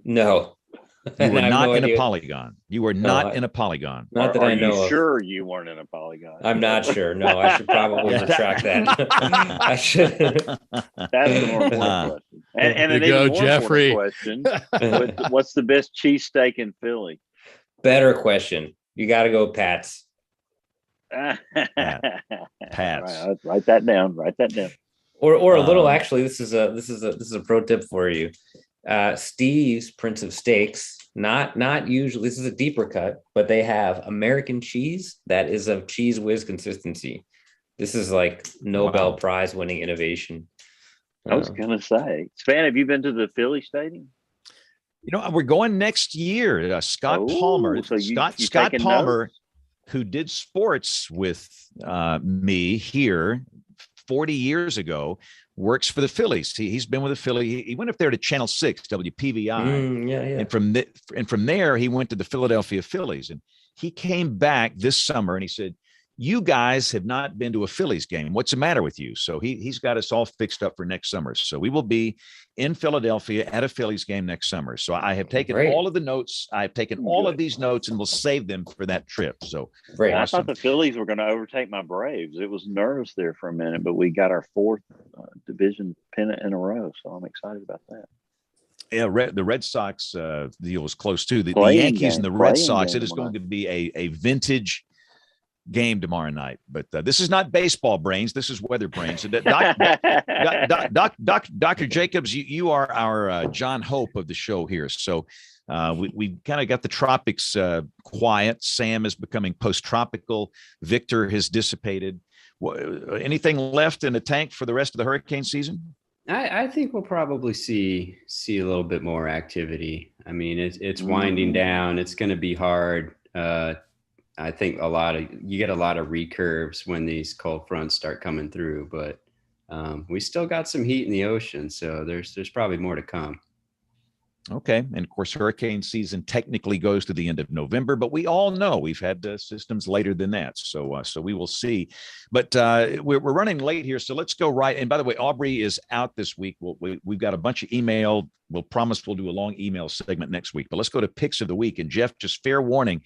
No. You were I have not no in a idea. polygon. You were not in a polygon. Not that I know Are you of. sure you weren't in a polygon? I'm not sure. No, I should probably retract that. I should. That's the more important question. And an You go, even more Jeffrey. important question: what's the best cheesesteak in Philly? Better question. You got to go Pats. Pats. Pats. Right, write that down. Write that down. Or a little. Actually, this is a pro tip for you. Steve's Prince of Steaks. Not usually. This is a deeper cut, but they have American cheese that is of Cheese Whiz consistency. This is like Nobel Prize winning innovation. I was gonna say, Span, have you been to the Philly Stadium? We're going next year. Scott Palmer. So Scott taking Palmer, notes? who did sports with me here 40 years ago, works for the Phillies. He's been with the Philly. He went up there to Channel 6 WPVI. Yeah. And from there he went to the Philadelphia Phillies, and he came back this summer and he said, "You guys have not been to a Phillies game. What's the matter with you?" So he's got us all fixed up for next summer. So we will be in Philadelphia at a Phillies game next summer. So I have taken all of the notes. I've taken all of these notes and we'll save them for that trip. So great. I thought the Phillies were going to overtake my Braves. It was nervous there for a minute, but we got our fourth division pennant in a row. So I'm excited about that. Yeah, the Red Sox deal was close too. The Yankees and the Red Sox. It is going to be a vintage game tomorrow night. But this is not baseball brains. This is weather brains. Dr. Jacobs, you are our John Hope of the show here. So we kind of got the tropics quiet. Sam is becoming post-tropical. Victor has dissipated. Anything left in the tank for the rest of the hurricane season? I think we'll probably see a little bit more activity. I mean, it's winding down. It's going to be hard. I think you get a lot of recurves when these cold fronts start coming through, but we still got some heat in the ocean, so there's probably more to come. Okay, and of course, hurricane season technically goes to the end of November, but we all know we've had systems later than that, so we will see. But we're running late here, so let's go right. And by the way, Aubrey is out this week. We've got a bunch of email. We'll promise we'll do a long email segment next week. But let's go to picks of the week. And Jeff, just fair warning.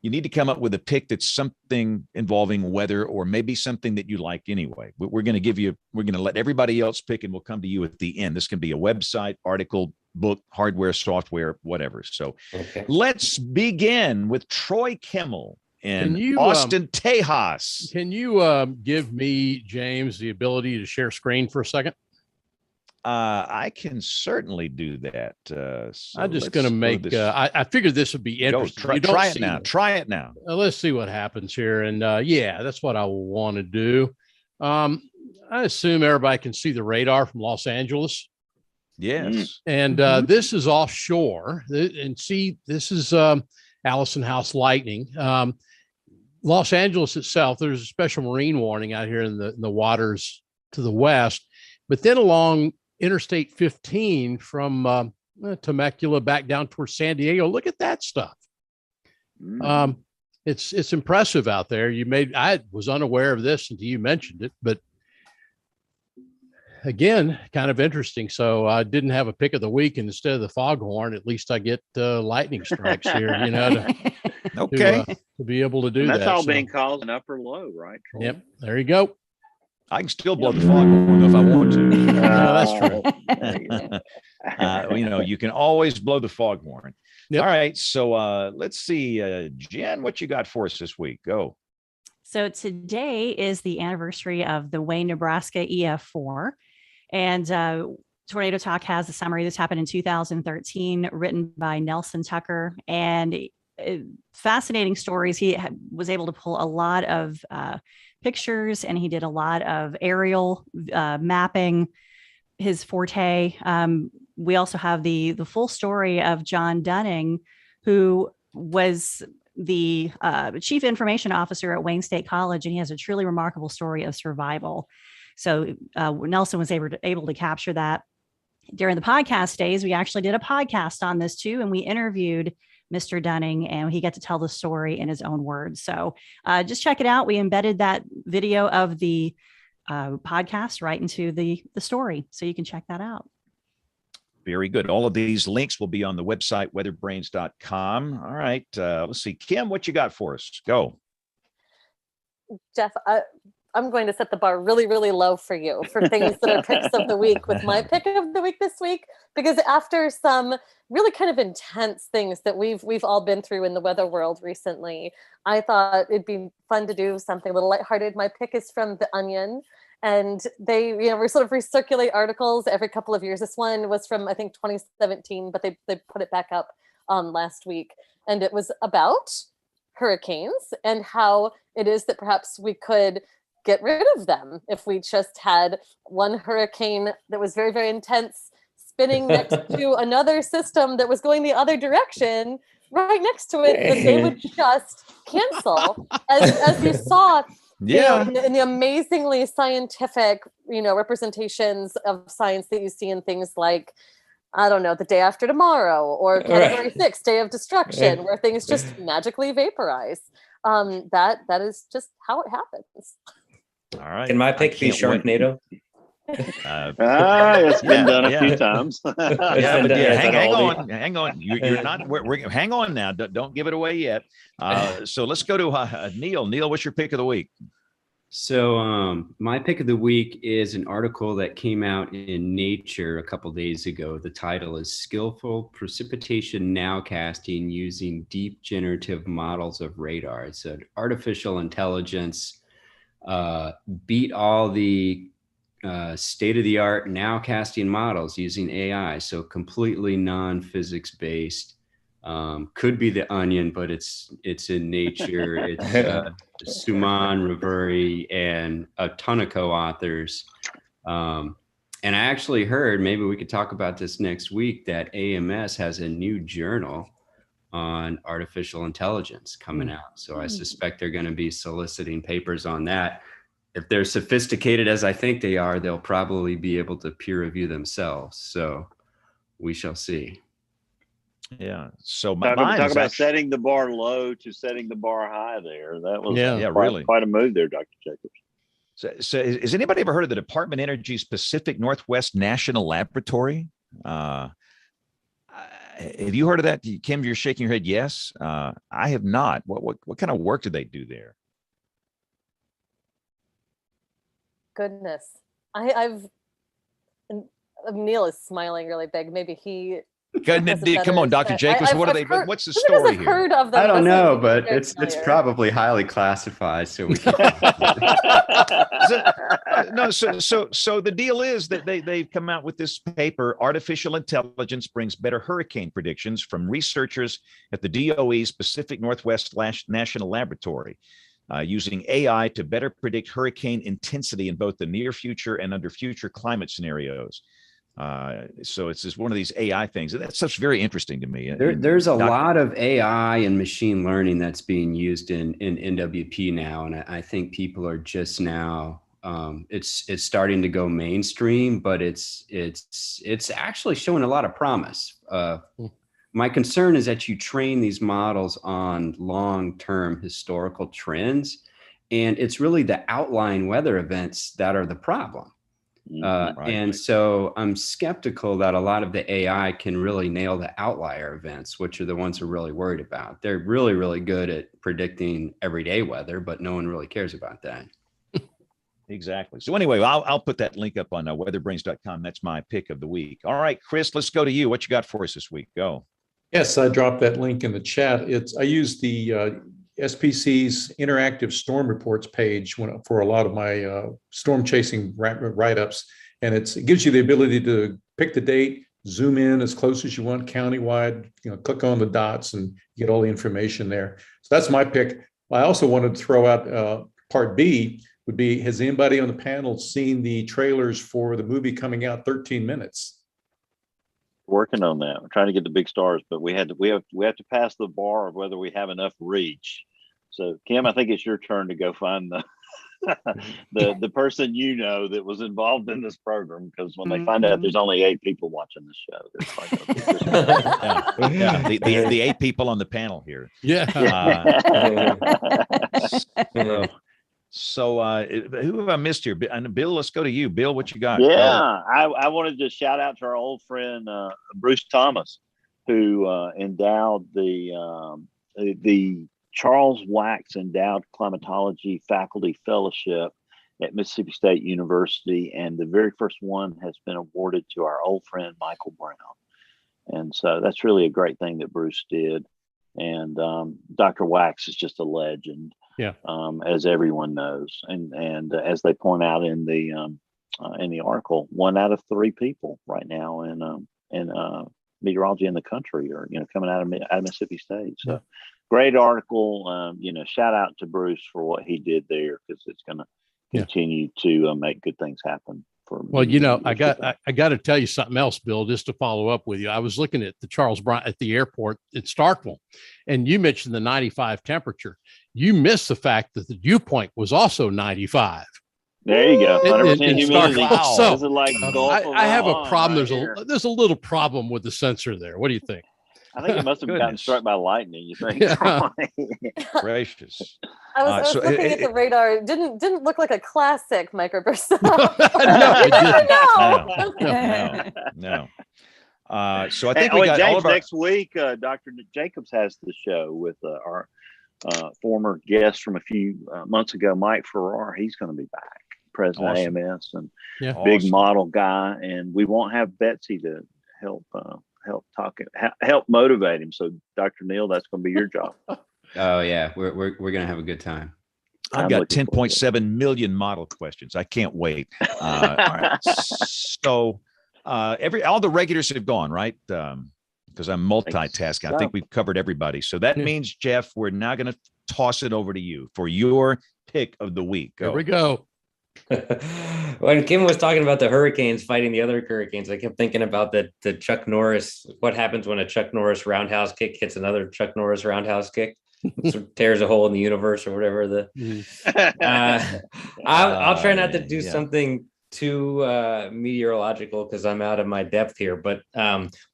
You need to come up with a pick that's something involving weather or maybe something that you like anyway. We're going to let everybody else pick, and we'll come to you at the end. This can be a website, article, book, hardware, software, whatever. So Let's begin with Troy Kimmel in Austin, Tejas. Can you give me, James, the ability to share screen for a second? I can certainly do that. So I'm just going to make, I figured this would be interesting. Try it now. Let's see what happens here. And yeah, that's what I want to do. I assume everybody can see the radar from Los Angeles. Yes. And this is offshore. And see, this is Allison House lightning. Los Angeles itself, there's a special marine warning out here in the waters to the west. But then along Interstate 15 from Temecula back down towards San Diego. Look at that stuff. It's impressive out there. I was unaware of this until you mentioned it, but again, kind of interesting. So I didn't have a pick of the week, and instead of the foghorn, at least I get lightning strikes here, to be able to do that. That's all being caused an upper low, right? Troy? Yep. There you go. I can still blow the foghorn if I want to. That's true. You can always blow the foghorn. Yep. All right. So let's see, Jen, what you got for us this week? Go. So today is the anniversary of the Wayne, Nebraska EF4. And Tornado Talk has a summary. This happened in 2013, written by Nelson Tucker. And fascinating stories. He was able to pull a lot of pictures, and he did a lot of aerial mapping, his forte. We also have the full story of John Dunning, who was the chief information officer at Wayne State College, and he has a truly remarkable story of survival. So Nelson was able to capture that. during the podcast days, we actually did a podcast on this too, and we interviewed Mr. Dunning, and he got to tell the story in his own words. So just check it out. We embedded that video of the podcast right into the story, so you can check that out. Very good. All of these links will be on the website, weatherbrains.com. All right. Let's see. Kim, what you got for us? Go. Jeff, I'm going to set the bar really, really low for you for things that are picks of the week with my pick of the week this week, because after some really kind of intense things that we've all been through in the weather world recently, I thought it'd be fun to do something a little lighthearted. My pick is from The Onion. And they, we sort of recirculate articles every couple of years. This one was from, I think, 2017, but they put it back up last week. And it was about hurricanes and how it is that perhaps we could get rid of them if we just had one hurricane that was very, very intense spinning next to another system that was going the other direction right next to it, that they would just cancel. As you saw, Yeah. in the amazingly scientific, representations of science that you see in things like, I don't know, The Day After Tomorrow or Category 6, Day of Destruction, where things just magically vaporize. That is just how it happens. All right. Can my pick be Sharknado? It's been done a few times. Hang on. You're not. Hang on now. Don't give it away yet. So let's go to Neil. Neil, what's your pick of the week? So my pick of the week is an article that came out in Nature a couple days ago. The title is "Skillful Precipitation Nowcasting Using Deep Generative Models of Radar." It's an artificial intelligence beat all the state-of-the-art nowcasting models using AI. So completely non-physics based. Could be The Onion, but it's in Nature. It's Suman Ravuri and a ton of co-authors. And I actually heard, maybe we could talk about this next week, that AMS has a new journal on artificial intelligence coming out. So I suspect they're going to be soliciting papers on that. If they're sophisticated as I think they are, they'll probably be able to peer review themselves. So we shall see. Yeah. So talk about setting the bar low to setting the bar high there. That was really quite a move there, Dr. Jacobs. So has anybody ever heard of the Department of Energy's Pacific Northwest National Laboratory? Have you heard of that? Kim, you're shaking your head. Yes. I have not. What kind of work do they do there? Goodness. Neil is smiling really big. Maybe he... Come on, Dr. Jacobs. What's the story here? Heard of them. I don't know, but it's probably highly classified. So we can. So the deal is that they've come out with this paper. Artificial intelligence brings better hurricane predictions from researchers at the DOE's Pacific Northwest National Laboratory, using AI to better predict hurricane intensity in both the near future and under future climate scenarios. So it's just one of these AI things. That stuff's very interesting to me. There's a lot of AI and machine learning that's being used in NWP now. And I think people are just now, it's starting to go mainstream, but it's actually showing a lot of promise. My concern is that you train these models on long-term historical trends, and it's really the outlying weather events that are the problem. And so I'm skeptical that a lot of the AI can really nail the outlier events, which are the ones we're really worried about. They're really, really good at predicting everyday weather, but no one really cares about that. Exactly. So anyway, I'll put that link up on weatherbrains.com. That's my pick of the week. All right, Chris, let's go to you. What you got for us this week? Go. Yes, I dropped that link in the chat. I use the SPC's interactive storm reports page for a lot of my storm chasing write-ups. And it gives you the ability to pick the date, zoom in as close as you want countywide, click on the dots and get all the information there. So that's my pick. I also wanted to throw out part B would be, has anybody on the panel seen the trailers for the movie coming out 13 Minutes? Working on that. We're trying to get the big stars, but we have to pass the bar of whether we have enough reach. So Kim, I think it's your turn to go find the person that was involved in this program, because when they find out there's only 8 people watching this show, it's like, the 8 people on the panel here. Yeah. So who have I missed here? Bill, let's go to you. Bill, what you got? Yeah, I wanted to shout out to our old friend Bruce Thomas, who endowed the Charles Wax Endowed Climatology Faculty Fellowship at Mississippi State University, and the very first one has been awarded to our old friend Michael Brown. And so that's really a great thing that Bruce did. And Dr. Wax is just a legend, as everyone knows. And as they point out in the article, 1 out of 3 people right now in meteorology in the country are coming out of Mississippi State. So. Great article. Shout out to Bruce for what he did there, because it's going to continue to make good things happen. Well, I got to tell you something else, Bill, just to follow up with you. I was looking at the Charles Brown at the airport at Starkville, and you mentioned the 95 temperature. You missed the fact that the dew point was also 95. There you go. 100% humidity. Wow. So like I have a problem. There's a little problem with the sensor there. What do you think? I think it must have gotten struck by lightning. You think? Gracious. I was looking at the radar. It didn't look like a classic microburst. No. So I think we got James, all of our next week. Dr. Jacobs has the show with our former guest from a few months ago, Mike Farrar. He's going to be back, president of AMS and big model guy. And we won't have Betsy to help motivate him. So Dr. Neal, that's going to be your job. Oh yeah, we're going to have a good time. I've got 10.7 million model questions. I can't wait. All right. So all the regulars have gone, right? Because I'm multitasking. I think we've covered everybody. So that means, Jeff, we're now going to toss it over to you for your pick of the week. There we go. When Kim was talking about the hurricanes fighting the other hurricanes, I kept thinking about the Chuck Norris. What happens when a Chuck Norris roundhouse kick hits another Chuck Norris roundhouse kick? Sort of tears a hole in the universe or whatever. I'll try not to do something too meteorological because I'm out of my depth here. But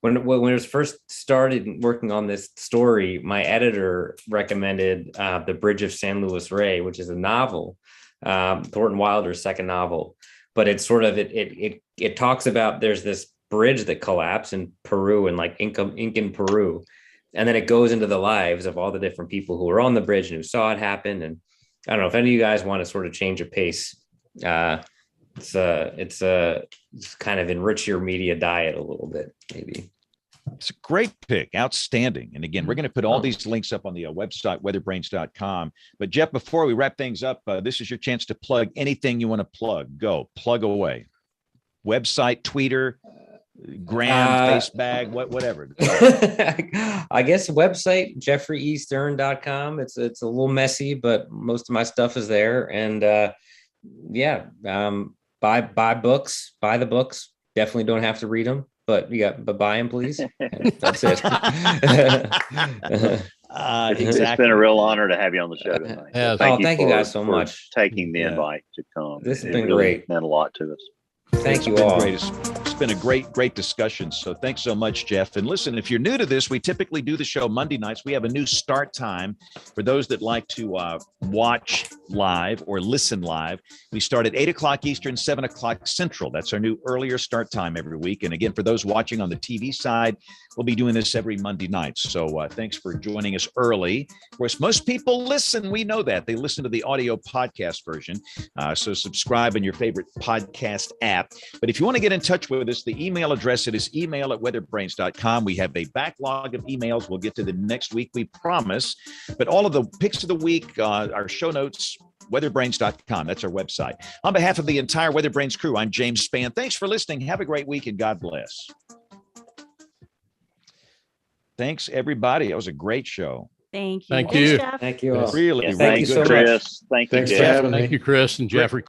when it was first started working on this story, my editor recommended The Bridge of San Luis Rey, which is a novel. Thornton Wilder's second novel, but it's sort of it talks about there's this bridge that collapsed in Peru and like Incan Peru, and then it goes into the lives of all the different people who were on the bridge and who saw it happen. And I don't know if any of you guys want to sort of change a pace. It's kind of enrich your media diet a little bit, maybe. It's a great pick. Outstanding. And again, we're going to put all these links up on the website, weatherbrains.com. But Jeff, before we wrap things up, this is your chance to plug anything you want to plug. Go plug away. Website, Twitter, Gram, Facebag, whatever. I guess website, jeffreyeastern.com. It's a little messy, but most of my stuff is there. And buy books, buy the books. Definitely don't have to read them. But buy them, please. That's it. Exactly. It's been a real honor to have you on the show tonight. Thank you guys so much taking the invite to come. This has been great. Meant a lot to us. Thank you all. It's been a great discussion. So thanks so much, Jeff. And listen, if you're new to this, we typically do the show Monday nights. We have a new start time for those that like to watch live or listen live. We start at 8 o'clock Eastern, 7 o'clock Central. That's our new earlier start time every week. And again, for those watching on the TV side, we'll be doing this every Monday night. So thanks for joining us early. Of course, most people listen. We know that. They listen to the audio podcast version. So subscribe in your favorite podcast app. But if you want to get in touch with us, the email address, it is email@weatherbrains.com. We have a backlog of emails. We'll get to the next week, we promise. But all of the picks of the week, our show notes, weatherbrains.com. That's our website. On behalf of the entire WeatherBrains crew, I'm James Spann. Thanks for listening. Have a great week and God bless. Thanks, everybody. It was a great show. Thank you. Thank you. Jeff. Thank you all. Really, thank you so much. Thanks for having me. Thank you, Chris and Jeffrey.